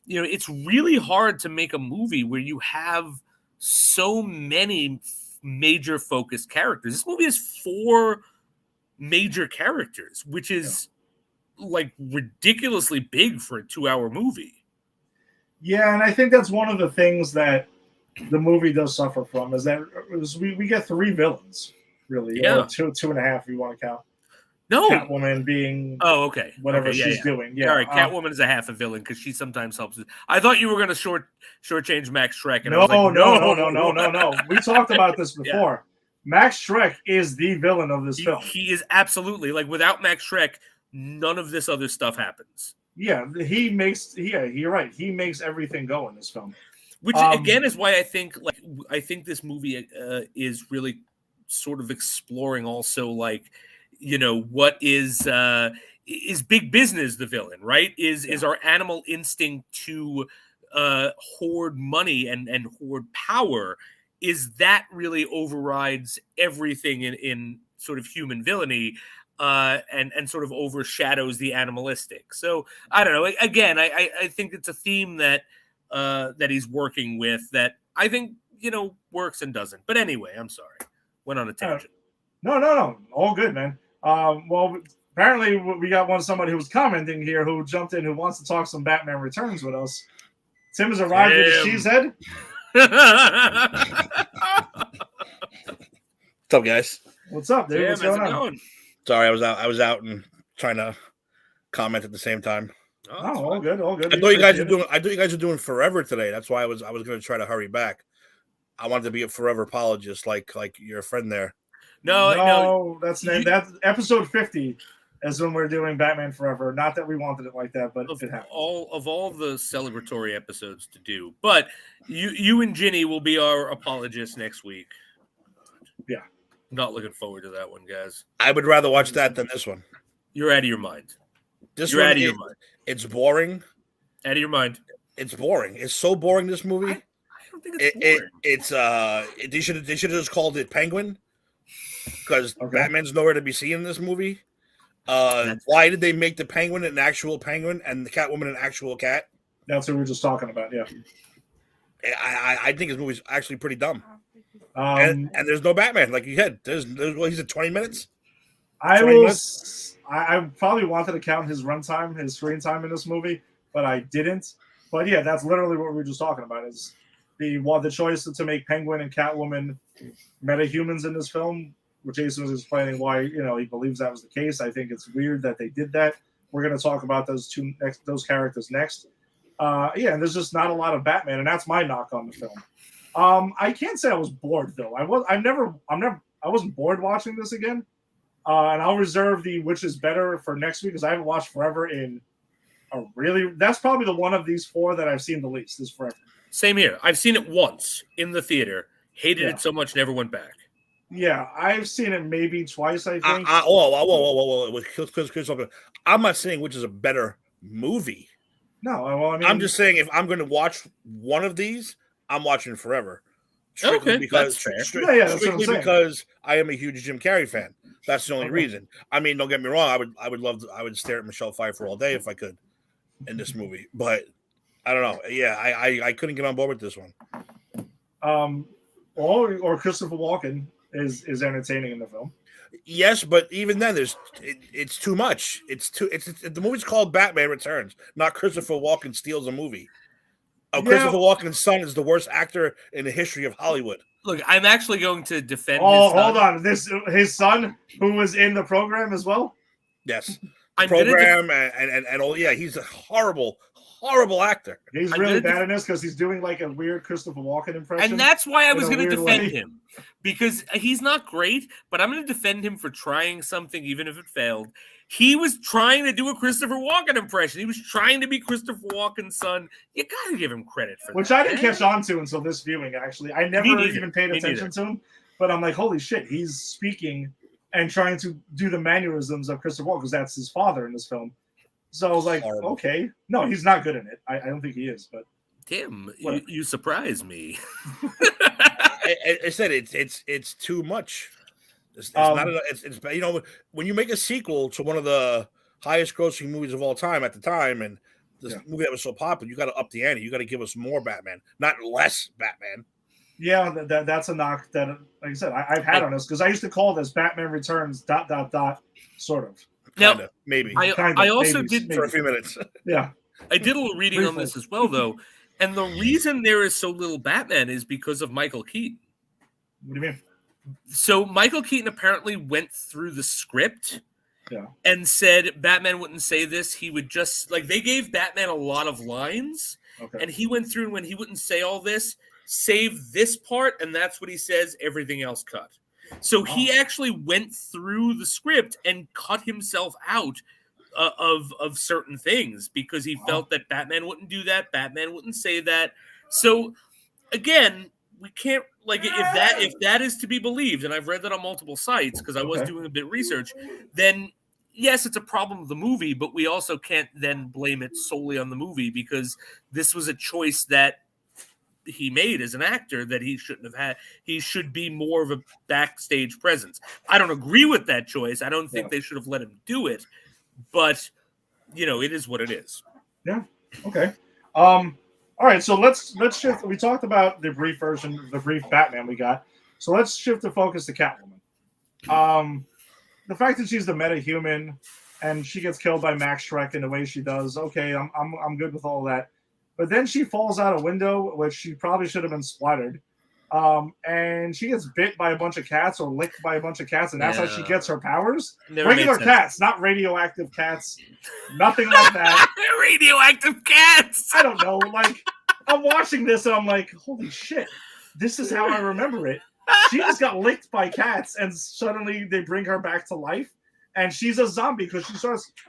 it's really hard to make a movie where you have so many major focused characters. This movie has 4 major characters, which is like ridiculously big for a 2-hour movie. Yeah, and I think that's one of the things that the movie does suffer from is that we get 3 villains, really. Yeah. Or 2.5 if you want to count. No. Catwoman being whatever she's doing. Yeah. All right, Catwoman is a half a villain because she sometimes helps. I thought you were going to shortchange Max Schreck. And no. We talked about this before. Yeah. Max Schreck is the villain of this film. He is absolutely, like, without Max Schreck, none of this other stuff happens. Yeah, you're right. He makes everything go in this film. Which, again, is why I think this movie is really sort of exploring also, like, what is big business the villain, right? Is our animal instinct to hoard money and hoard power, is that really overrides everything in sort of human villainy and sort of overshadows the animalistic. So I don't know. Again, I think it's a theme that he's working with that I think, works and doesn't. But anyway, I'm sorry. Went on a tangent. No. All good, man. Well, apparently we got somebody who was commenting here who jumped in who wants to talk some Batman Returns with us. Tim has arrived with his cheese head. What's up, guys? What's up, dude? What's going on? Sorry, I was out and trying to comment at the same time. Oh, all good. I thought you guys were doing Forever today. That's why I was going to try to hurry back. I wanted to be a Forever apologist, like your friend there. No, that's episode 50 is when we're doing Batman Forever. Not that we wanted it like that, but it happened. All the celebratory episodes to do. But you and Ginny will be our apologists next week. Yeah. I'm not looking forward to that one, guys. I would rather watch that than this one. You're out of your mind. You're out of your mind. It's boring. Out of your mind. It's boring. It's so boring, this movie. I don't think it's boring. They should have just called it Penguin. Because Batman's nowhere to be seen in this movie. Why did they make the Penguin an actual penguin and the Catwoman an actual cat? That's what we were just talking about, yeah. I think this movie's actually pretty dumb. And there's no Batman, like you said. There's he's at 20 minutes. I probably wanted to count his runtime, his screen time in this movie, but I didn't. But yeah, that's literally what we were just talking about. Is the choice to make Penguin and Catwoman metahumans in this film. Where Jason was explaining why he believes that was the case. I think it's weird that they did that. We're going to talk about those characters next. And there's just not a lot of Batman, and that's my knock on the film. I can't say I was bored though. I wasn't bored watching this again. And I'll reserve the which is better for next week because I haven't watched Forever in that's probably the one of these four that I've seen the least is Forever. Same here. I've seen it once in the theater. Hated it so much, never went back. Yeah, I've seen it maybe twice, I think. Whoa. I'm not saying which is a better movie. No, well, I mean, I'm just saying if I'm going to watch one of these, I'm watching Forever. Strictly because I am a huge Jim Carrey fan. That's the only reason. I mean, don't get me wrong. I would stare at Michelle Pfeiffer all day if I could in this movie. But I don't know. Yeah, I couldn't get on board with this one. Or Christopher Walken is entertaining in the film. Yes, but even then, it's too much. The movie's called Batman Returns, not Christopher Walken steals a movie. Christopher Walken's son is the worst actor in the history of Hollywood. Look, I'm actually going to defend. Oh, hold on! His son, who was in the program as well. Yes, program and all. Yeah, he's a horrible actor. He's really bad in this because he's doing like a weird Christopher Walken impression. And that's why I was going to defend him because he's not great, but I'm going to defend him for trying something, even if it failed. He was trying to do a Christopher Walken impression. He was trying to be Christopher Walken's son. You got to give him credit for that. Which I didn't catch on to until this viewing, actually. I never even paid attention to him, but I'm like, holy shit, he's speaking and trying to do the mannerisms of Christopher Walken because that's his father in this film. So I was like, okay. No, he's not good in it. I don't think he is, but Tim, you surprise me. I said it's too much. It's not enough. It's when you make a sequel to one of the highest grossing movies of all time at the time, and this movie that was so popular, you got to up the ante. You got to give us more Batman, not less Batman. Yeah, that's a knock that, like I said, I've had on this because I used to call this Batman Returns ... sort of. Now, maybe. I also did for a few minutes. Yeah. I did a little reading on this as well, though. And the reason there is so little Batman is because of Michael Keaton. What do you mean? So Michael Keaton apparently went through the script and said Batman wouldn't say this. He would just, they gave Batman a lot of lines. Okay. And he went through and when he wouldn't say all this, save this part, and that's what he says, everything else cut. So he actually went through the script and cut himself out of certain things because he felt that Batman wouldn't do that, Batman wouldn't say that. So again, we can't if that is to be believed, and I've read that on multiple sites because I was doing a bit of research, then yes, it's a problem of the movie, but we also can't then blame it solely on the movie because this was a choice that he made as an actor that he shouldn't have had. He should be more of a backstage presence. I don't agree with that choice. I don't think they should have let him do it, but it is what it is. Yeah. Okay. All right. So let's shift. We talked about the brief version, the brief Batman we got. So let's shift the focus to Catwoman. The fact that she's the metahuman, and she gets killed by Max Shrek in the way she does. Okay, I'm good with all that. But then she falls out a window, which she probably should have been splattered. And she gets bit by a bunch of cats or licked by a bunch of cats, and that's how she gets her powers. Regular cats, not radioactive cats. Nothing like that. Radioactive cats! I don't know. Like, I'm watching this and I'm like, holy shit, this is how I remember it. She just got licked by cats, and suddenly they bring her back to life. And she's a zombie because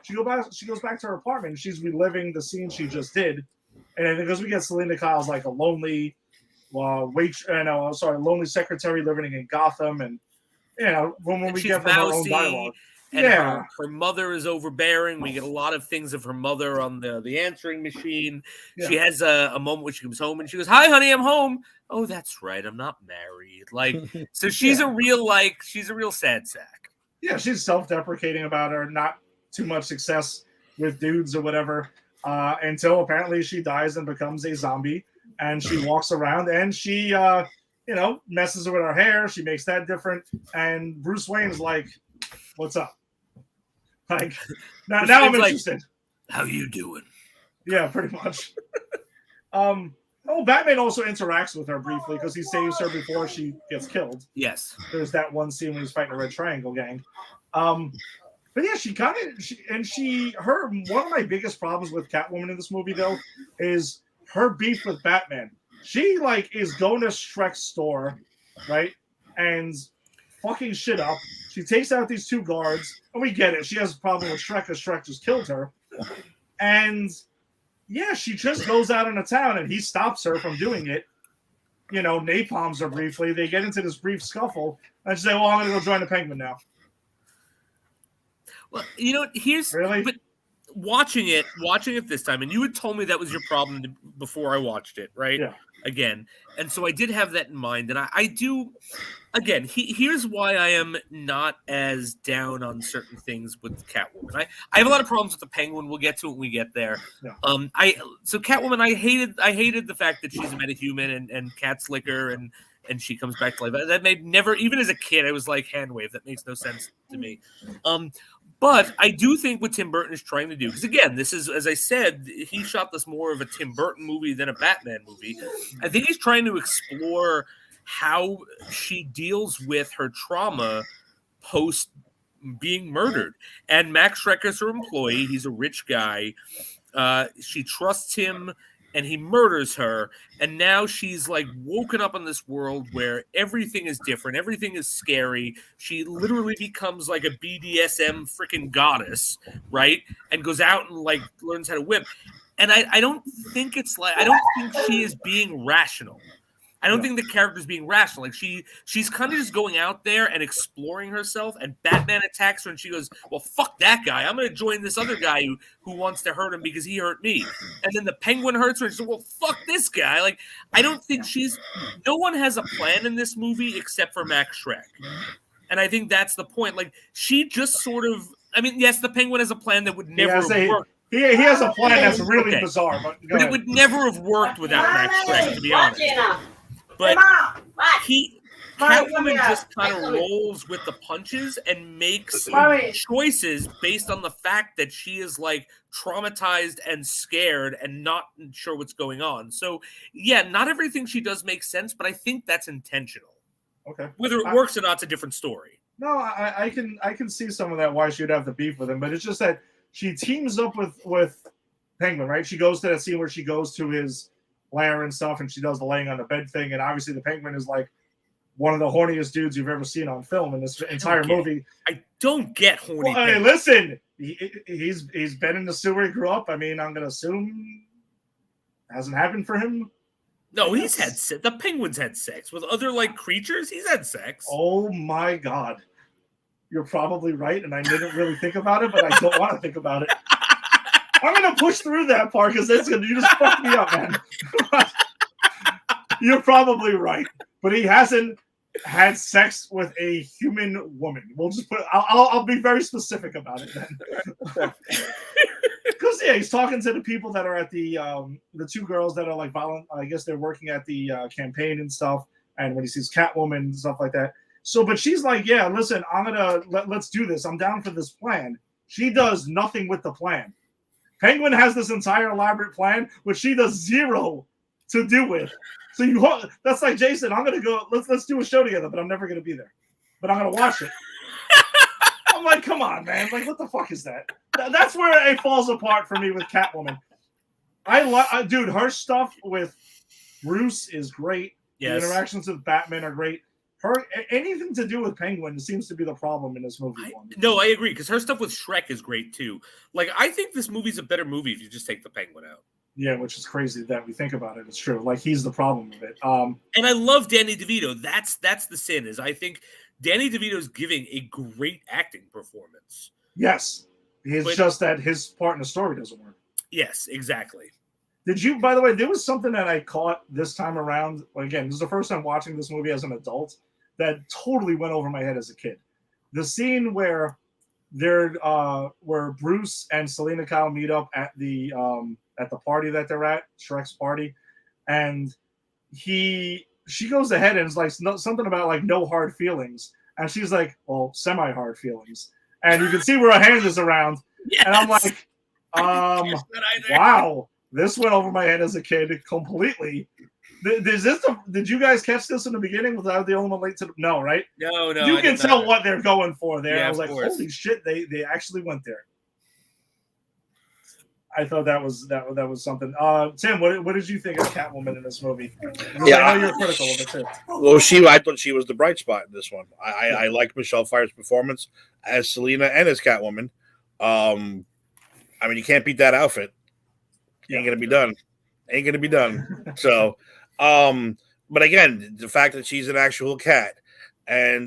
she goes back to her apartment and she's reliving the scene she just did. And then because we get Selena Kyle's like a lonely lonely secretary living in Gotham, and when we get from her own dialogue. And her mother is overbearing. We get a lot of things of her mother on the answering machine. Yeah. She has a moment where she comes home and she goes, "Hi, honey, I'm home." Oh, that's right, I'm not married. Like, so she's a real sad sack. Yeah, she's self-deprecating about her not too much success with dudes or whatever, until apparently she dies and becomes a zombie, and she walks around and she messes with her hair. She makes that different, and Bruce Wayne's like, "What's up?" Like, now I'm interested. Like, how you doing? Yeah, pretty much. Batman also interacts with her briefly because he saves her before she gets killed. Yes. There's that one scene when he's fighting a Red Triangle gang. But yeah, one of my biggest problems with Catwoman in this movie, though, is her beef with Batman. She, is going to Shrek's store, right? And fucking shit up. She takes out these two guards, and we get it. She has a problem with Shrek because Shrek just killed her. And yeah, she just goes out in the town, and he stops her from doing it. Napalms her briefly. They get into this brief scuffle, and she says, "Well, I'm going to go join the Penguin now." Well, here's really. But watching it this time, and you had told me that was your problem before I watched it, right? Yeah. Again, and so I did have that in mind, and I do. Again, here's why I am not as down on certain things with Catwoman. I have a lot of problems with the Penguin. We'll get to it when we get there. Yeah. So Catwoman, I hated the fact that she's a metahuman and cats lick her and she comes back to life. That made never, even as a kid, I was like, hand wave. That makes no sense to me. But I do think what Tim Burton is trying to do, because again, this is, as I said, he shot this more of a Tim Burton movie than a Batman movie. I think he's trying to explore how she deals with her trauma post being murdered. And Max Schreck is her employee. He's a rich guy. She trusts him, and he murders her. And now she's woken up in this world where everything is different. Everything is scary. She literally becomes like a BDSM freaking goddess, right? And goes out and learns how to whip. And I don't think I don't think she is being rational. I don't think the character's being rational. She's kind of just going out there and exploring herself, and Batman attacks her, and she goes, "Well, fuck that guy. I'm going to join this other guy who wants to hurt him because he hurt me." And then the Penguin hurts her, and she says, "Well, fuck this guy." I don't think no one has a plan in this movie except for Max Schreck. And I think that's the point. She just sort of, yes, the Penguin has a plan that would never have worked. He has a plan that's really bizarre, but it would never have worked without Max Schreck, to be honest. But Catwoman just kind of rolls with the punches and makes choices based on the fact that she is traumatized and scared and not sure what's going on. So yeah, not everything she does makes sense, but I think that's intentional. Okay. Whether it works or not, it's a different story. No, I can see some of that why she'd have the beef with him, but it's just that she teams up with Penguin, right? She goes to that scene where she goes to his lair and stuff, and she does the laying on the bed thing, and obviously the Penguin is one of the horniest dudes you've ever seen on film in this entire movie. I don't get horny. Well, hey, listen, he's been in the sewer. He grew up. I'm gonna assume it hasn't happened for him. No, he's had sex. The Penguin's had sex with other creatures. He's had sex. Oh my god, you're probably right, and I didn't really think about it, but I don't want to think about it. I'm gonna push through that part because you just fucked me up, man. You're probably right, but he hasn't had sex with a human woman. We'll just put. I'll be very specific about it then. Because he's talking to the people that are at the two girls that are violent. I guess they're working at the campaign and stuff. And when he sees Catwoman and stuff like that. So, but she's yeah, listen, I'm gonna let's do this. I'm down for this plan. she does nothing with the plan. Penguin has this entire elaborate plan, which she does zero to do with. So that's like Jason. I'm gonna go. Let's do a show together, but I'm never gonna be there. But I'm gonna watch it. I'm like, come on, man. Like, what the fuck is that? That's where it falls apart for me with Catwoman. Dude, her stuff with Bruce is great. Yes. The interactions with Batman are great. Anything to do with Penguin seems to be the problem in this movie. I agree, because her stuff with Shrek is great too. Like, I think this movie's a better movie if you just take the Penguin out. Yeah, which is crazy that we think about it. It's true. Like, he's the problem of it. And I love Danny DeVito. That's the sin, is I think Danny DeVito's giving a great acting performance. Yes. It's just that his part in the story doesn't work. Yes, exactly. Did you, by the way, there was something that I caught this time around. Again, this is the first time watching this movie as an adult that totally went over my head as a kid. The scene where Bruce and Selena Kyle meet up at the party that they're at, Shrek's party, and she goes ahead and is like something about like no hard feelings, and she's like, well, semi-hard feelings, and you can see where her hand is around, yes. And I'm like, wow, this went over my head as a kid completely. Did you guys catch this in the beginning without the only one late to the, no, right? No. You can tell what they're going for there. Yeah, I was like, holy shit, they actually went there. I thought that was something. Tim, what did you think of Catwoman in this movie? Yeah, I know you're critical of it too. Well, I thought she was the bright spot in this one. I like Michelle Pfeiffer's performance as Selena and as Catwoman. I mean, you can't beat that outfit. Ain't gonna be done. So. But again, the fact that she's an actual cat, and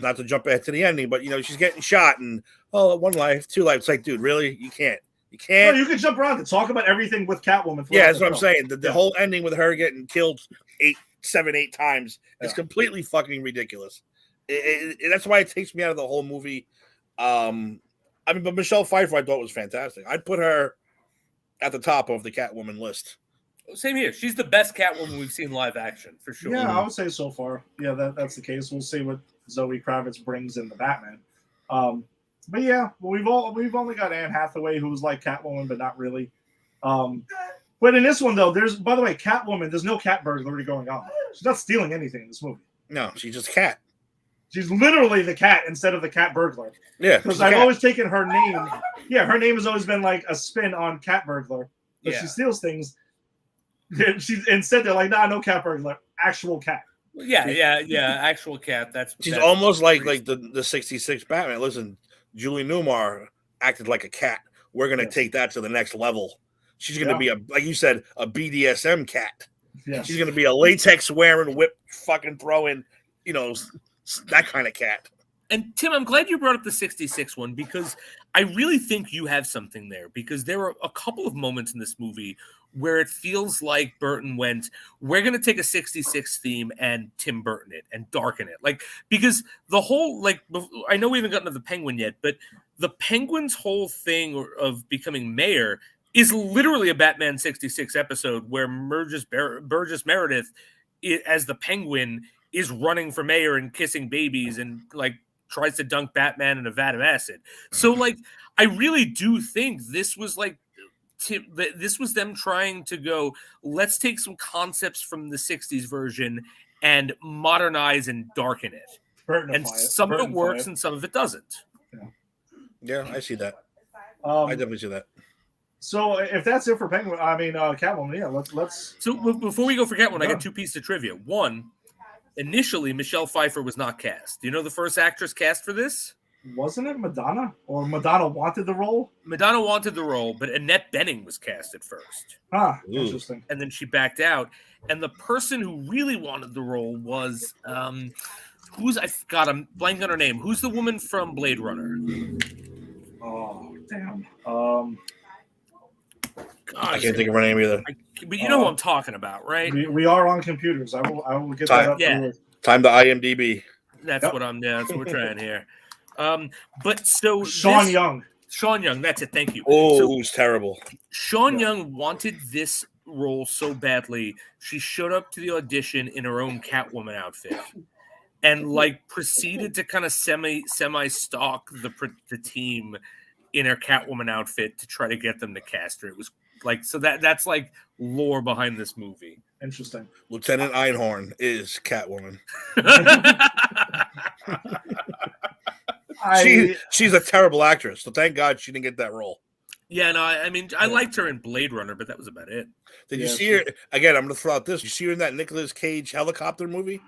not to jump ahead to the ending, but she's getting shot, and one life, two lives. It's like, dude, really? You can't. No, you can jump around and talk about everything with Catwoman. Yeah, that's what I'm saying. The whole ending with her getting killed 8 times is completely fucking ridiculous. That's why it takes me out of the whole movie. But Michelle Pfeiffer I thought was fantastic. I'd put her at the top of the Catwoman list. Same here. She's the best Catwoman we've seen live action, for sure. Yeah, I would say so far. Yeah, that's the case. We'll see what Zoe Kravitz brings in the Batman. But yeah, we've only got Anne Hathaway, who's like Catwoman, but not really. But in this one, though, by the way, Catwoman, there's no cat burglary going on. She's not stealing anything in this movie. No, she's just a cat. She's literally the cat instead of the cat burglar. Yeah. Because I've always taken her name. Yeah, her name has always been like a spin on cat burglar. But she steals things. Instead they're like, no cat burglar, actual cat. Yeah, actual cat. She's almost like the 66 Batman. Listen, Julie Newmar acted like a cat. We're gonna take that to the next level. She's gonna be like you said, a BDSM cat. Yes. She's gonna be a latex wearing, whip fucking throwing, that kind of cat. And Tim, I'm glad you brought up the 66 one, because I really think you have something there, because there are a couple of moments in this movie where it feels like Burton went, we're going to take a 66 theme and Tim Burton it and darken it. Like, because the whole, I know we haven't gotten to the Penguin yet, but the Penguin's whole thing of becoming mayor is literally a Batman 66 episode where Burgess Meredith, as the Penguin, is running for mayor and kissing babies and tries to dunk Batman in a vat of acid. So I really do think this was this was them trying to go, let's take some concepts from the 60s version and modernize and darken it. And some of it works and some of it doesn't. Yeah, I see that. I definitely see that. So if that's it for Penguin, Catwoman, let's. So before we go for Catwoman, I got 2 pieces of trivia. One, initially, Michelle Pfeiffer was not cast. Do you know the first actress cast for this? Wasn't it Madonna? Or Madonna wanted the role? Madonna wanted the role, but Annette Bening was cast at first. Interesting. And then she backed out. And the person who really wanted the role was, I'm blanking on her name. Who's the woman from Blade Runner? Oh, damn. God, I can't think of her name either. But you know who I'm talking about, right? We are on computers. I will get that up. Yeah. Time to IMDb. That's what we're trying here. But so Sean Young, that's it. Thank you. Oh, so, who's terrible. Sean Young wanted this role so badly. She showed up to the audition in her own Catwoman outfit and proceeded to kind of semi stalk the team in her Catwoman outfit to try to get them to cast her. It was like, so that's like lore behind this movie. Interesting. Lieutenant Einhorn is Catwoman. She's a terrible actress, so thank God she didn't get that role. Yeah, no, I mean, I liked her in Blade Runner, but that was about it. Did you see her again? I'm going to throw out this. You see her in that Nicolas Cage helicopter movie?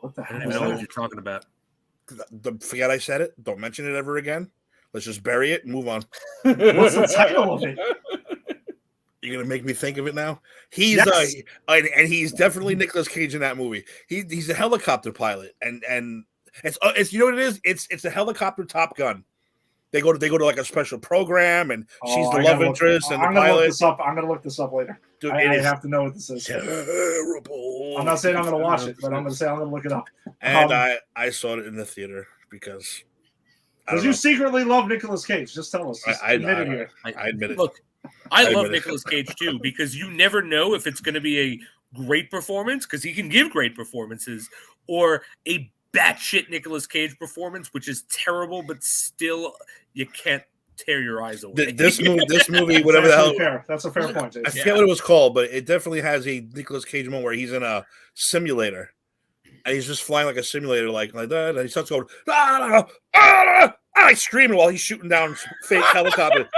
What the I hell? don't even know what you're talking about. Forget I said it. Don't mention it ever again. Let's just bury it and move on. What's the title of it? You're gonna make me think of it now. He's and he's definitely Nicolas Cage in that movie. He's a helicopter pilot, and it's you know what it is? It's a helicopter Top Gun. They go to like a special program, and she's the love interest and the pilot. I'm gonna look this up later. Dude, I have to know what this is. Terrible. I'm not saying I'm gonna watch it, but I'm gonna say I'm gonna look it up. And I saw it in the theater because you secretly love Nicolas Cage. Just tell us. I admit it here. I admit it. Look, I love Nicolas Cage too, because you never know if it's going to be a great performance, because he can give great performances, or a batshit Nicolas Cage performance, which is terrible, but still you can't tear your eyes away. This movie, whatever the hell. Fair. That's a fair point, Jason. I forget what it was called, but it definitely has a Nicolas Cage moment where he's in a simulator. And he's just flying like a simulator, like that. And he starts going, I screaming while he's shooting down fake helicopter.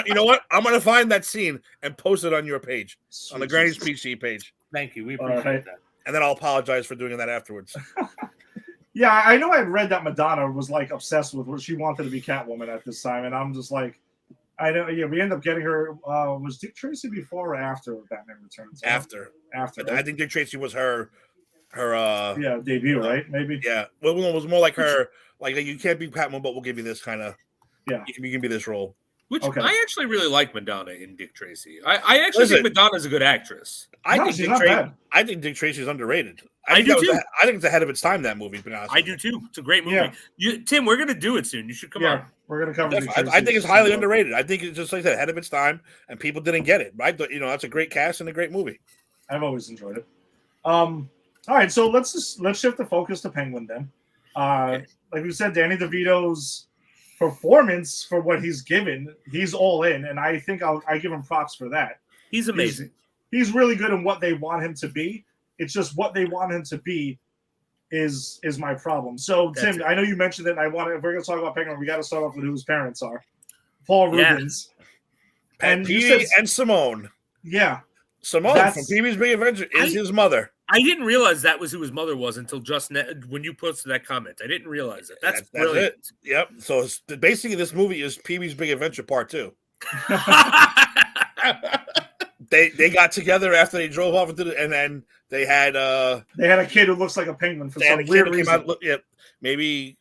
You know what? I'm gonna find that scene and post it on your page, on the Granny's PC page. Thank you. We appreciate that. And then I'll apologize for doing that afterwards. Yeah, I know I read that Madonna was like obsessed with what she wanted to be Catwoman at this time, and I'm just like, I know. Yeah, we end up getting her. Was Dick Tracy before or after Batman Returns? After. Right? I think Dick Tracy was her debut, right? Maybe. Yeah. Well, it was more like her. Like, you can't be Catwoman, but we'll give you this kind of. Yeah. You can be this role. Which I actually really like Madonna in Dick Tracy. I actually think Madonna's a good actress. I think Dick Tracy's underrated. I do too. I think it's ahead of its time, that movie. I do too. It's a great movie. Yeah. Tim, we're gonna do it soon. You should come on. We're gonna cover it. I think it's highly underrated. I think it's just like that, ahead of its time, and people didn't get it. Right? That's a great cast and a great movie. I've always enjoyed it. All right, so let's shift the focus to Penguin then. Like we said, Danny DeVito's performance for what he's given, he's all in, and I think I give him props for that. He's amazing. He's really good in what they want him to be. It's just what they want him to be is my problem. So Tim, I know you mentioned it, and if we're going to talk about Penguin, we got to start off with who his parents are. Paul Rubens. And Pee-wee and Simone. Yeah. Simone from Pee-wee's Big Adventure is his mother. I didn't realize that was who his mother was until just when you posted that comment. I didn't realize it. That's brilliant. It. Yep. So basically, this movie is Pee-wee's Big Adventure Part 2. They got together after they drove off into and then they had a kid who looks like a penguin for some weird reason. Maybe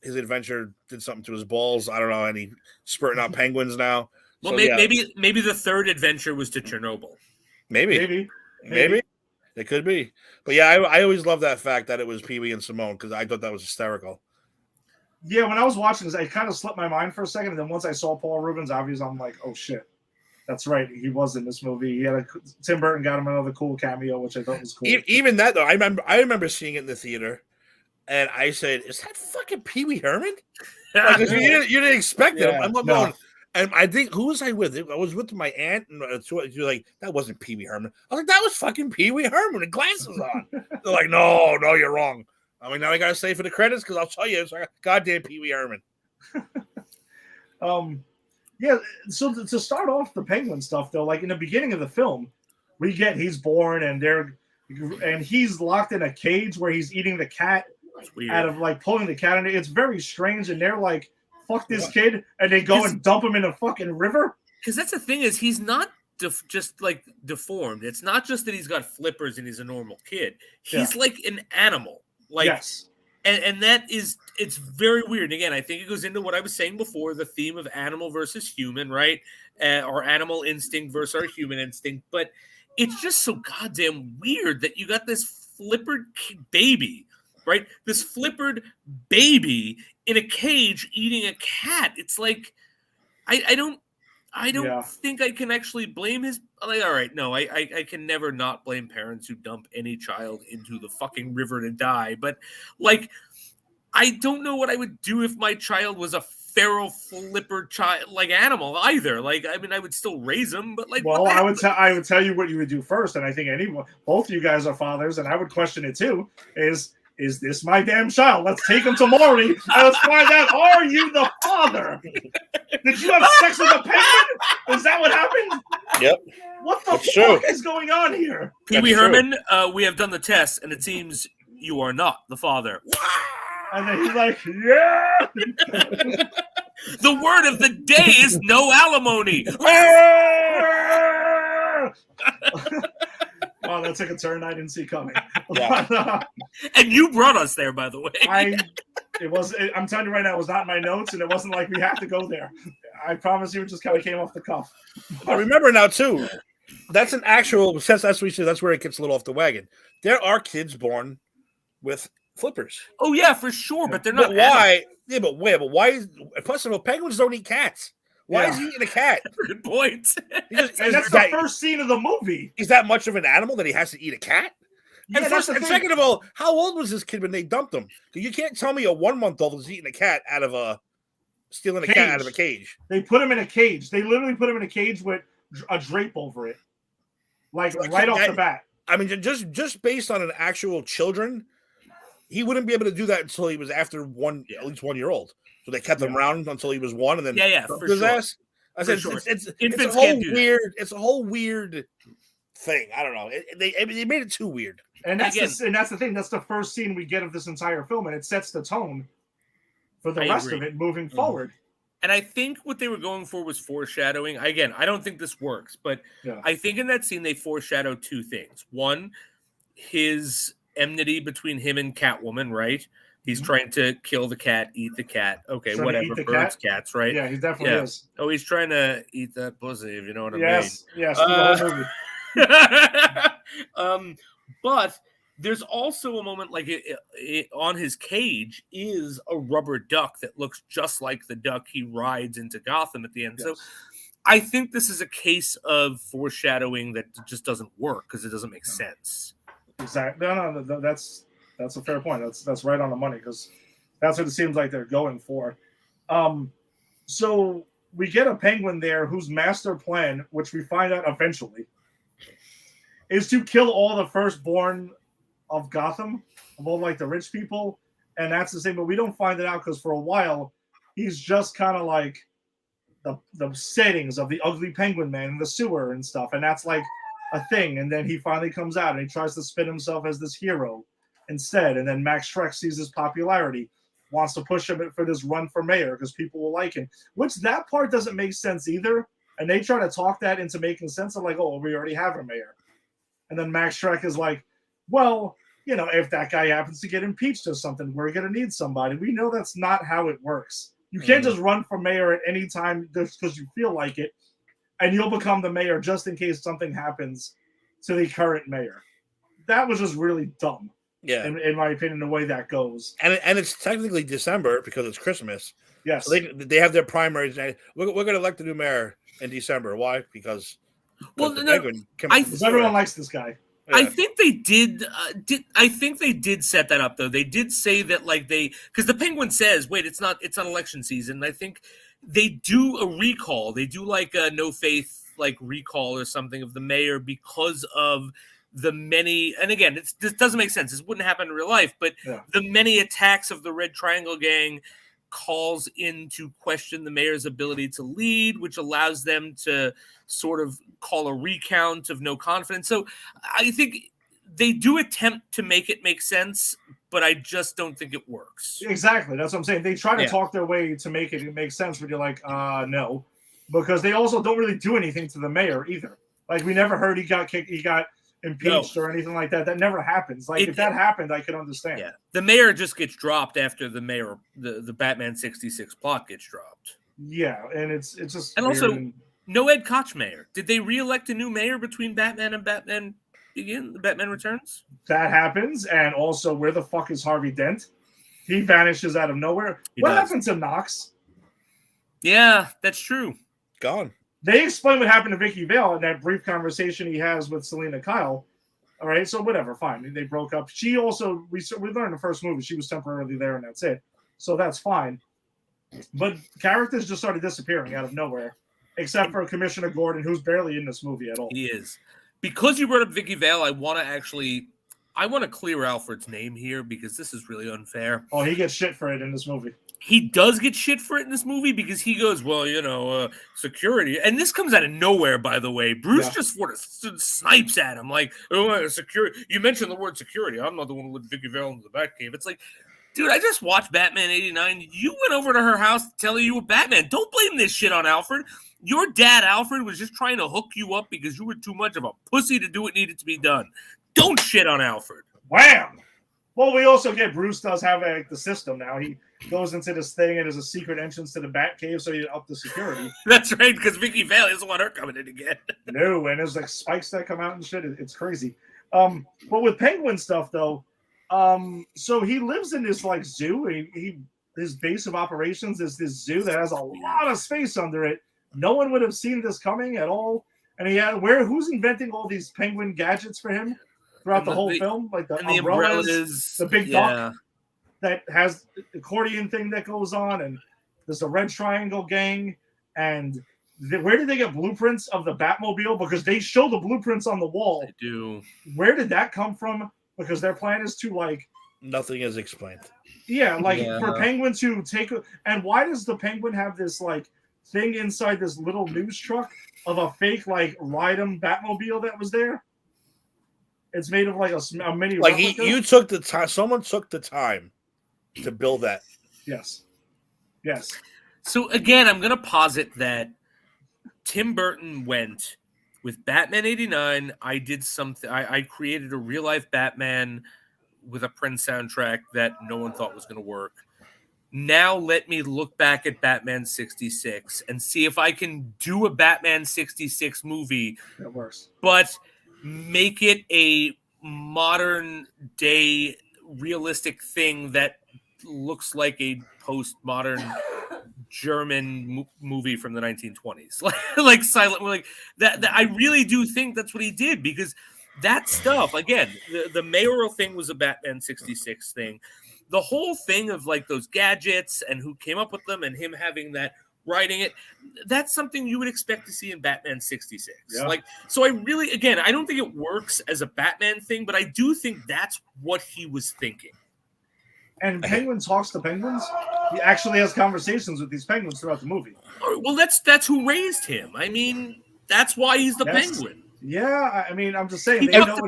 his adventure did something to his balls. I don't know. And he's spurting out penguins now. Well, maybe the third adventure was to Chernobyl. Maybe. It could be. But yeah, I always love that fact that it was Pee-wee and Simone, because I thought that was hysterical. Yeah, when I was watching this, it kind of slipped my mind for a second. And then once I saw Paul Rubens, obviously, I'm like, oh, shit. That's right. He was in this movie. Tim Burton got him another cool cameo, which I thought was cool. Even that, though, I remember seeing it in the theater, and I said, is that fucking Pee-wee Herman? Like, you didn't expect it. I'm going, and I think, who was I with? I was with my aunt, and she was like, that wasn't Pee-wee Herman. I was like, that was fucking Pee-wee Herman with glasses on. They're like, no, you're wrong. I mean, now I got to say for the credits, because I'll tell you, it's like goddamn Pee-wee Herman. Yeah, so to start off the Penguin stuff, though, like in the beginning of the film, he's born, and he's locked in a cage where he's eating the cat out of, like, pulling the cat in. It's very strange, and they're like, fuck this kid, and they go and dump him in a fucking river. Because that's the thing, is he's not just like deformed. It's not just that he's got flippers and he's a normal kid. He's like an animal. Like, yes. And it's very weird. And again, I think it goes into what I was saying before, the theme of animal versus human, right? Or animal instinct versus our human instinct. But it's just so goddamn weird that you got this flippered baby, right? This flippered baby in a cage eating a cat. It's like, I don't think I can actually blame his. Like, all right, no, I can never not blame parents who dump any child into the fucking river to die. But like, I don't know what I would do if my child was a feral flipper child like animal either. Like, I mean, I would still raise him, but like, well, I would tell you what you would do first, and I think both of you guys are fathers, and I would question it too. Is this my damn child? Let's take him to Maury and let's find out, are you the father? Did you have sex with a penguin? Is that what happened? Yep. What the fuck is going on here? Pee Wee Herman, we have done the test, and it seems you are not the father. And then he's like, yeah! The word of the day is no alimony. Wow, that took a turn I didn't see coming. Yeah. And you brought us there, by the way. I'm telling you right now, it was not in my notes, and it wasn't like we have to go there. I promise you, it just kind of came off the cuff. I remember now too. That's an actual. That's where it gets a little off the wagon. There are kids born with flippers. Oh yeah, for sure, but they're not. But why? Yeah, but wait. But why? Plus, penguins don't eat cats. Why is he eating a cat? Good point. And that's the first scene of the movie. Is that much of an animal that he has to eat a cat? And, Yeah, second of all, how old was this kid when they dumped him? You can't tell me a 1-month-old was eating a cat stealing a cat out of a cage. They put him in a cage. They literally put him in a cage with a drape over it, like right off the bat. I mean, just based on an actual children, he wouldn't be able to do that until he was after at least 1 year old. So they kept him around until he was 1, and then for sure. Ass. I said it's a whole weird. It's a whole weird thing. I don't know. They made it too weird. And that's the thing. That's the first scene we get of this entire film, and it sets the tone for the rest of it moving forward. And I think what they were going for was foreshadowing. Again, I don't think this works, but I think in that scene they foreshadowed two things. One, his enmity between him and Catwoman, right? He's trying to kill the cat, eat the cat. Okay, whatever. Birds, cats, right? Yeah, he definitely is. Oh, he's trying to eat that pussy, if you know what I mean. Yes, the whole movie. But there's also a moment like on his cage is a rubber duck that looks just like the duck he rides into Gotham at the end. Yes. So I think this is a case of foreshadowing that just doesn't work because it doesn't make sense. Exactly. No, that's a fair point. That's right on the money because that's what it seems like they're going for. So we get a penguin there whose master plan, which we find out eventually, is to kill all the firstborn of Gotham, of all like the rich people, and that's the same. But we don't find it out because for a while he's just kind of like the settings of the ugly penguin man in the sewer and stuff, and that's like a thing. And then he finally comes out and he tries to spin himself as this hero instead. And then Max Schreck sees his popularity, wants to push him for this run for mayor because people will like him. Which that part doesn't make sense either. And they try to talk that into making sense of like, oh, we already have a mayor. And then Max Schreck is like, well, if that guy happens to get impeached or something, we're going to need somebody. We know that's not how it works. You can't just run for mayor at any time just because you feel like it, and you'll become the mayor just in case something happens to the current mayor. That was just really dumb. Yeah. In my opinion, the way that goes. And it's technically December because it's Christmas. Yes. So they have their primaries. We're going to elect a new mayor in December. Why? Because everyone likes this guy. Yeah. I think they did. I think they did set that up though. They did say that because the Penguin says, "Wait, it's not election season." And I think they do a recall. They do like a no faith recall or something of the mayor because of the many. And again, this doesn't make sense. This wouldn't happen in real life, but the many attacks of the Red Triangle Gang calls into question the mayor's ability to lead, which allows them to sort of call a recount of no confidence. So I think they do attempt to make it make sense, but I just don't think it works. Exactly. That's what I'm saying. They try to talk their way to make it make sense, but you're like, no. Because they also don't really do anything to the mayor either. Like, we never heard he got impeached or anything like that. That never happens. Like, if that happened, I could understand. Yeah. The mayor just gets dropped after the Batman 66 plot gets dropped. Yeah, and it's just and also no Ed Koch mayor. Did they re-elect a new mayor between Batman and Batman Returns? That happens, and also where the fuck is Harvey Dent? He vanishes out of nowhere. What happened to Knox? Yeah, that's true. Gone. They explain what happened to Vicky Vale in that brief conversation he has with Selena Kyle. All right, so whatever, fine. They broke up. She also, we learned in the first movie, she was temporarily there and that's it. So that's fine. But characters just started disappearing out of nowhere, except for Commissioner Gordon, who's barely in this movie at all. He is. Because you brought up Vicky Vale, I want to clear Alfred's name here because this is really unfair. Oh, he gets shit for it in this movie. He does get shit for it in this movie because he goes, well, security. And this comes out of nowhere, by the way. Bruce just sort of snipes at him like, oh, security. You mentioned the word security. I'm not the one who let Vicky Vale into the Batcave. It's like, dude, I just watched Batman 89. You went over to her house to tell her you were Batman. Don't blame this shit on Alfred. Your dad, Alfred, was just trying to hook you up because you were too much of a pussy to do what needed to be done. Don't shit on Alfred. Wham! Well, we also get Bruce does have the system now. He goes into this thing and there's a secret entrance to the Batcave, so you up the security. That's right, because Vicky Vale doesn't want her coming in again. No, and there's like spikes that come out and shit. It's crazy. But with Penguin stuff though, so he lives in this like zoo. His base of operations is this zoo that has a lot of space under it. No one would have seen this coming at all. And who's inventing all these penguin gadgets for him throughout the whole film? Like the umbrellas, the big duck that has the accordion thing that goes on, and there's the Red Triangle gang. And where did they get blueprints of the Batmobile? Because they show the blueprints on the wall. They do. Where did that come from? Because their plan is to like nothing is explained. Yeah, for Penguin to take. And why does the Penguin have this like thing inside this little news truck of a fake like Ride-em Batmobile that was there? It's made of like a mini. Like you took the time. Someone took the time to build that. Yes. So again, I'm gonna posit that Tim Burton went with Batman 89. I did something. I created a real life Batman with a Prince soundtrack that no one thought was gonna work. Now let me look back at Batman 66 and see if I can do a Batman 66 movie that works, but make it a modern day realistic thing that looks like a postmodern German movie from the 1920s, like silent, like that. I really do think that's what he did, because that stuff, again, the mayoral thing was a Batman 66 thing. The whole thing of like those gadgets and who came up with them and him having that writing it, that's something you would expect to see in Batman 66. Yeah. Like, so I really, again, I don't think it works as a Batman thing, but I do think that's what he was thinking. And Penguin talks to penguins. He actually has conversations with these penguins throughout the movie. Well, that's who raised him. I mean, that's why he's the Penguin. Yeah, I mean, I'm just saying. Fuck the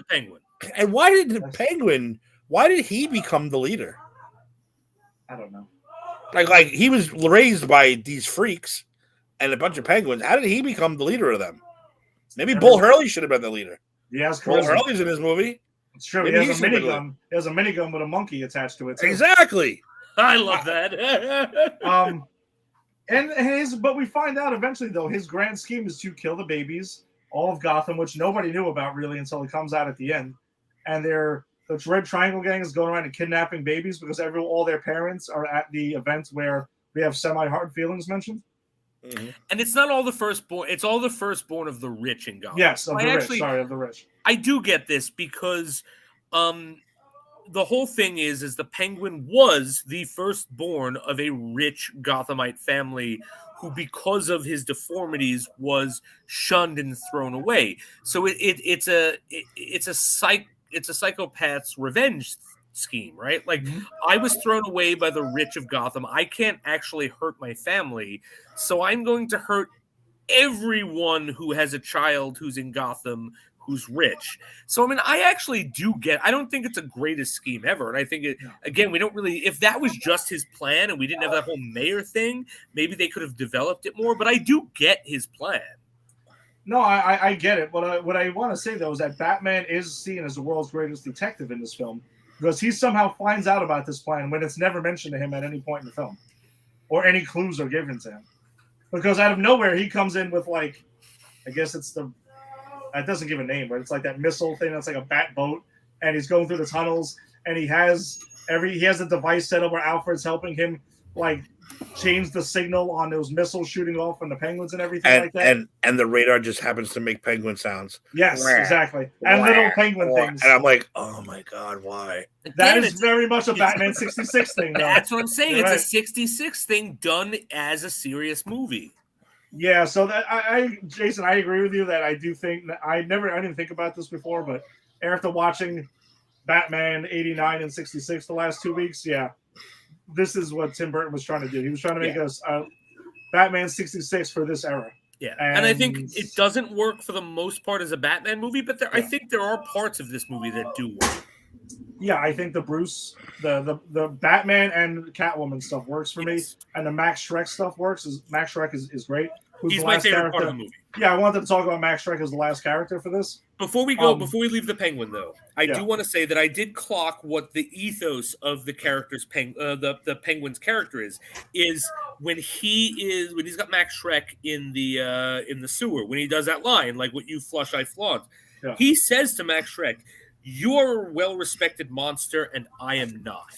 Penguin. And why did the Penguin? Why did he become the leader? I don't know. Like he was raised by these freaks and a bunch of penguins. How did he become the leader of them? Maybe Bull Hurley should have been the leader. Yes, Bull Hurley's in this movie. It's true. Maybe he has a minigun. He has a minigun with a monkey attached to it too. Exactly. I love that. But we find out eventually though his grand scheme is to kill the babies, all of Gotham, which nobody knew about really until it comes out at the end. And the Red Triangle gang is going around and kidnapping babies because all their parents are at the event where we have semi-hard feelings mentioned. Mm-hmm. And it's not all the firstborn; it's all the firstborn of the rich in Gotham. Yes, of the rich. I do get this because the whole thing is the Penguin was the firstborn of a rich Gothamite family who, because of his deformities, was shunned and thrown away. So it's a psychopath's revenge scheme, right? Like, I was thrown away by the rich of Gotham. I can't actually hurt my family, so I'm going to hurt everyone who has a child who's in Gotham who's rich. So, I mean, I actually do I don't think it's the greatest scheme ever. And I think, again, we don't really, if that was just his plan and we didn't have that whole mayor thing, maybe they could have developed it more, but I do get his plan. No, I get it. But what I want to say, though, is that Batman is seen as the world's greatest detective in this film because he somehow finds out about this plan when it's never mentioned to him at any point in the film or any clues are given to him. Because out of nowhere, he comes in with, like, I guess it doesn't give a name, but it's like that missile thing that's like a bat boat, and he's going through the tunnels, and he has a device set up where Alfred's helping him like change the signal on those missiles shooting off from the penguins and everything like that. And the radar just happens to make penguin sounds. Yes, exactly. And little penguin things. And I'm like, oh my God, why? That is very much a Batman 66 thing, though. That's what I'm saying. You're it's right. a 66 thing done as a serious movie. Yeah, so that Jason, I agree with you that I do think I didn't think about this before, but after watching Batman 89 and 66 the last 2 weeks, yeah, this is what Tim Burton was trying to do. He was trying to make us Batman 66 for this era. Yeah, and I think it doesn't work for the most part as a Batman movie, but I think there are parts of this movie that do work. Yeah, I think the Batman and Catwoman stuff works for me, and the Max Schreck stuff works. Max Schreck is great. He's my favorite part of the movie. Yeah, I wanted to talk about Max Schreck as the last character for this. Before we leave the Penguin, though, I do want to say that I did clock what the ethos of the character's the Penguin's character is when he's got Max Schreck in the sewer, when he does that line, like, what you flush, I flaunt. Yeah. He says to Max Schreck, "You're a well-respected monster, and I am not."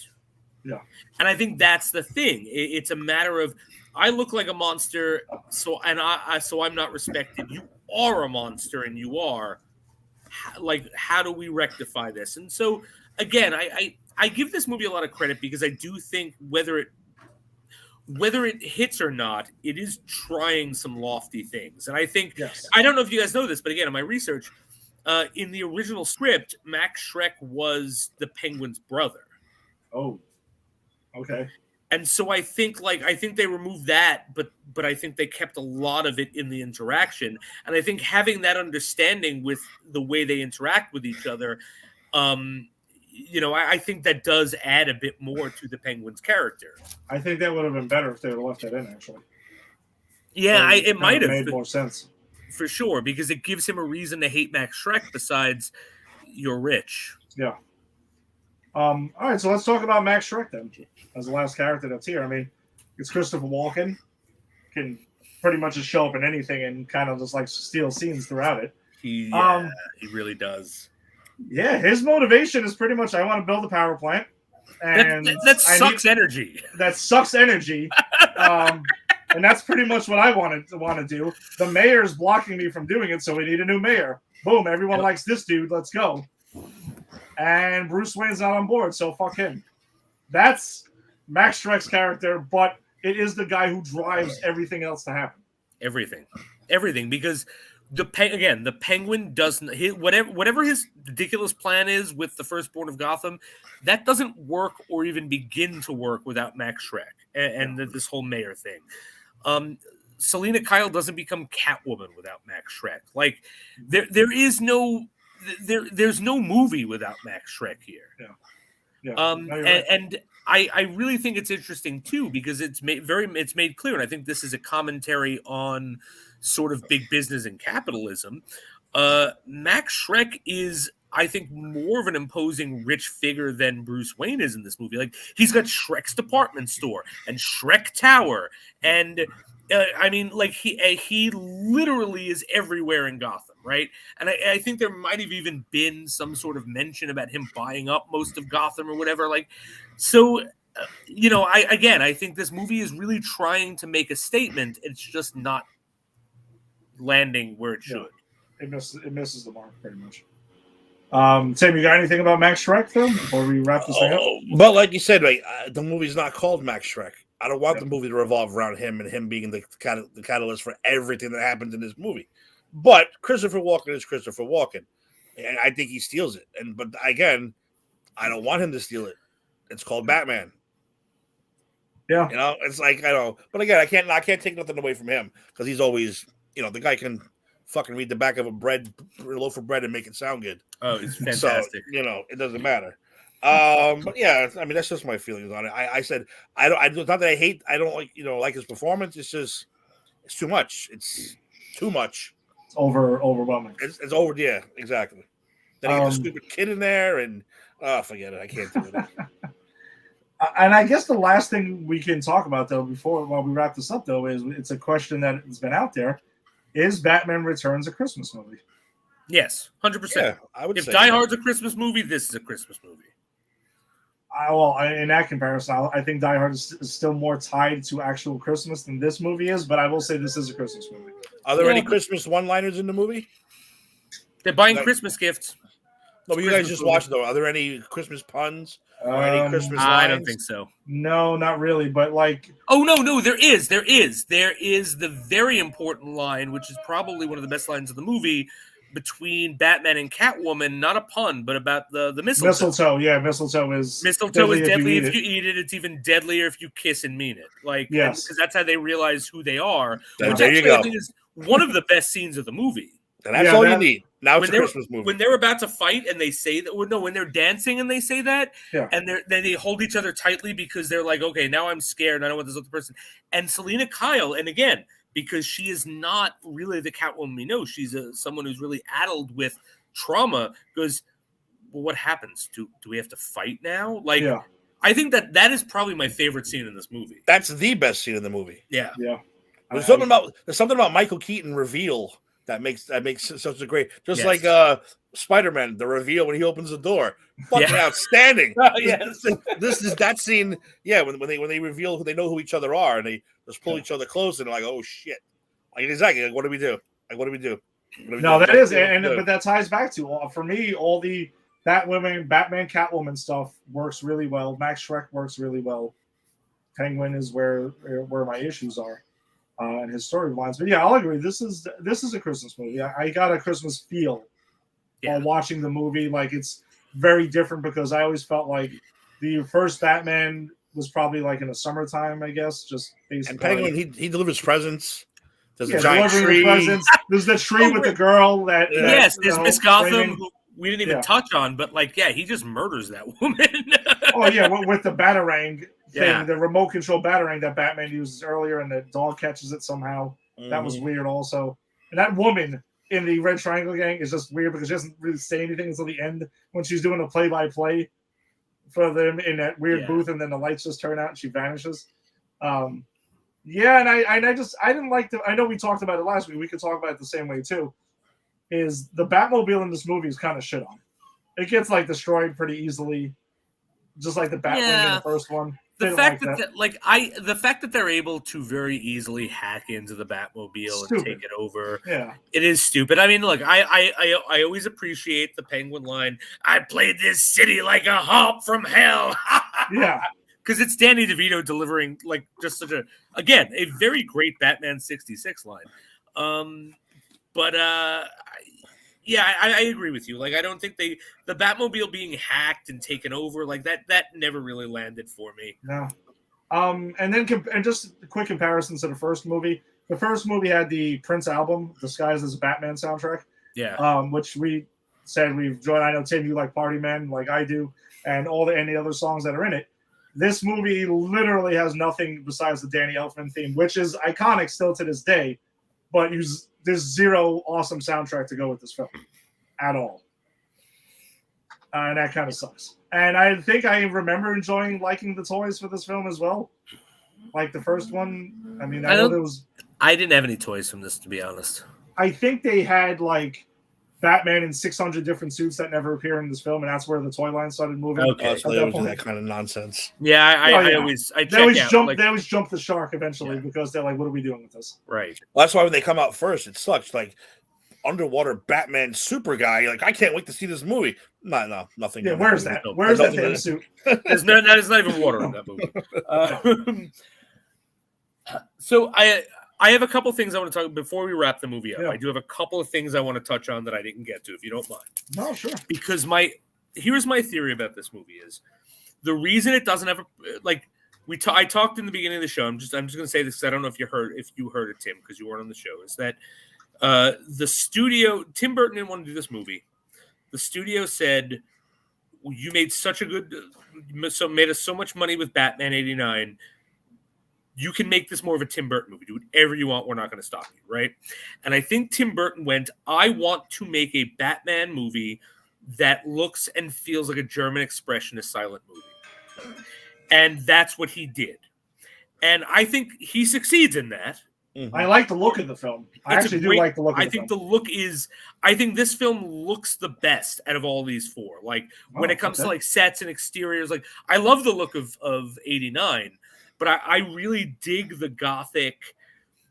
Yeah. And I think that's the thing. It's a matter of, I look like a monster, so I'm not respected. You are a monster, and you are. Like, how do we rectify this? And so, again, I give this movie a lot of credit because I do think whether it hits or not, it is trying some lofty things. And I think, I don't know if you guys know this, but again, in my research, in the original script, Max Schreck was the Penguin's brother. Oh, okay. And so I think they removed that, but I think they kept a lot of it in the interaction. And I think having that understanding with the way they interact with each other, I think that does add a bit more to the Penguin's character. I think that would have been better if they would have left that in, actually. Yeah, it might have made more sense. For sure, because it gives him a reason to hate Max Schreck besides you're rich. Yeah. All right, so let's talk about Max Schreck then, as the last character that's here. I mean, it's Christopher Walken. Can pretty much just show up in anything and kind of just like steal scenes throughout it. He really does. Yeah, his motivation is pretty much, I want to build a power plant. And that sucks energy. That sucks energy. And that's pretty much what I want to do. The mayor's blocking me from doing it, so we need a new mayor. Boom, everyone likes this dude. Let's go. And Bruce Wayne's not on board, so fuck him. That's Max Schreck's character, but it is the guy who drives everything else to happen. Everything, because the Penguin doesn't, whatever his ridiculous plan is with the Firstborn of Gotham, that doesn't work or even begin to work without Max Schreck and this whole mayor thing. Selina Kyle doesn't become Catwoman without Max Schreck. Like, there's no movie without Max Schreck here. And I really think it's interesting too, because it's made clear, and I think this is a commentary on sort of big business and capitalism. Max Schreck is, I think, more of an imposing rich figure than Bruce Wayne is in this movie. Like, he's got Shrek's department store and Shrek Tower, and he literally is everywhere in Gotham, right? And I think there might have even been some sort of mention about him buying up most of Gotham or whatever. Like, so, I think this movie is really trying to make a statement. It's just not landing where it should. It misses the mark pretty much. Tim, you got anything about Max Schreck though before we wrap this thing up? But like you said, the movie's not called Max Schreck. I don't want the movie to revolve around him and him being the catalyst for everything that happens in this movie. But Christopher Walken is Christopher Walken, and I think he steals it. But again, I don't want him to steal it. It's called Batman. Yeah, it's like, I know. But again, I can't take nothing away from him because he's always, the guy can fucking read the back of a loaf of bread and make it sound good. Oh, he's fantastic. So, it doesn't matter. But yeah, I mean, that's just my feelings on it. I said I don't not that I don't like his performance. It's just it's too much. It's too much. It's overwhelming. It's over. Yeah, exactly. Then you get the stupid kid in there, and forget it. I can't do it. And I guess the last thing we can talk about though while we wrap this up though is it's a question that has been out there: is Batman Returns a Christmas movie? Yes, 100%. Yeah, I would. If Die Hard's a Christmas movie, this is a Christmas movie. in that comparison, I think Die Hard is still more tied to actual Christmas than this movie is. But I will say this is a Christmas movie. Are there any Christmas one-liners in the movie? They're buying Christmas gifts. No, but you guys just watched though. Are there any Christmas puns or any Christmas lines? I don't think so. No, not really. But like, no, there is the very important line, which is probably one of the best lines of the movie, between Batman and Catwoman. Not a pun, but about the mistletoe. Mistletoe, yeah, mistletoe is deadly if you eat it. It's even deadlier if you kiss and mean it. Like, yes, because that's how they realize who they are. Which there you go. I think is one of the best scenes of the movie. And that's all you need. Now it's a Christmas movie. When they're about to fight and they say that, when they're dancing and they say that, and then they hold each other tightly because they're like, okay, now I'm scared and I don't want this other person. And Selena Kyle, and again, because she is not really the Catwoman we know, she's someone who's really addled with trauma, goes, well, what happens? Do we have to fight now? Like, I think that is probably my favorite scene in this movie. That's the best scene in the movie. Yeah. There's something about Michael Keaton reveal that makes such a great, like Spider-Man, the reveal when he opens the door, fucking outstanding. This is that scene. Yeah, when they reveal who they know who each other are, and they just pull each other close, and they're like, oh shit, like exactly, like, what do we do? Like, what do we do? No, that is, but that ties back to for me, all the Batman, Catwoman stuff works really well. Max Schreck works really well. Penguin is where my issues are. And his storylines, but I'll agree. This is a Christmas movie. I got a Christmas feel while watching the movie. Like, it's very different because I always felt like the first Batman was probably like in the summertime, I guess. Just basically. And Penguin, he delivers presents. There's a giant tree. There's the tree with the girl that. Yes, there's Miss Gotham, who we didn't even touch on, but like, he just murders that woman. With the Batarang. The remote control Batarang that Batman uses earlier, and the dog catches it somehow. That was weird also. And that woman in the Red Triangle Gang is just weird because she doesn't really say anything until the end when she's doing a play-by-play for them in that weird booth, and then the lights just turn out and she vanishes. And I didn't like I know we talked about it last week. We could talk about it the same way too. Is the Batmobile in this movie is kind of shit on. It gets like destroyed pretty easily, just like the Batwing in the first one. The fact the fact that they're able to very easily hack into the Batmobile and take it over, it is stupid. I mean, look, I always appreciate the Penguin line. I played this city like a hop from hell. Because it's Danny DeVito delivering like just such a very great Batman 66 line. I agree with you. Like, I don't think the Batmobile being hacked and taken over like that never really landed for me. No. And just a quick comparison to the first movie. The first movie had the Prince album disguised as a Batman soundtrack. Yeah. Which we said we've joined. I know, Tim, you like Party Man like I do, and any other songs that are in it. This movie literally has nothing besides the Danny Elfman theme, which is iconic still to this day, but there's zero awesome soundtrack to go with this film at all. And that kind of sucks. And I think I remember liking the toys for this film as well. Like the first one. I mean, I didn't have any toys from this, to be honest. I think they had like Batman in 600 different suits that never appear in this film, and that's where the toy line started moving. Okay, so they always do that kind of nonsense. Yeah, they always jump the shark eventually because they're like, "What are we doing with this?" Right. Well, that's why when they come out first, it sucks. Like underwater Batman super guy. Like, I can't wait to see this movie. No, nothing. Yeah, where's that? Where's that thing suit? There's not even water in that movie. So I have a couple things I want to talk before we wrap the movie up. Yeah. I do have a couple of things I want to touch on that I didn't get to, if you don't mind. No, sure. Because here's my theory about this movie is the reason it doesn't have I talked in the beginning of the show. I'm just going to say this because I don't know if you heard it, Tim, because you weren't on the show. Is that the studio? Tim Burton didn't want to do this movie. The studio said, "You made made us so much money with Batman '89. You can make this more of a Tim Burton movie. Do whatever you want. We're not going to stop you, right?" And I think Tim Burton went, I want to make a Batman movie that looks and feels like a German expressionist silent movie. And that's what he did. And I think he succeeds in that. Mm-hmm. I like the look of the film. I actually do like the look of the film. I think this film looks the best out of all these four. Like when it comes to like sets and exteriors, like I love the look of 89, but I really dig the Gothic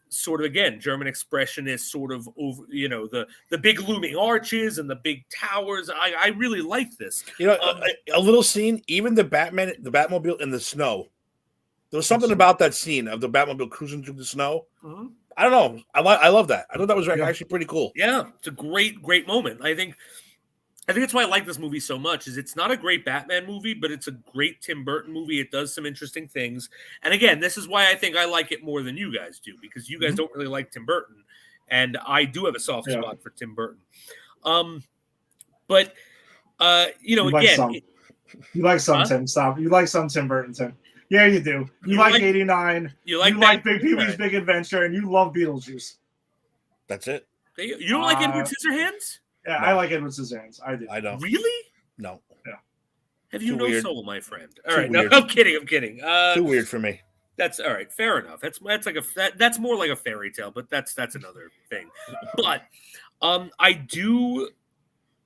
sort of, again, German expressionist sort of, over, you know, the big looming arches and the big towers. I really like this. You know, a little scene, even the Batmobile in the snow. There was something about that scene of the Batmobile cruising through the snow. Mm-hmm. I don't know. I love that. I thought that was actually pretty cool. Yeah, it's a great moment. I think that's why I like this movie so much. Is it's not a great Batman movie, but it's a great Tim Burton movie. It does some interesting things. And again, this is why I think I like it more than you guys do, because you guys don't really like Tim Burton, and I do have a soft spot for Tim Burton. But you know, you like some Tim. Stop. You like some Tim Burton, Tim. Yeah, you do. You like 89. You like Big Pee-wee's Big Adventure, and you love Beetlejuice. That's it. You don't like Edward Scissorhands? Yeah, no. I like Edward Scissorhands. I do. I don't. Really? No. Yeah. Have you no soul, my friend? All right. No, I'm kidding. Too weird for me. That's all right. Fair enough. That's more like a fairy tale, but that's another thing. But I do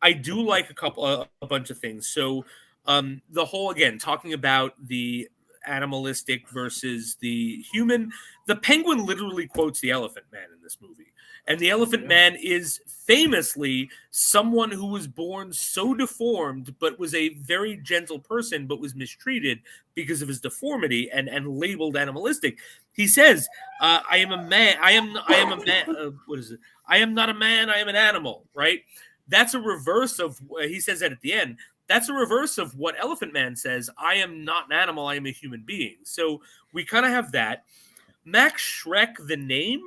like a bunch of things. So the whole, again, talking about the animalistic versus the human. The Penguin literally quotes the Elephant Man in this movie. And the Elephant Man is famously someone who was born so deformed, but was a very gentle person, but was mistreated because of his deformity and labeled animalistic. He says, I am a man. I am a man. What is it? I am not a man. I am an animal, right? That's a reverse of, he says that at the end. That's a reverse of what Elephant Man says. I am not an animal. I am a human being. So we kind of have that. Max Schreck, the name,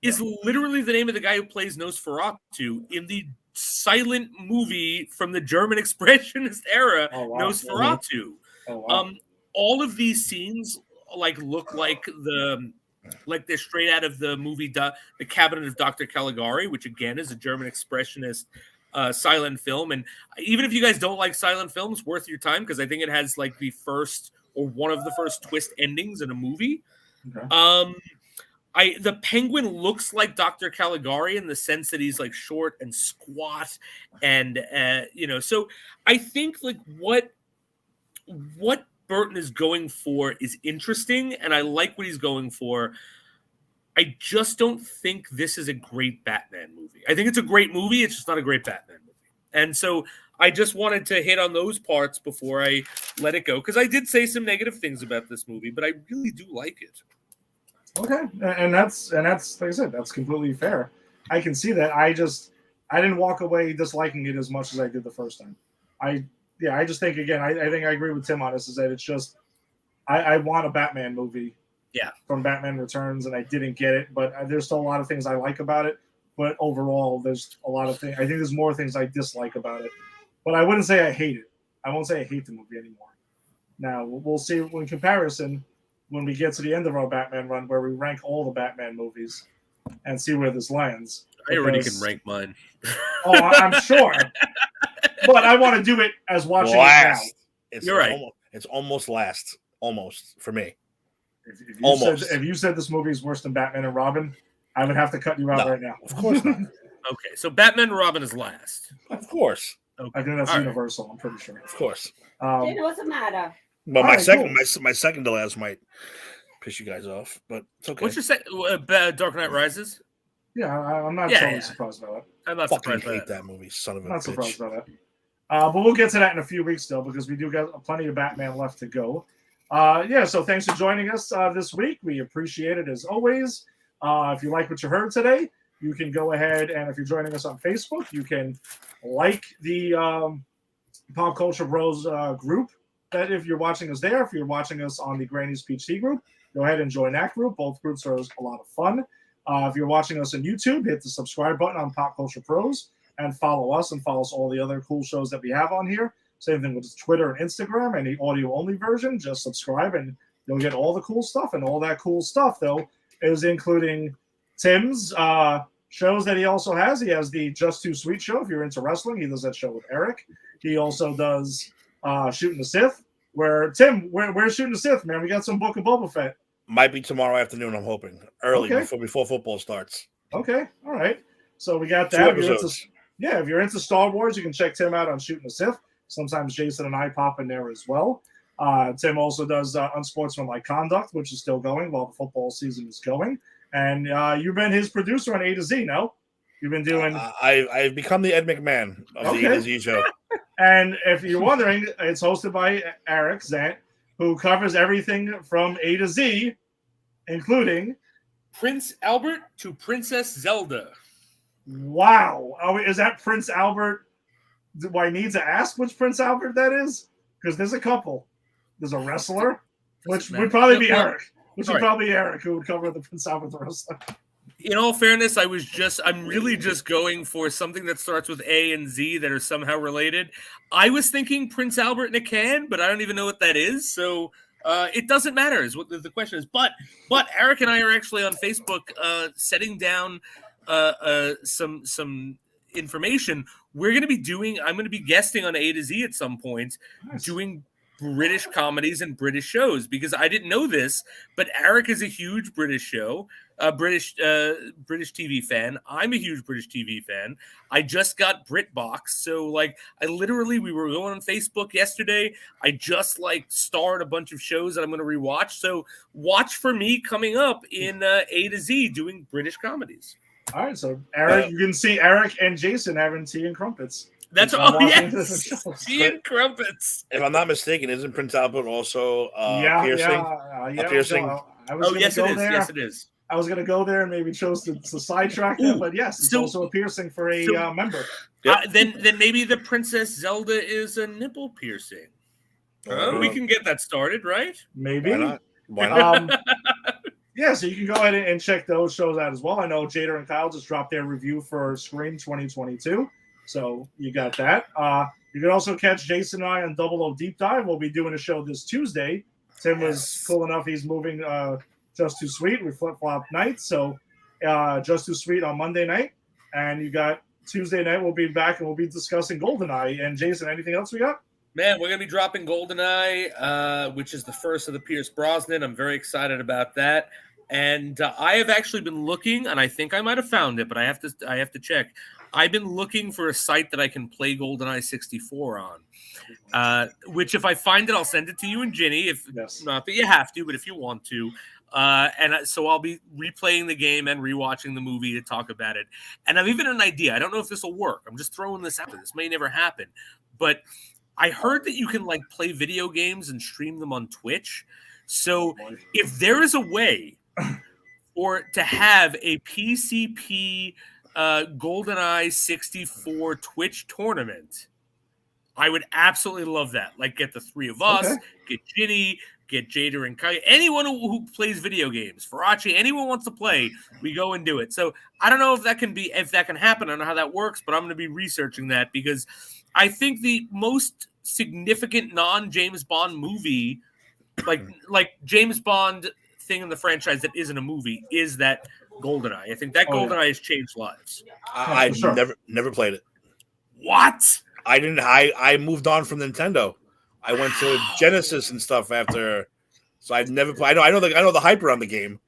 is literally the name of the guy who plays Nosferatu in the silent movie from the German Expressionist era, Nosferatu. Oh, wow. All of these scenes look like they're straight out of the movie The Cabinet of Dr. Caligari, which again is a German Expressionist silent film. And even if you guys don't like silent films, worth your time, because I think it has like the first or one of the first twist endings in a movie. Okay. The Penguin looks like Dr. Caligari in the sense that he's like short and squat, and so I think like what Burton is going for is interesting, and I like what he's going for. I just don't think this is a great Batman movie. I think it's a great movie. It's just not a great Batman movie. And so I just wanted to hit on those parts before I let it go, because I did say some negative things about this movie, but I really do like it. Okay, and that's like I said, that's completely fair. I can see that. I didn't walk away disliking it as much as I did the first time. I just think, again, I think I agree with Tim on this, is that it's just I want a Batman movie. Yeah, from Batman Returns, and I didn't get it, but there's still a lot of things I like about it. But overall, there's a lot of things. I think there's more things I dislike about it. But I wouldn't say I hate it. I won't say I hate the movie anymore. Now, we'll see in comparison when we get to the end of our Batman run, where we rank all the Batman movies and see where this lands. I already can rank mine. Oh, I'm sure. But I want to do it as watching last. It now. You're right. It's almost last. Almost, for me. If you said this movie is worse than Batman and Robin, I would have to cut you out right now. Of course not. Okay, so Batman and Robin is last. Of course. Okay. I think that's universal. I'm pretty sure. Of course. It doesn't matter. But my second to last might piss you guys off, but it's okay. What's your second? Dark Knight Rises? Yeah, I'm not totally surprised by that. I'm not surprised by that movie, son of a bitch. Not surprised by that. But we'll get to that in a few weeks still, because we do got plenty of Batman left to go. So thanks for joining us this week. We appreciate it as always. If you like what you heard today, you can go ahead, and if you're joining us on Facebook, you can like the Pop Culture Bros group. That if you're watching us there, if you're watching us on the Granny's Peach Tea group, go ahead and join that group. Both groups are a lot of fun. If you're watching us on YouTube, hit the subscribe button on Pop Culture Pros and follow us all the other cool shows that we have on here. Same thing with Twitter and Instagram, and the audio-only version. Just subscribe, and you'll get all the cool stuff. And all that cool stuff, though, is including Tim's shows that he also has. He has the Just Too Sweet show. If you're into wrestling, he does that show with Eric. He also does Shooting the Sith. Where's Shooting the Sith, man? We got some Book of Boba Fett Might be tomorrow afternoon. I'm hoping early before football starts. Okay, all right. So we got that. If you're into Star Wars, you can check Tim out on Shooting the Sith. Sometimes Jason and I pop in there as well. Tim also does Unsportsmanlike Conduct, which is still going while the football season is going. And you've been his producer on A to Z, no? You've been doing... I've become the Ed McMahon of the A to Z show. And if you're wondering, it's hosted by Eric Zant, who covers everything from A to Z, including... Prince Albert to Princess Zelda. Wow. Is that Prince Albert? Do I need to ask which Prince Albert that is? Because there's a couple. There's a wrestler, which would probably be Eric. Probably Eric who would cover the Prince Albert the wrestler. In all fairness, I'm really just going for something that starts with A and Z that are somehow related. I was thinking Prince Albert in a can, but I don't even know what that is. So it doesn't matter is what the question is. But Eric and I are actually on Facebook setting down some information. I'm going to be guesting on A to Z at some point, doing British comedies and British shows, because I didn't know this, but Eric is a huge British TV fan. I'm a huge British TV fan. I just got BritBox, so we were going on Facebook yesterday. I just starred a bunch of shows that I'm going to rewatch. So watch for me coming up in A to Z doing British comedies. All right, so Eric, you can see Eric and Jason having tea and crumpets. That's all. Yes, tea and crumpets. If I'm not mistaken, isn't Prince Albert also piercing? A piercing? Yes, it is. I was going to go there and maybe chose to sidetrack that, but yes, it's also a piercing for a member. Yep. Then maybe the Princess Zelda is a nipple piercing. We can get that started, right? Maybe. Why not? Yeah, so you can go ahead and check those shows out as well. I know Jada and Kyle just dropped their review for Scream 2022, so you got that. You can also catch Jason and I on Double O Deep Dive. We'll be doing a show this Tuesday. Tim was cool enough. He's moving Just Too Sweet. We flip-flop nights, so Just Too Sweet on Monday night. And you got Tuesday night, we'll be back and we'll be discussing GoldenEye. And Jason, anything else we got? Man, we're going to be dropping GoldenEye, which is the first of the Pierce Brosnan. I'm very excited about that. And I have actually been looking, and I think I might have found it, but I have to check. I've been looking for a site that I can play GoldenEye 64 on, which if I find it, I'll send it to you and Ginny. If not that you have to, but if you want to. So I'll be replaying the game and rewatching the movie to talk about it. And I've even an idea. I don't know if this will work. I'm just throwing this out there. This may never happen. But I heard that you can play video games and stream them on Twitch. So if there is a way to have a PCP GoldenEye 64 Twitch tournament, I would absolutely love that. Get the three of us, get Ginny, get Jada and Kai, anyone who plays video games, Farachi, anyone wants to play, we go and do it. So I don't know if that can happen. I don't know how that works, but I'm going to be researching that because I think the most significant non-James Bond movie, like James Bond thing in the franchise that isn't a movie, is that GoldenEye. I think that GoldenEye has changed lives. I've never played it. What? I didn't. I moved on from Nintendo. I went to Genesis and stuff after, so I've never played. I know the hype around the game,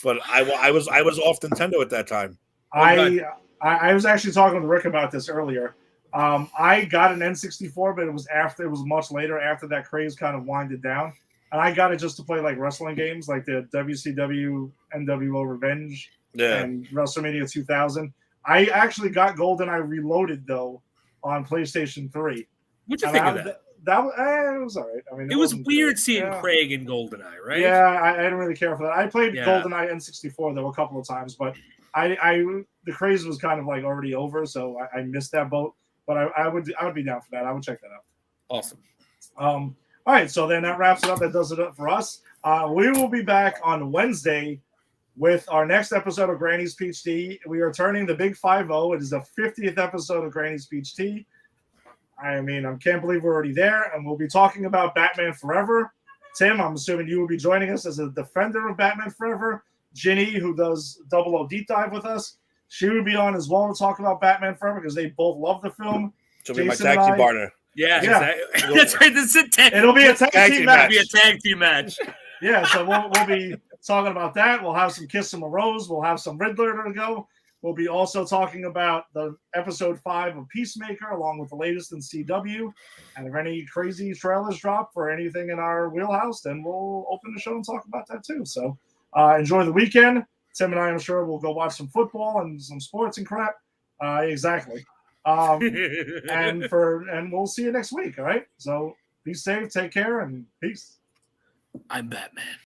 but I was off Nintendo at that time. I was actually talking to Rick about this earlier. I got an N64, but it was much later after that craze kind of winded down, and I got it just to play wrestling games like the WCW NWO Revenge and WrestleMania 2000. I actually got GoldenEye Reloaded though on PlayStation 3. What'd you think of that? It was all right. I mean, it was weird seeing Craig in GoldenEye, right? Yeah, I didn't really care for that. I played GoldenEye N64 though a couple of times, but the craze was kind of already over, so I missed that boat. But I would be down for that. I would check that out. Awesome. All right, so then that wraps it up. That does it up for us. We will be back on Wednesday with our next episode of Granny's Peach Tea. We are turning the Big 5-0. It is the 50th episode of Granny's Peach Tea. I mean, I can't believe we're already there. And we'll be talking about Batman Forever. Tim, I'm assuming you will be joining us as a defender of Batman Forever. Ginny, who does Double O Deep Dive with us, she would be on as well to talk about Batman Forever because they both love the film. She'll be my tag team partner. Yeah. Exactly. That's right. It'll be a tag team match. It'll be a tag team match. Yeah, so we'll be talking about that. We'll have some Kiss from a Rose. We'll have some Riddler to go. We'll be also talking about the episode 5 of Peacemaker, along with the latest in CW. And if any crazy trailers drop for anything in our wheelhouse, then we'll open the show and talk about that too. So enjoy the weekend. Tim and I, I'm sure, will go watch some football and some sports and crap. Exactly. And we'll see you next week. All right. So be safe, take care, and peace. I'm Batman.